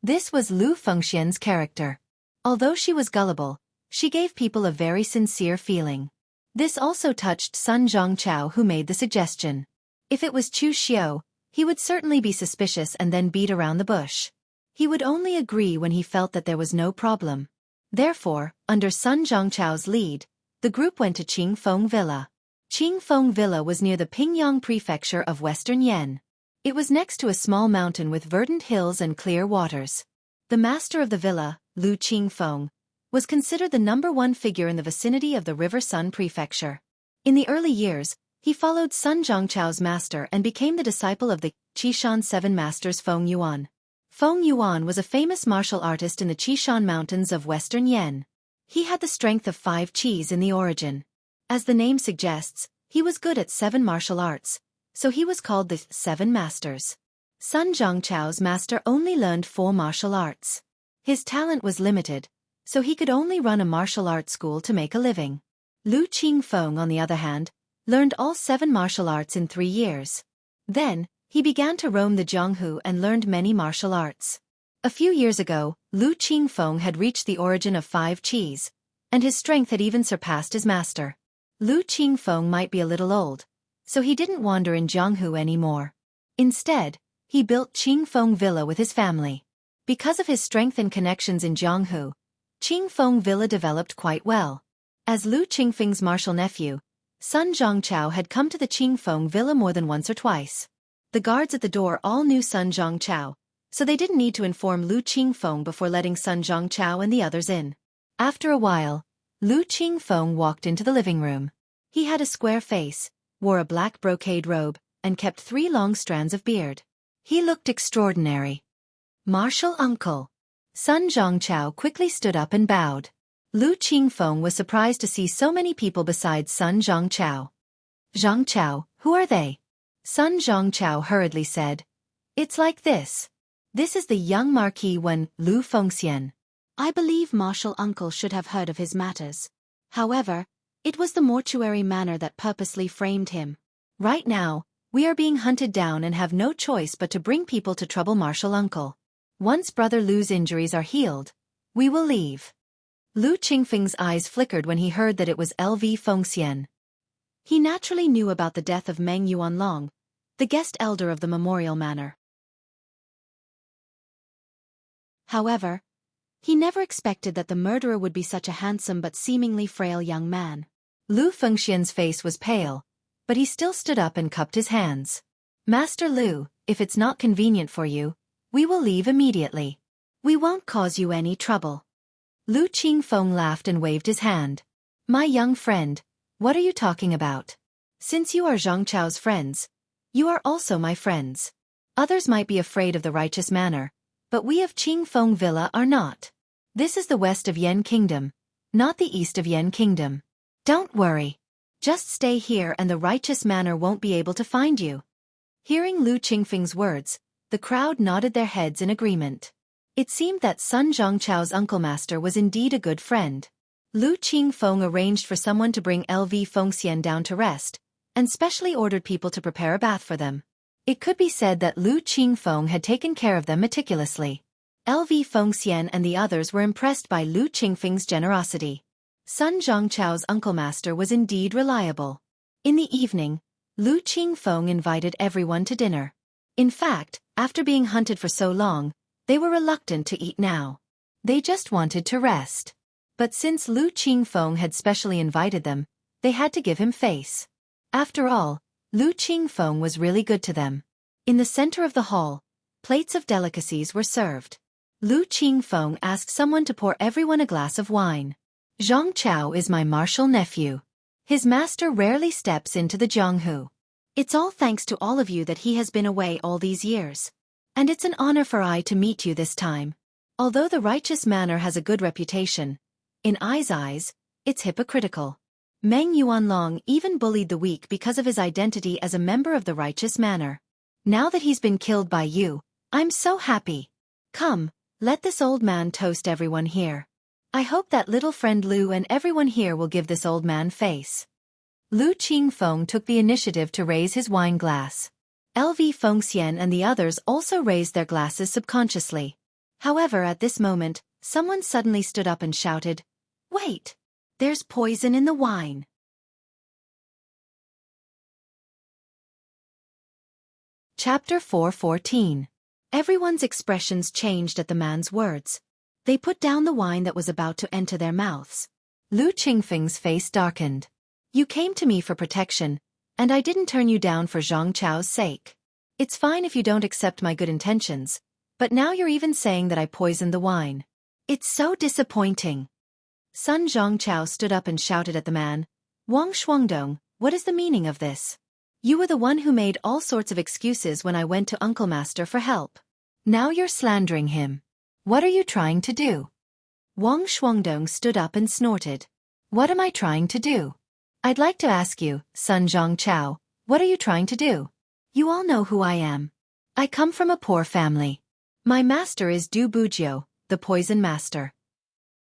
This was Lu Fengxian's character. Although she was gullible, she gave people a very sincere feeling. This also touched Sun Zhongchao, who made the suggestion. If it was Chu Xiu, He would certainly be suspicious and then beat around the bush. He would only agree when he felt that there was no problem. Therefore, under Sun Zhongchao's lead, the group went to Qingfeng Villa. Qingfeng Villa was near the Pingyang prefecture of western Yan. It was next to a small mountain with verdant hills and clear waters. The master of the villa, Lu Qingfeng, was considered the #1 figure in the vicinity of the River Sun prefecture. In the early years, he followed Sun Zhongchao's master and became the disciple of the Qishan Seven Masters Feng Yuan. Feng Yuan was a famous martial artist in the Qishan Mountains of western Yan. He had the strength of 5 qis in the origin. As the name suggests, he was good at 7 martial arts, so he was called the Seven Masters. Sun Zhongchao's master only learned 4 martial arts. His talent was limited, so he could only run a martial arts school to make a living. Lu Qingfeng, on the other hand, learned all 7 martial arts in 3 years. Then, he began to roam the Jianghu and learned many martial arts. A few years ago, Lu Qingfeng had reached the origin of 5 qis, and his strength had even surpassed his master. Lu Qingfeng might be a little old, so he didn't wander in Jianghu anymore. Instead, he built Qingfeng Villa with his family. Because of his strength and connections in Jianghu, Qingfeng Villa developed quite well. As Lu Qingfeng's martial nephew, Sun Zhongchao had come to the Qingfeng Villa more than once or twice. The guards at the door all knew Sun Zhongchao, so they didn't need to inform Lu Qingfeng before letting Sun Zhongchao and the others in. After a while, Lu Qingfeng walked into the living room. He had a square face, wore a black brocade robe, and kept 3 long strands of beard. He looked extraordinary. "Martial uncle." Sun Zhongchao quickly stood up and bowed. Lu Qingfeng was surprised to see so many people besides Sun Zhongchao. "Zhongchao, who are they?" Sun Zhongchao hurriedly said. "It's like this. This is the young Marquis Wen, Lu Fengxian. I believe martial uncle should have heard of his matters. However, it was the mortuary manner that purposely framed him. Right now, we are being hunted down and have no choice but to bring people to trouble martial uncle. Once brother Lu's injuries are healed, we will leave." Lu Qingfeng's eyes flickered when he heard that it was LV Fengxian. He naturally knew about the death of Meng Yuanlong, the guest elder of the memorial manor. However, he never expected that the murderer would be such a handsome but seemingly frail young man. Lu Fengxian's face was pale, but he still stood up and cupped his hands. "Master Lu, if it's not convenient for you, we will leave immediately. We won't cause you any trouble." Lu Qingfeng laughed and waved his hand. "My young friend, what are you talking about? Since you are Zhongchao's friends, you are also my friends. Others might be afraid of the righteous manor, but we of Qingfeng Villa are not. This is the west of Yan Kingdom, not the east of Yan Kingdom. Don't worry. Just stay here and the righteous manor won't be able to find you." Hearing Lu Qingfeng's words, the crowd nodded their heads in agreement. It seemed that Sun Zhongchao's uncle master was indeed a good friend. Lu Qingfeng arranged for someone to bring LV Fengxian down to rest, and specially ordered people to prepare a bath for them. It could be said that Lu Qingfeng had taken care of them meticulously. LV Fengxian and the others were impressed by Lu Qingfeng's generosity. Sun Zhongchao's uncle master was indeed reliable. In the evening, Lu Qingfeng invited everyone to dinner. In fact, after being hunted for so long, they were reluctant to eat now. They just wanted to rest. But since Lu Qingfeng had specially invited them, they had to give him face. After all, Lu Qingfeng was really good to them. In the center of the hall, plates of delicacies were served. Lu Qingfeng asked someone to pour everyone a glass of wine. "Zhongchao is my martial nephew. His master rarely steps into the Jianghu. It's all thanks to all of you that he has been away all these years. And it's an honor for I to meet you this time. Although the righteous manor has a good reputation, in I's eyes, it's hypocritical. Meng Yuanlong even bullied the weak because of his identity as a member of the righteous manor. Now that he's been killed by you, I'm so happy. Come, let this old man toast everyone here. I hope that little friend Lu and everyone here will give this old man face." Lu Qingfeng took the initiative to raise his wine glass. LV Fengxian and the others also raised their glasses subconsciously. However, at this moment, someone suddenly stood up and shouted, "Wait! There's poison in the wine." Chapter 4:14. Everyone's expressions changed at the man's words. They put down the wine that was about to enter their mouths. Lu Qingfeng's face darkened. You came to me for protection, and I didn't turn you down for Zhang Chao's sake. It's fine if you don't accept my good intentions, but now you're even saying that I poisoned the wine. It's so disappointing. Sun Zhangchao stood up and shouted at the man, Wang Shuangdong, what is the meaning of this? You were the one who made all sorts of excuses when I went to Uncle Master for help. Now you're slandering him. What are you trying to do? Wang Shuangdong stood up and snorted. What am I trying to do? I'd like to ask you, Sun Zhangchao, what are you trying to do? You all know who I am. I come from a poor family. My master is Du Bujio, the poison master.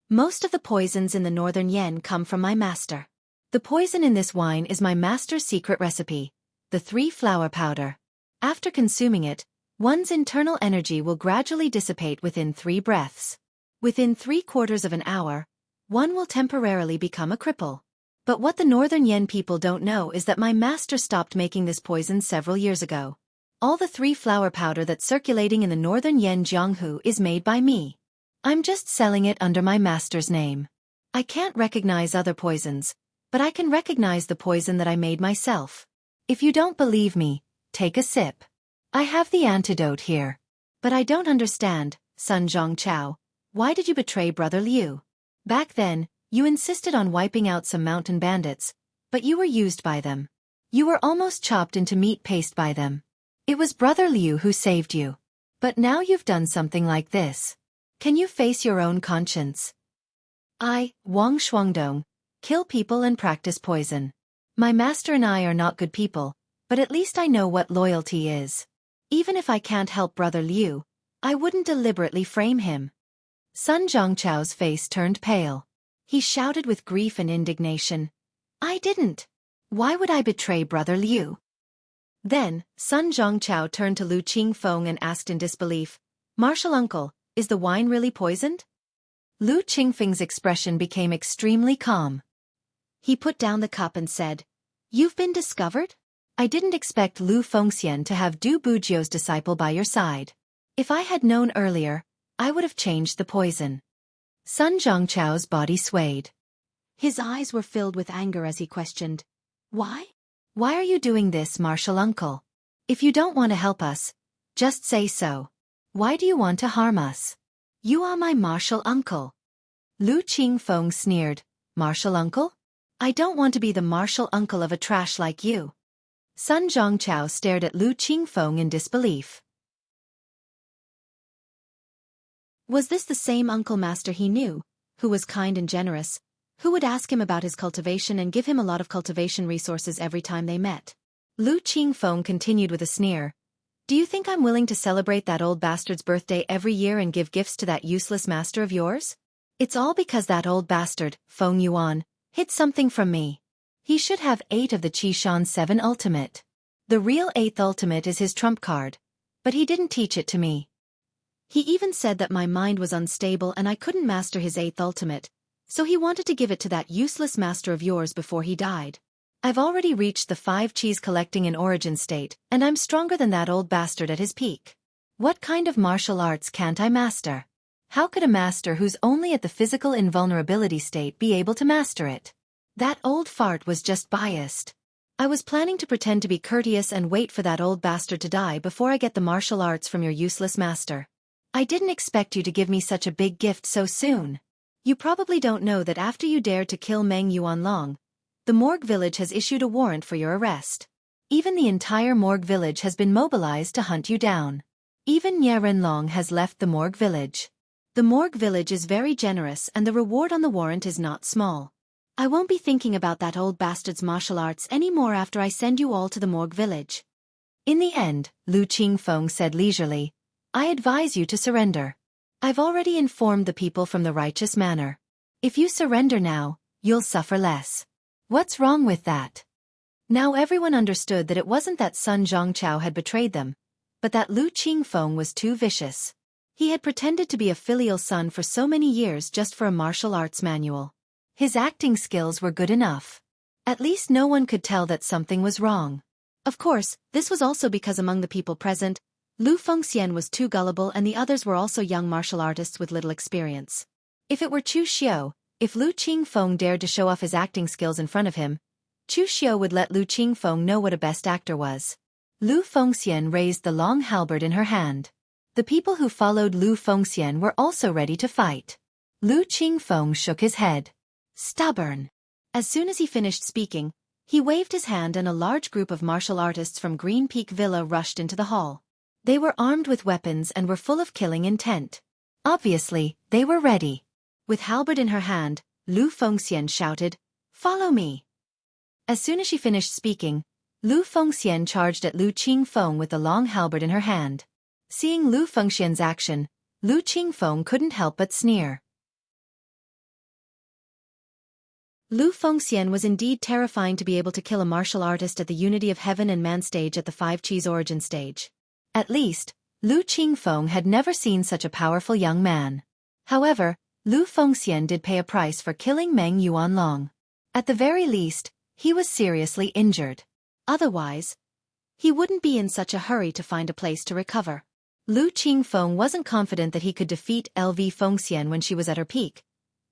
Most of the poisons in the northern Yen come from my master. The poison in this wine is my master's secret recipe, the 3-flower powder. After consuming it, one's internal energy will gradually dissipate within 3 breaths. Within 3/4 of an hour, one will temporarily become a cripple. But what the northern Yen people don't know is that my master stopped making this poison several years ago. All the 3-flower powder that's circulating in the northern Yen Jianghu is made by me. I'm just selling it under my master's name. I can't recognize other poisons, but I can recognize the poison that I made myself. If you don't believe me, take a sip. I have the antidote here. But I don't understand, Sun Zhangchao, why did you betray Brother Liu? Back then, you insisted on wiping out some mountain bandits, but you were used by them. You were almost chopped into meat paste by them. It was Brother Liu who saved you. But now you've done something like this. Can you face your own conscience? I, Wang Shuangdong, kill people and practice poison. My master and I are not good people, but at least I know what loyalty is. Even if I can't help Brother Liu, I wouldn't deliberately frame him. Sun Zhangchao's face turned pale. He shouted with grief and indignation. I didn't. Why would I betray Brother Liu? Then, Sun Zhangchao turned to Lu Qingfeng and asked in disbelief, Martial uncle, is the wine really poisoned? Lu Qingfeng's expression became extremely calm. He put down the cup and said, You've been discovered? I didn't expect Lu Fengxian to have Du Bujio's disciple by your side. If I had known earlier, I would have changed the poison. Sun Zhangchao's body swayed. His eyes were filled with anger as he questioned, Why? Why are you doing this, martial uncle? If you don't want to help us, just say so. Why do you want to harm us? You are my martial uncle. Lu Qingfeng sneered, Martial uncle? I don't want to be the martial uncle of a trash like you. Sun Zhangchao stared at Lu Qingfeng in disbelief. Was this the same uncle master he knew, who was kind and generous, who would ask him about his cultivation and give him a lot of cultivation resources every time they met? Lu Qingfeng continued with a sneer. Do you think I'm willing to celebrate that old bastard's birthday every year and give gifts to that useless master of yours? It's all because that old bastard, Feng Yuan, hid something from me. He should have 8 of the Qishan 7 ultimate. The real 8th ultimate is his trump card, but he didn't teach it to me. He even said that my mind was unstable and I couldn't master his 8th ultimate, so he wanted to give it to that useless master of yours before he died. I've already reached the 5 cheese collecting in origin state, and I'm stronger than that old bastard at his peak. What kind of martial arts can't I master? How could a master who's only at the physical invulnerability state be able to master it? That old fart was just biased. I was planning to pretend to be courteous and wait for that old bastard to die before I get the martial arts from your useless master. I didn't expect you to give me such a big gift so soon. You probably don't know that after you dared to kill Meng Yuanlong, the Morgue village has issued a warrant for your arrest. Even the entire Morgue village has been mobilized to hunt you down. Even Nie Renlong has left the Morgue village. The Morgue village is very generous and the reward on the warrant is not small. I won't be thinking about that old bastard's martial arts anymore after I send you all to the Morgue village. In the end, Lu Qingfeng said leisurely, I advise you to surrender. I've already informed the people from the righteous manor. If you surrender now, you'll suffer less. What's wrong with that? Now everyone understood that it wasn't that Sun Zhangchao had betrayed them, but that Lu Qingfeng was too vicious. He had pretended to be a filial son for so many years just for a martial arts manual. His acting skills were good enough. At least no one could tell that something was wrong. Of course, this was also because among the people present, Lu Fengxian was too gullible and the others were also young martial artists with little experience. If it were Chu Xiao, if Lu Qingfeng dared to show off his acting skills in front of him, Chu Xiao would let Lu Qingfeng know what a best actor was. Lu Fengxian raised the long halberd in her hand. The people who followed Lu Fengxian were also ready to fight. Lu Qingfeng shook his head. Stubborn. As soon as he finished speaking, he waved his hand and a large group of martial artists from Green Peak Villa rushed into the hall. They were armed with weapons and were full of killing intent. Obviously, they were ready. With halberd in her hand, Lu Fengxian shouted, "Follow me." As soon as she finished speaking, Lu Fengxian charged at Lu Qingfeng with the long halberd in her hand. Seeing Lu Fengxian's action, Lu Qingfeng couldn't help but sneer. Lu Fengxian was indeed terrifying to be able to kill a martial artist at the Unity of Heaven and Man stage at the Five Cheese origin stage. At least, Lu Qingfeng had never seen such a powerful young man. However, Lu Fengxian did pay a price for killing Meng Yuanlong. At the very least, he was seriously injured. Otherwise, he wouldn't be in such a hurry to find a place to recover. Lu Qingfeng wasn't confident that he could defeat LV Fengxian when she was at her peak,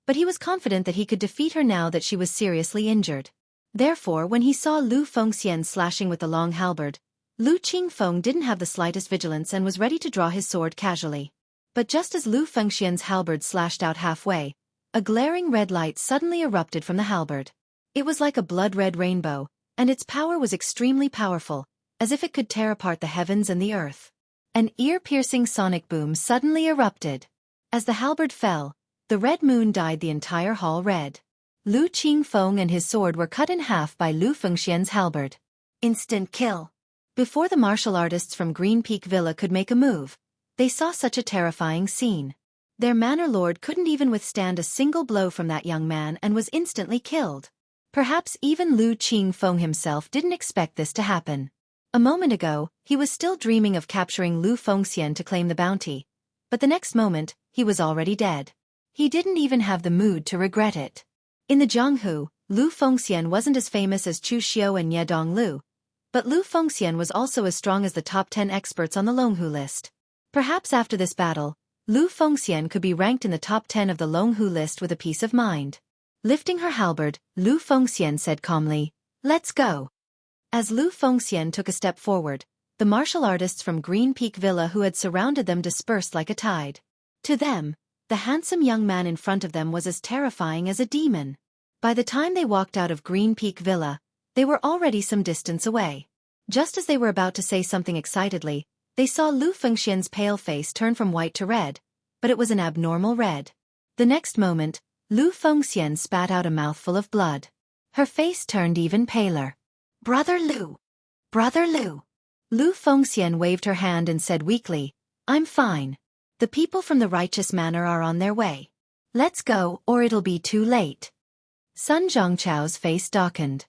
but he was confident that he could defeat her now that she was seriously injured. Therefore, when he saw Lu Fengxian slashing with the long halberd, Lu Qingfeng didn't have the slightest vigilance and was ready to draw his sword casually. But just as Lu Fengxian's halberd slashed out halfway, a glaring red light suddenly erupted from the halberd. It was like a blood-red rainbow, and its power was extremely powerful, as if it could tear apart the heavens and the earth. An ear-piercing sonic boom suddenly erupted. As the halberd fell, the red moon dyed the entire hall red. Lu Qingfeng and his sword were cut in half by Lu Fengxian's halberd. Instant kill. Before the martial artists from Green Peak Villa could make a move, they saw such a terrifying scene. Their manor lord couldn't even withstand a single blow from that young man and was instantly killed. Perhaps even Lu Qingfeng himself didn't expect this to happen. A moment ago, he was still dreaming of capturing Lu Fengxian to claim the bounty, but the next moment, he was already dead. He didn't even have the mood to regret it. In the Jianghu, Lu Fengxian wasn't as famous as Chu Xiao and Ye Donglu, but Lu Fengxian was also as strong as the top 10 experts on the Longhu list. Perhaps after this battle, Lu Fengxian could be ranked in the top 10 of the Longhu list with a peace of mind. Lifting her halberd, Lu Fengxian said calmly, "Let's go." As Lu Fengxian took a step forward, the martial artists from Green Peak Villa who had surrounded them dispersed like a tide. To them, the handsome young man in front of them was as terrifying as a demon. By the time they walked out of Green Peak Villa, they were already some distance away. Just as they were about to say something excitedly, they saw Lu Fengxian's pale face turn from white to red, but it was an abnormal red. The next moment, Lu Fengxian spat out a mouthful of blood. Her face turned even paler. "Brother Lu! Brother Lu!" Lu Fengxian waved her hand and said weakly, "I'm fine. The people from the Righteous Manor are on their way. Let's go or it'll be too late." Sun Zhongchao's face darkened.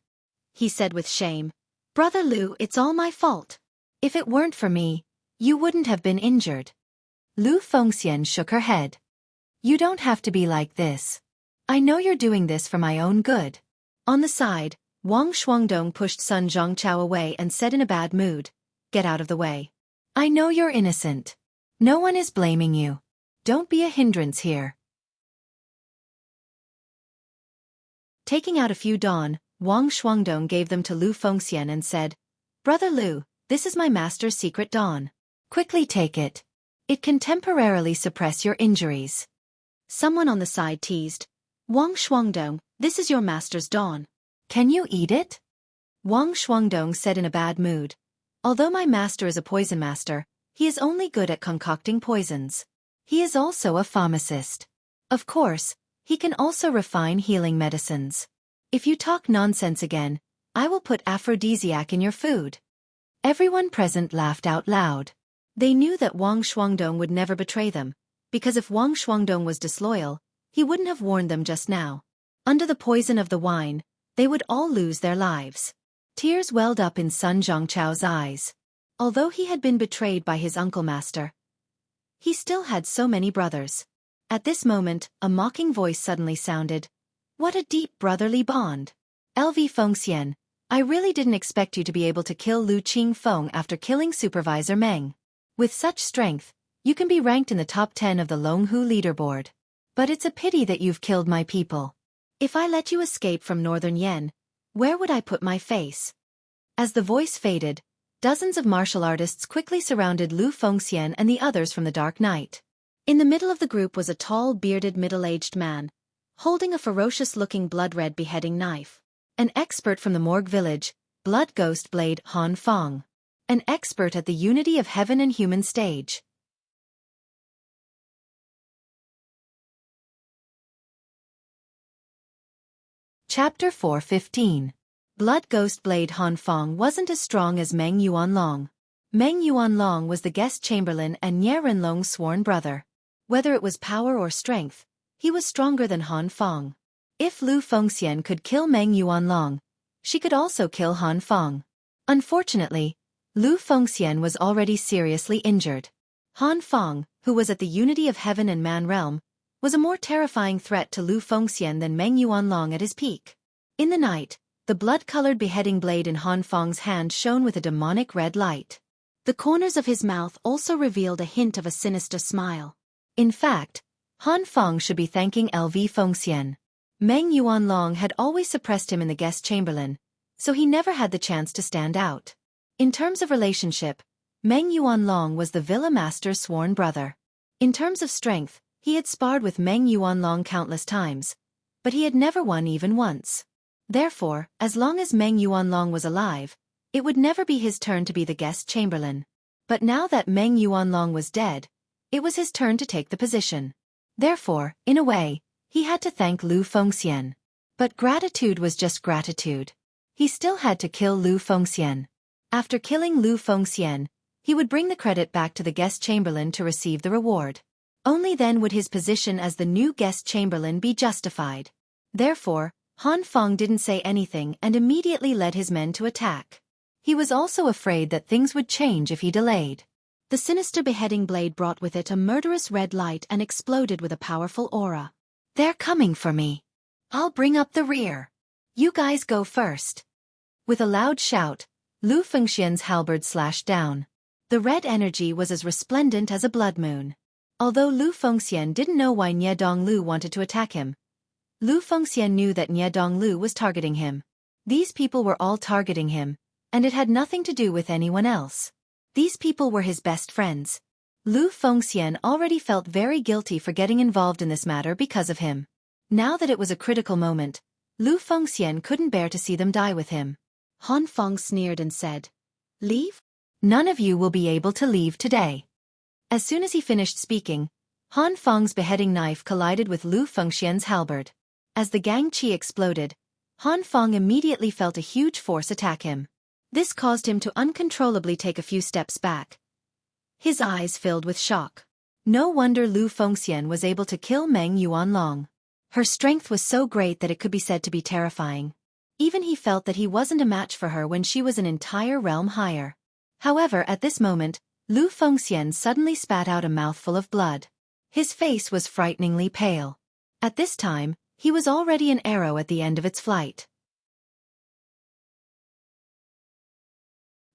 He said with shame, "Brother Lu, it's all my fault. If it weren't for me, you wouldn't have been injured." Lu Fengxian shook her head. "You don't have to be like this. I know you're doing this for my own good." On the side, Wang Shuangdong pushed Sun Zhongchao away and said in a bad mood, "Get out of the way. I know you're innocent. No one is blaming you. Don't be a hindrance here." Taking out a few dawn, Wang Shuangdong gave them to Lu Fengxian and said, "Brother Lu, this is my master's secret dawn. Quickly take it. It can temporarily suppress your injuries." Someone on the side teased, "Wang Shuangdong, this is your master's dawn. Can you eat it?" Wang Shuangdong said in a bad mood, "Although my master is a poison master, he is only good at concocting poisons. He is also a pharmacist. Of course, he can also refine healing medicines. If you talk nonsense again, I will put aphrodisiac in your food." Everyone present laughed out loud. They knew that Wang Shuangdong would never betray them, because if Wang Shuangdong was disloyal, he wouldn't have warned them just now. Under the poison of the wine, they would all lose their lives. Tears welled up in Sun Zhongchao's eyes. Although he had been betrayed by his uncle master, he still had so many brothers. At this moment, a mocking voice suddenly sounded. "What a deep brotherly bond. LV Fengxian, I really didn't expect you to be able to kill Lu Qingfeng after killing Supervisor Meng. With such strength, you can be ranked in the top 10 of the Longhu leaderboard. But it's a pity that you've killed my people. If I let you escape from Northern Yen, where would I put my face? As the voice faded, dozens of martial artists quickly surrounded Lu Fengxian and the others from the Dark Knight. In the middle of the group was a tall, bearded, middle-aged man, holding a ferocious-looking blood-red beheading knife. An expert from the Morgue village, Blood Ghost Blade Han Fong. An expert at the Unity of Heaven and Human stage. Chapter 4:15. Blood Ghost Blade Han Fong wasn't as strong as Meng Yuanlong. Meng Yuanlong was the guest chamberlain and Nie Renlong's sworn brother. Whether it was power or strength, he was stronger than Han Fong. If Lu Fengxian could kill Meng Yuanlong, she could also kill Han Fong. Unfortunately, Lu Fengxian was already seriously injured. Han Fong, who was at the Unity of Heaven and Man realm, was a more terrifying threat to Lu Fengxian than Meng Yuanlong at his peak. In the night, the blood-colored beheading blade in Han Fong's hand shone with a demonic red light. The corners of his mouth also revealed a hint of a sinister smile. In fact, Han Fong should be thanking LV Fengxian. Meng Yuanlong had always suppressed him in the guest chamberlain, so he never had the chance to stand out. In terms of relationship, Meng Yuanlong was the Villa Master's sworn brother. In terms of strength, he had sparred with Meng Yuanlong countless times, but he had never won even once. Therefore, as long as Meng Yuanlong was alive, it would never be his turn to be the guest chamberlain. But now that Meng Yuanlong was dead, it was his turn to take the position. Therefore, in a way, he had to thank Lu Fengxian. But gratitude was just gratitude. He still had to kill Lu Fengxian. After killing Lu Fengxian, he would bring the credit back to the guest chamberlain to receive the reward. Only then would his position as the new guest chamberlain be justified. Therefore, Han Fong didn't say anything and immediately led his men to attack. He was also afraid that things would change if he delayed. The sinister beheading blade brought with it a murderous red light and exploded with a powerful aura. They're coming for me. I'll bring up the rear. You guys go first. With a loud shout, Lu Fengxian's halberd slashed down. The red energy was as resplendent as a blood moon. Although Lu Fengxian didn't know why Nie Donglu wanted to attack him, Lu Fengxian knew that Nie Donglu was targeting him. These people were all targeting him, and it had nothing to do with anyone else. These people were his best friends. Lu Fengxian already felt very guilty for getting involved in this matter because of him. Now that it was a critical moment, Lu Fengxian couldn't bear to see them die with him. Han Fong sneered and said, "Leave? None of you will be able to leave today." As soon as he finished speaking, Han Fong's beheading knife collided with Lu Fengxian's halberd. As the Gang Qi exploded, Han Fong immediately felt a huge force attack him. This caused him to uncontrollably take a few steps back. His eyes filled with shock. No wonder Lu Fengxian was able to kill Meng Yuanlong. Her strength was so great that it could be said to be terrifying. Even he felt that he wasn't a match for her when she was an entire realm higher. However, at this moment, Lu Fengxian suddenly spat out a mouthful of blood. His face was frighteningly pale. At this time, he was already an arrow at the end of its flight.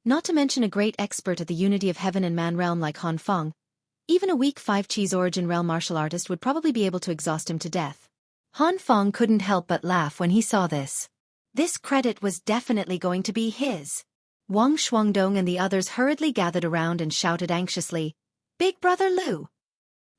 Not to mention a great expert at the Unity of Heaven and Man realm like Han Fong, even a weak 5-cheese origin realm martial artist would probably be able to exhaust him to death. Han Fong couldn't help but laugh when he saw this. This credit was definitely going to be his. Wang Shuangdong and the others hurriedly gathered around and shouted anxiously, "Big Brother Lu!"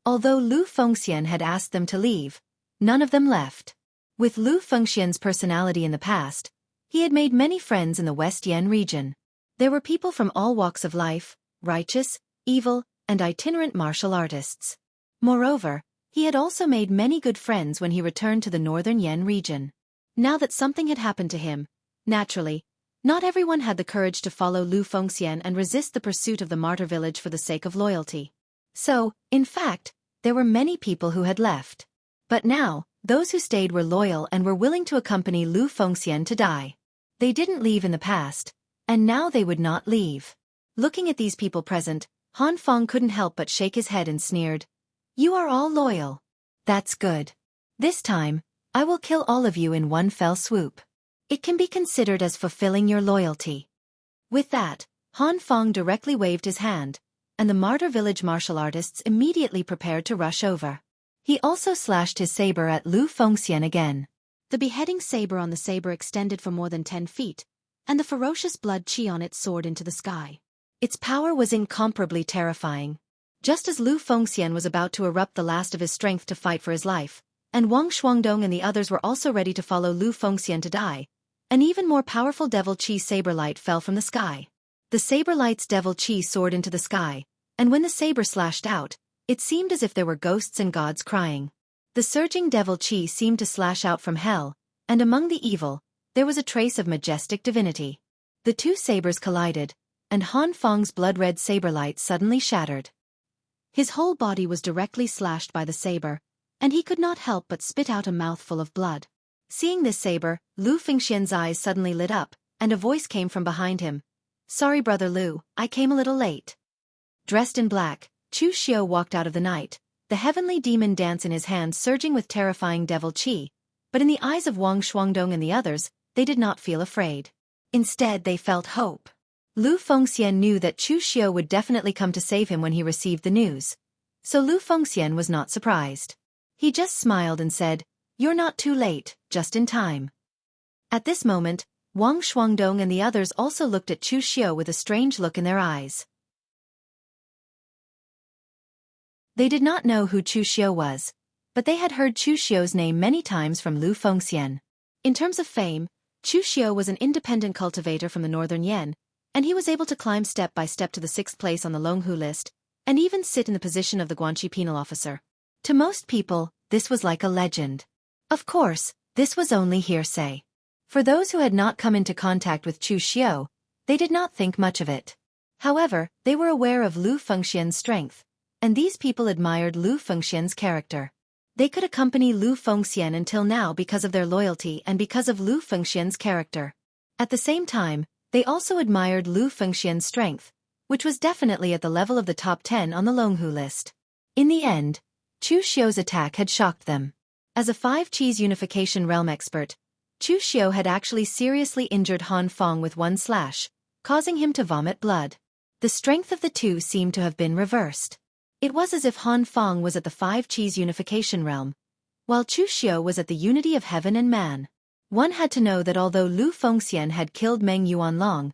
Although Lu Fengxian had asked them to leave, none of them left. With Lu Fengxian's personality in the past, he had made many friends in the West Yen region. There were people from all walks of life, righteous, evil, and itinerant martial artists. Moreover, he had also made many good friends when he returned to the Northern Yen region. Now that something had happened to him, naturally, not everyone had the courage to follow Lu Fengxian and resist the pursuit of the martyr village for the sake of loyalty. So, in fact, there were many people who had left. But now, those who stayed were loyal and were willing to accompany Lu Fengxian to die. They didn't leave in the past, and now they would not leave. Looking at these people present, Han Fong couldn't help but shake his head and sneered, "You are all loyal. That's good. This time, I will kill all of you in one fell swoop." It can be considered as fulfilling your loyalty. With that, Han Fong directly waved his hand, and the Martyr Village martial artists immediately prepared to rush over. He also slashed his saber at Lu Fengxian again. The beheading saber on the saber extended for more than 10 feet, and the ferocious blood chi on it soared into the sky. Its power was incomparably terrifying. Just as Lu Fengxian was about to erupt the last of his strength to fight for his life, and Wang Shuangdong and the others were also ready to follow Lu Fengxian to die, an even more powerful devil chi saber light fell from the sky. The saber light's devil chi soared into the sky, and when the saber slashed out, it seemed as if there were ghosts and gods crying. The surging devil chi seemed to slash out from hell, and among the evil, there was a trace of majestic divinity. The two sabers collided, and Han Feng's blood-red saber light suddenly shattered. His whole body was directly slashed by the saber, and he could not help but spit out a mouthful of blood. Seeing this saber, Lu Fengxian's eyes suddenly lit up, and a voice came from behind him. "Sorry, Brother Lu, I came a little late." Dressed in black, Chu Xiao walked out of the night, the heavenly demon dance in his hand surging with terrifying devil chi, but in the eyes of Wang Shuangdong and the others, they did not feel afraid. Instead, they felt hope. Lu Fengxian knew that Chu Xiao would definitely come to save him when he received the news. So Lu Fengxian was not surprised. He just smiled and said, "You're not too late, just in time." At this moment, Wang Shuangdong and the others also looked at Chu Xiao with a strange look in their eyes. They did not know who Chu Xiao was, but they had heard Chu Xiao's name many times from Lu Fengxian. In terms of fame, Chu Xiao was an independent cultivator from the northern Yan, and he was able to climb step by step to the 6th place on the Longhu list, and even sit in the position of the Guanxi penal officer. To most people, this was like a legend. Of course, this was only hearsay. For those who had not come into contact with Chu Xiao, they did not think much of it. However, they were aware of Lu Fengxian's strength, and these people admired Lu Fengxian's character. They could accompany Lu Fengxian until now because of their loyalty and because of Lu Fengxian's character. At the same time, they also admired Lu Fengxian's strength, which was definitely at the level of the top 10 on the Longhu list. In the end, Chu Xiao's attack had shocked them. As a 5-cheese unification realm expert, Chu Xiao had actually seriously injured Han Feng with one slash, causing him to vomit blood. The strength of the two seemed to have been reversed. It was as if Han Feng was at the 5-cheese unification realm, while Chu Xiao was at the unity of heaven and man. One had to know that although Lu Fengxian had killed Meng Yuanlong,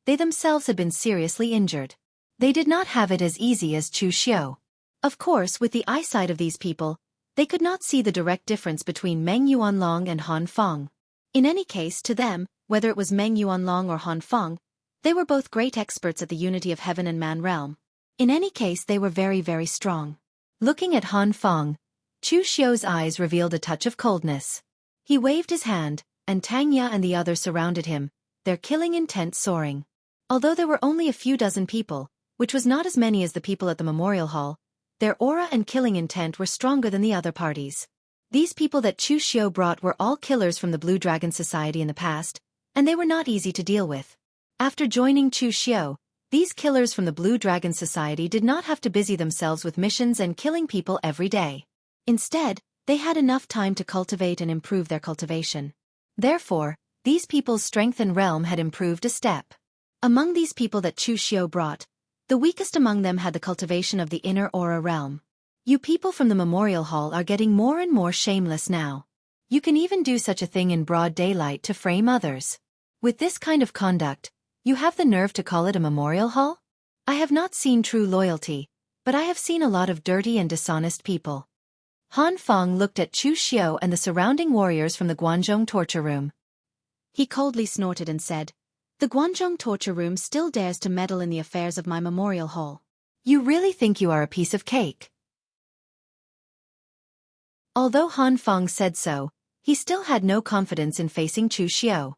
they themselves had been seriously injured. They did not have it as easy as Chu Xiao. Of course, with the eyesight of these people, they could not see the direct difference between Meng Yuanlong and Han Feng. In any case, to them, whether it was Meng Yuanlong or Han Feng, they were both great experts at the unity of heaven and man realm. In any case, they were very, very strong. Looking at Han Feng, Chu Xiao's eyes revealed a touch of coldness. He waved his hand, and Tang Ya and the others surrounded him, their killing intent soaring. Although there were only a few dozen people, which was not as many as the people at the memorial hall, their aura and killing intent were stronger than the other parties. These people that Chu Xiao brought were all killers from the Blue Dragon Society in the past, and they were not easy to deal with. After joining Chu Xiao, these killers from the Blue Dragon Society did not have to busy themselves with missions and killing people every day. Instead, they had enough time to cultivate and improve their cultivation. Therefore, these people's strength and realm had improved a step. Among these people that Chu Xiao brought, the weakest among them had the cultivation of the inner aura realm. You people from the memorial hall are getting more and more shameless now. You can even do such a thing in broad daylight to frame others. With this kind of conduct, you have the nerve to call it a memorial hall? I have not seen true loyalty, but I have seen a lot of dirty and dishonest people. Han Feng looked at Chu Xiao and the surrounding warriors from the Guanzhong torture room. He coldly snorted and said, "The Guanzhong torture room still dares to meddle in the affairs of my memorial hall. You really think you are a piece of cake?" Although Han Feng said so, he still had no confidence in facing Chu Xiao.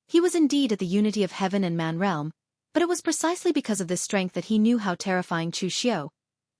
He was indeed at the unity of heaven and man realm, but it was precisely because of this strength that he knew how terrifying Chu Xiao,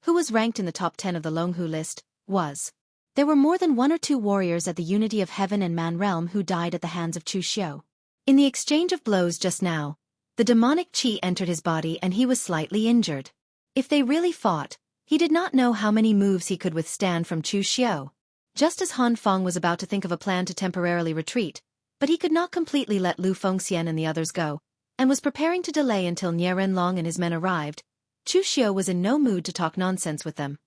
who was ranked in the top 10 of the Longhu list, was. There were more than 1 or 2 warriors at the unity of heaven and man realm who died at the hands of Chu Xiao. In the exchange of blows just now, the demonic qi entered his body and he was slightly injured. If they really fought, he did not know how many moves he could withstand from Chu Xiao. Just as Han Feng was about to think of a plan to temporarily retreat, but he could not completely let Lu Fengxian and the others go, and was preparing to delay until Nie Renlong and his men arrived. Chu Xiu was in no mood to talk nonsense with them.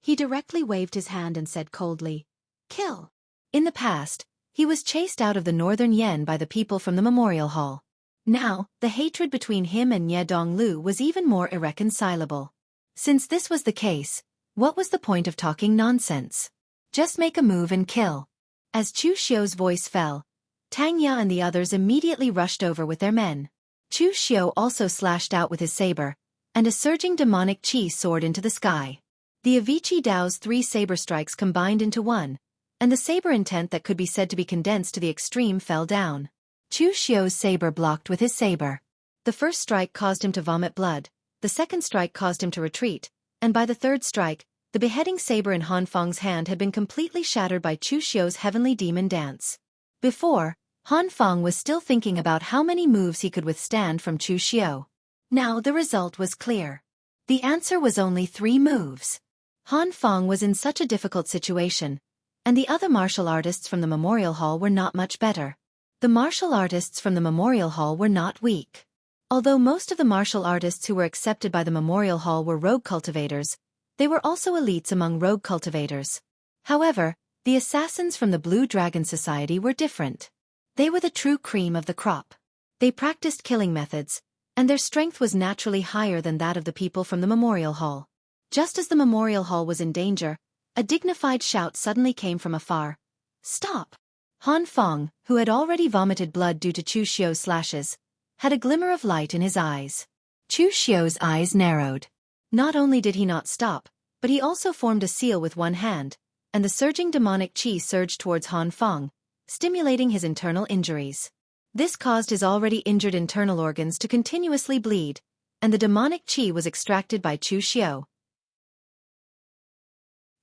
He directly waved his hand and said coldly, "Kill." In the past, he was chased out of the northern Yen by the people from the memorial hall. Now, the hatred between him and Nie Donglu was even more irreconcilable. Since this was the case, what was the point of talking nonsense? Just make a move and kill. As Chu Xiu's voice fell, Tang Ya and the others immediately rushed over with their men. Chu Xiu also slashed out with his saber, and a surging demonic qi soared into the sky. The Avicii Dao's 3 saber strikes combined into one, and the saber intent that could be said to be condensed to the extreme fell down. Chu Xiu's saber blocked with his saber. The first strike caused him to vomit blood, the second strike caused him to retreat, and by the third strike, the beheading saber in Han Feng's hand had been completely shattered by Chu Xiu's heavenly demon dance. Before, Han Feng was still thinking about how many moves he could withstand from Chu Xiu. Now the result was clear. The answer was only 3 moves. Han Feng was in such a difficult situation, and the other martial artists from the memorial hall were not much better. The martial artists from the memorial hall were not weak. Although most of the martial artists who were accepted by the memorial hall were rogue cultivators, they were also elites among rogue cultivators. However, the assassins from the Blue Dragon Society were different. They were the true cream of the crop. They practiced killing methods, and their strength was naturally higher than that of the people from the memorial hall. Just as the memorial hall was in danger, a dignified shout suddenly came from afar. "Stop!" Han Feng, who had already vomited blood due to Chu Xiu's slashes, had a glimmer of light in his eyes. Chu Xiu's eyes narrowed. Not only did he not stop, but he also formed a seal with one hand, and the surging demonic qi surged towards Han Feng, stimulating his internal injuries. This caused his already injured internal organs to continuously bleed, and the demonic qi was extracted by Chu Xiu.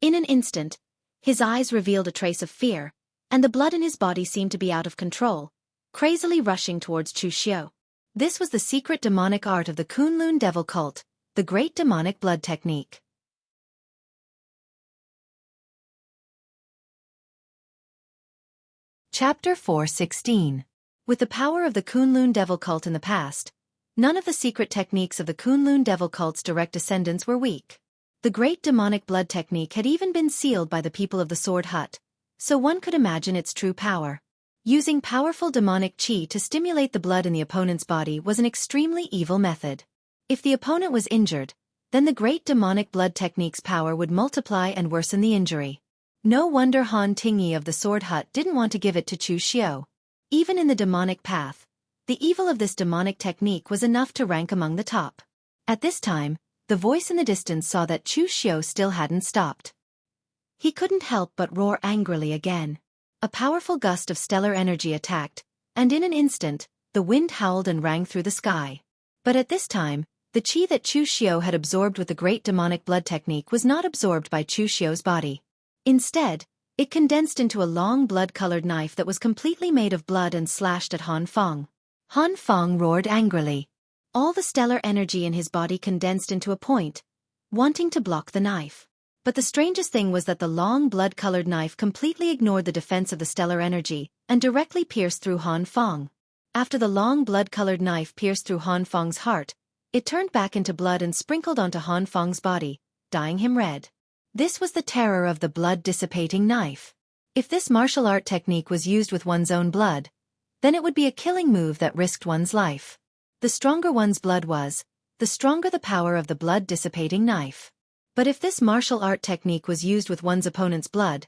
In an instant, his eyes revealed a trace of fear, and the blood in his body seemed to be out of control, crazily rushing towards Chu Xiu. This was the secret demonic art of the Kunlun devil cult, the great demonic blood technique. Chapter 4:16. With the power of the Kunlun devil cult in the past, none of the secret techniques of the Kunlun devil cult's direct descendants were weak. The great demonic blood technique had even been sealed by the people of the Sword Hut, so one could imagine its true power. Using powerful demonic qi to stimulate the blood in the opponent's body was an extremely evil method. If the opponent was injured, then the great demonic blood technique's power would multiply and worsen the injury. No wonder Han Tingyi of the Sword Hut didn't want to give it to Chu Xiu. Even in the demonic path, the evil of this demonic technique was enough to rank among the top. At this time, the voice in the distance saw that Chu Xiu still hadn't stopped. He couldn't help but roar angrily again. A powerful gust of stellar energy attacked, and in an instant, the wind howled and rang through the sky. But at this time, the qi that Chu Xiu had absorbed with the great demonic blood technique was not absorbed by Chu Xiu's body. Instead, it condensed into a long blood-colored knife that was completely made of blood and slashed at Han Feng. Han Feng roared angrily. All the stellar energy in his body condensed into a point, wanting to block the knife. But the strangest thing was that the long blood-colored knife completely ignored the defense of the stellar energy and directly pierced through Han Feng. After the long blood-colored knife pierced through Han Feng's heart, it turned back into blood and sprinkled onto Han Feng's body, dyeing him red. This was the terror of the blood-dissipating knife. If this martial art technique was used with one's own blood, then it would be a killing move that risked one's life. The stronger one's blood was, the stronger the power of the blood-dissipating knife. But if this martial art technique was used with one's opponent's blood,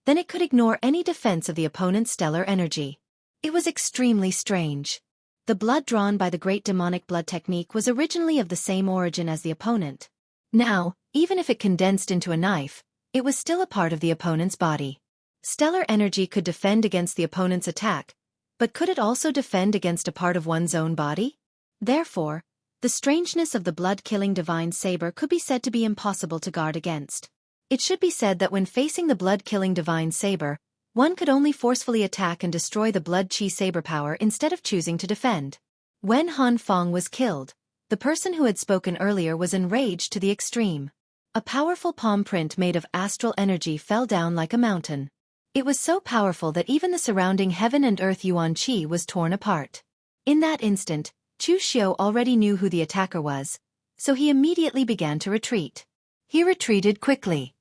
then it could ignore any defense of the opponent's stellar energy. It was extremely strange. The blood drawn by the great demonic blood technique was originally of the same origin as the opponent. Now, even if it condensed into a knife, it was still a part of the opponent's body. Stellar energy could defend against the opponent's attack, but could it also defend against a part of one's own body? Therefore, the strangeness of the blood-killing divine saber could be said to be impossible to guard against. It should be said that when facing the blood-killing divine saber, one could only forcefully attack and destroy the blood-chi saber power instead of choosing to defend. When Han Feng was killed, the person who had spoken earlier was enraged to the extreme. A powerful palm print made of astral energy fell down like a mountain. It was so powerful that even the surrounding heaven and earth yuan qi was torn apart. In that instant, Chu Xiu already knew who the attacker was, so he immediately began to retreat. He retreated quickly.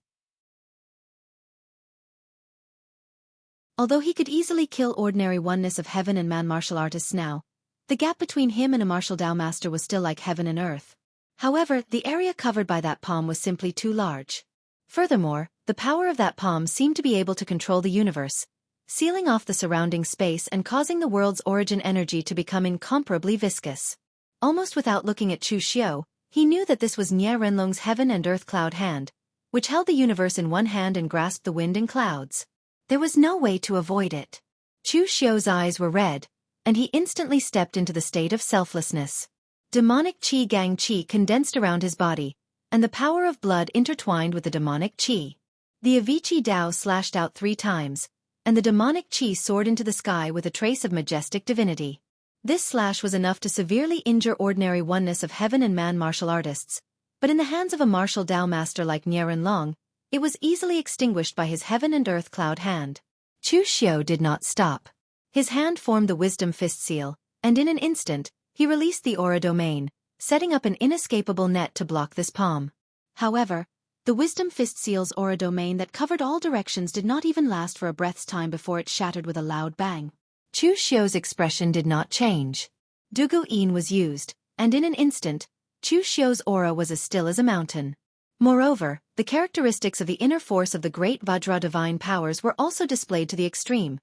Although he could easily kill ordinary oneness of heaven and man martial artists now, the gap between him and a martial Dao master was still like heaven and earth. However, the area covered by that palm was simply too large. Furthermore, the power of that palm seemed to be able to control the universe, sealing off the surrounding space and causing the world's origin energy to become incomparably viscous. Almost without looking at Chu Xiu, he knew that this was Nie Renlong's heaven and earth cloud hand, which held the universe in one hand and grasped the wind and clouds. There was no way to avoid it. Chu Xiu's eyes were red, and he instantly stepped into the state of selflessness. Demonic qi gang qi condensed around his body, and the power of blood intertwined with the demonic qi. The Avicii Dao slashed out 3 times, and the demonic qi soared into the sky with a trace of majestic divinity. This slash was enough to severely injure ordinary oneness of heaven and man martial artists, but in the hands of a martial Dao master like Nie Renlong, it was easily extinguished by his heaven and earth cloud hand. Chu Xiu did not stop. His hand formed the wisdom fist seal, and in an instant, he released the aura domain, setting up an inescapable net to block this palm. However, the wisdom fist seal's aura domain that covered all directions did not even last for a breath's time before it shattered with a loud bang. Chu Xiu's expression did not change. Dugu Yin was used, and in an instant, Chu Xiu's aura was as still as a mountain. Moreover, the characteristics of the inner force of the great Vajra divine powers were also displayed to the extreme,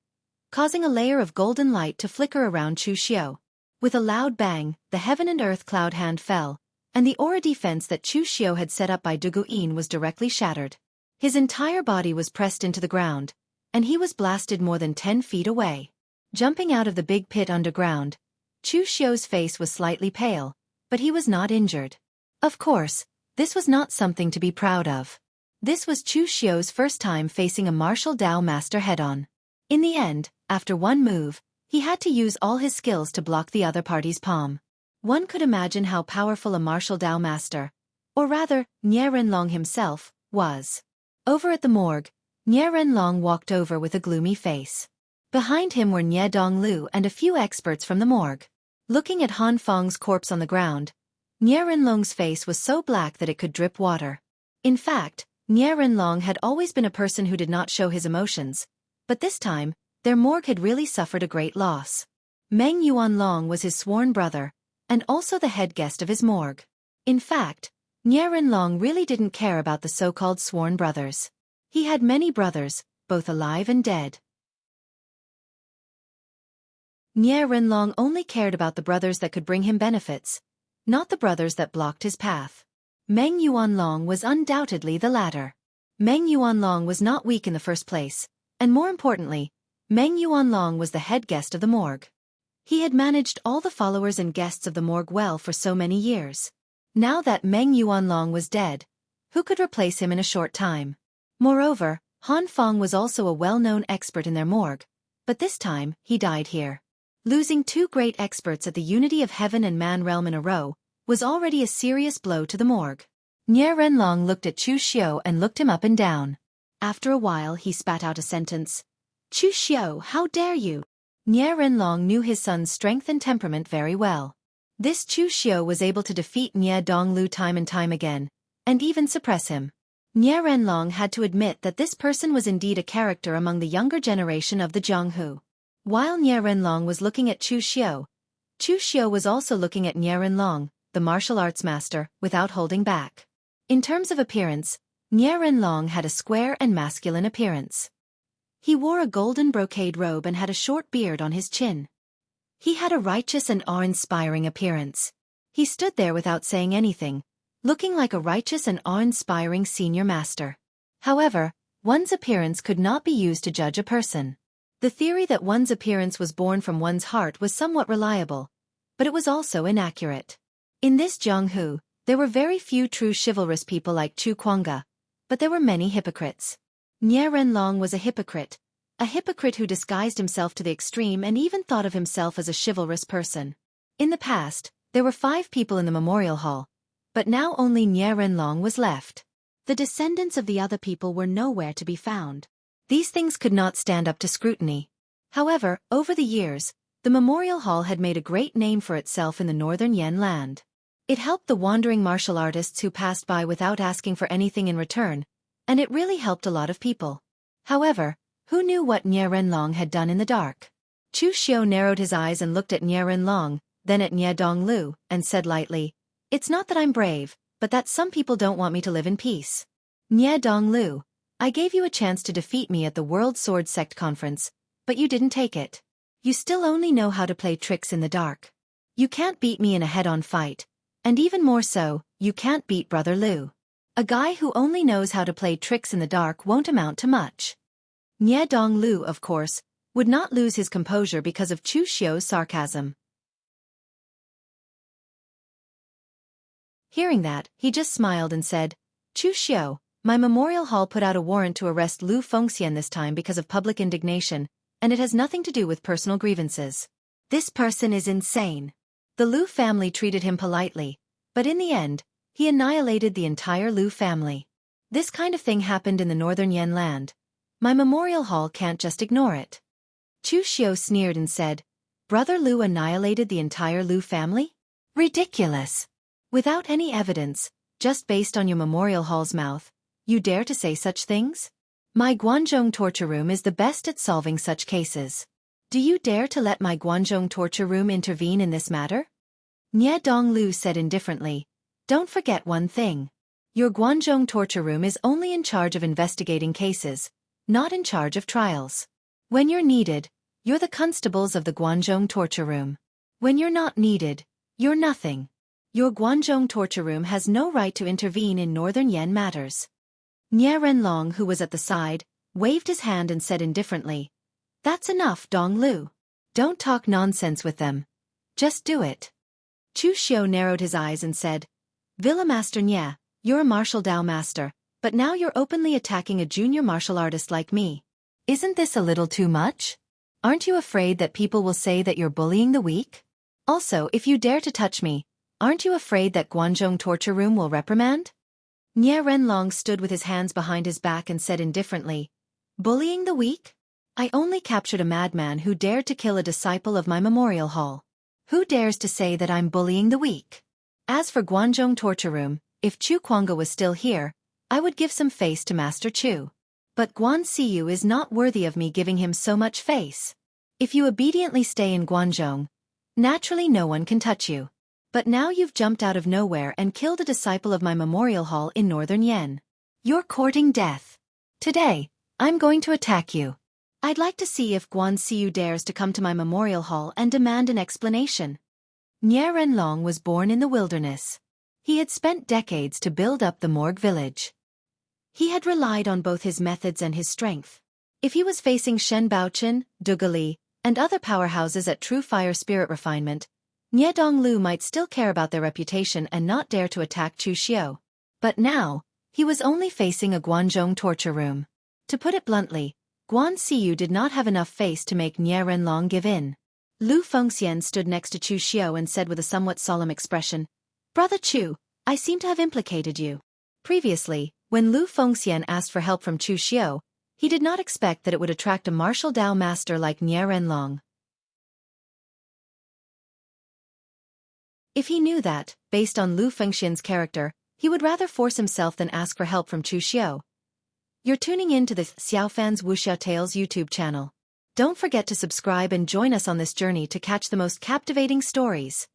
causing a layer of golden light to flicker around Chu Xiu. With a loud bang, the heaven and earth cloud hand fell, and the aura defense that Chu Xiu had set up by Dugu Yin was directly shattered. His entire body was pressed into the ground, and he was blasted more than 10 feet away. Jumping out of the big pit underground, Chu Xiu's face was slightly pale, but he was not injured. Of course, this was not something to be proud of. This was Chu Xiu's first time facing a martial Dao master head-on. In the end, after one move, he had to use all his skills to block the other party's palm. One could imagine how powerful a martial Dao master, or rather, Nie Renlong himself, was. Over at the morgue, Nie Renlong walked over with a gloomy face. Behind him were Nie Donglu and a few experts from the morgue. Looking at Han Feng's corpse on the ground, Nie Renlong's face was so black that it could drip water. In fact, Nie Renlong had always been a person who did not show his emotions, but this time, their morgue had really suffered a great loss. Meng Yuanlong was his sworn brother, and also the head guest of his morgue. In fact, Nie Renlong really didn't care about the so-called sworn brothers. He had many brothers, both alive and dead. Nie Renlong only cared about the brothers that could bring him benefits, not the brothers that blocked his path. Meng Yuanlong was undoubtedly the latter. Meng Yuanlong was not weak in the first place, and more importantly, Meng Yuanlong was the head guest of the morgue. He had managed all the followers and guests of the morgue well for so many years. Now that Meng Yuanlong was dead, who could replace him in a short time? Moreover, Han Feng was also a well-known expert in their morgue, but this time, he died here. Losing 2 great experts at the unity of heaven and man realm in a row was already a serious blow to the morgue. Nie Renlong looked at Chu Xiu and looked him up and down. After a while he spat out a sentence. Chu Xiu, how dare you? Nie Renlong knew his son's strength and temperament very well. This Chu Xiu was able to defeat Nie Donglu time and time again, and even suppress him. Nie Renlong had to admit that this person was indeed a character among the younger generation of the Jianghu. While Nie Renlong was looking at Chu Xiu was also looking at Nie Renlong, the martial arts master, without holding back. In terms of appearance, Nie Renlong had a square and masculine appearance. He wore a golden brocade robe and had a short beard on his chin. He had a righteous and awe-inspiring appearance. He stood there without saying anything, looking like a righteous and awe-inspiring senior master. However, one's appearance could not be used to judge a person. The theory that one's appearance was born from one's heart was somewhat reliable, but it was also inaccurate. In this Jianghu, there were very few true chivalrous people like Chu Kuanga, but there were many hypocrites. Nie Renlong was a hypocrite who disguised himself to the extreme and even thought of himself as a chivalrous person. In the past, there were 5 people in the memorial hall, but now only Nie Renlong was left. The descendants of the other people were nowhere to be found. These things could not stand up to scrutiny. However, over the years, the memorial hall had made a great name for itself in the northern Yan land. It helped the wandering martial artists who passed by without asking for anything in return, and it really helped a lot of people. However, who knew what Nie Renlong had done in the dark? Chu Xiu narrowed his eyes and looked at Nie Renlong, then at Nie Donglu, and said lightly, "It's not that I'm brave, but that some people don't want me to live in peace. Nie Donglu, I gave you a chance to defeat me at the World Sword Sect Conference, but you didn't take it. You still only know how to play tricks in the dark. You can't beat me in a head-on fight, and even more so, you can't beat Brother Lu. A guy who only knows how to play tricks in the dark won't amount to much." Nie Donglu, of course, would not lose his composure because of Chu Xiu's sarcasm. Hearing that, he just smiled and said, "Chu Xiu, my memorial hall put out a warrant to arrest Lu Fengxian this time because of public indignation, and it has nothing to do with personal grievances. This person is insane." The Lu family treated him politely, but in the end, he annihilated the entire Lu family. This kind of thing happened in the northern Yan land. My memorial hall can't just ignore it. Chu Xiu sneered and said, "Brother Lu annihilated the entire Lu family? Ridiculous. Without any evidence, just based on your memorial hall's mouth, you dare to say such things? My Guanzhong torture room is the best at solving such cases. Do you dare to let my Guanzhong torture room intervene in this matter?" Nie Donglu said indifferently, "Don't forget one thing. Your Guanzhong torture room is only in charge of investigating cases, not in charge of trials. When you're needed, you're the constables of the Guanzhong torture room. When you're not needed, you're nothing. Your Guanzhong torture room has no right to intervene in northern Yan matters." Nie Renlong, who was at the side, waved his hand and said indifferently, "That's enough, Dong Lu. Don't talk nonsense with them. Just do it." Chu Xiu narrowed his eyes and said, "Villa Master Nie, you're a martial Dao master, but now you're openly attacking a junior martial artist like me. Isn't this a little too much? Aren't you afraid that people will say that you're bullying the weak? Also, if you dare to touch me, aren't you afraid that Guanzhong torture room will reprimand?" Nie Renlong stood with his hands behind his back and said indifferently, "Bullying the weak? I only captured a madman who dared to kill a disciple of my memorial hall. Who dares to say that I'm bullying the weak? As for Guanzhong torture room, if Chu Kuanga was still here, I would give some face to Master Chu. But Guan Siyu is not worthy of me giving him so much face. If you obediently stay in Guanzhong, naturally no one can touch you. But now you've jumped out of nowhere and killed a disciple of my memorial hall in northern Yan. You're courting death. Today, I'm going to attack you. I'd like to see if Guan Siyu dares to come to my memorial hall and demand an explanation." Nie Renlong was born in the wilderness. He had spent decades to build up the Morgue village. He had relied on both his methods and his strength. If he was facing Shen Baochen, Dugali, and other powerhouses at true fire spirit refinement, Nie Donglu might still care about their reputation and not dare to attack Chu Xiu. But now, he was only facing a Guanzhong torture room. To put it bluntly, Guan Siyu did not have enough face to make Nie Renlong give in. Lu Fengxian stood next to Chu Xiu and said with a somewhat solemn expression, "Brother Chu, I seem to have implicated you." Previously, when Lu Fengxian asked for help from Chu Xiu, he did not expect that it would attract a martial Dao master like Nie Renlong. If he knew that, based on Lu Fengxian's character, he would rather force himself than ask for help from Chu Xiu. You're tuning in to the Xiaofan's Wuxia Tales YouTube channel. Don't forget to subscribe and join us on this journey to catch the most captivating stories.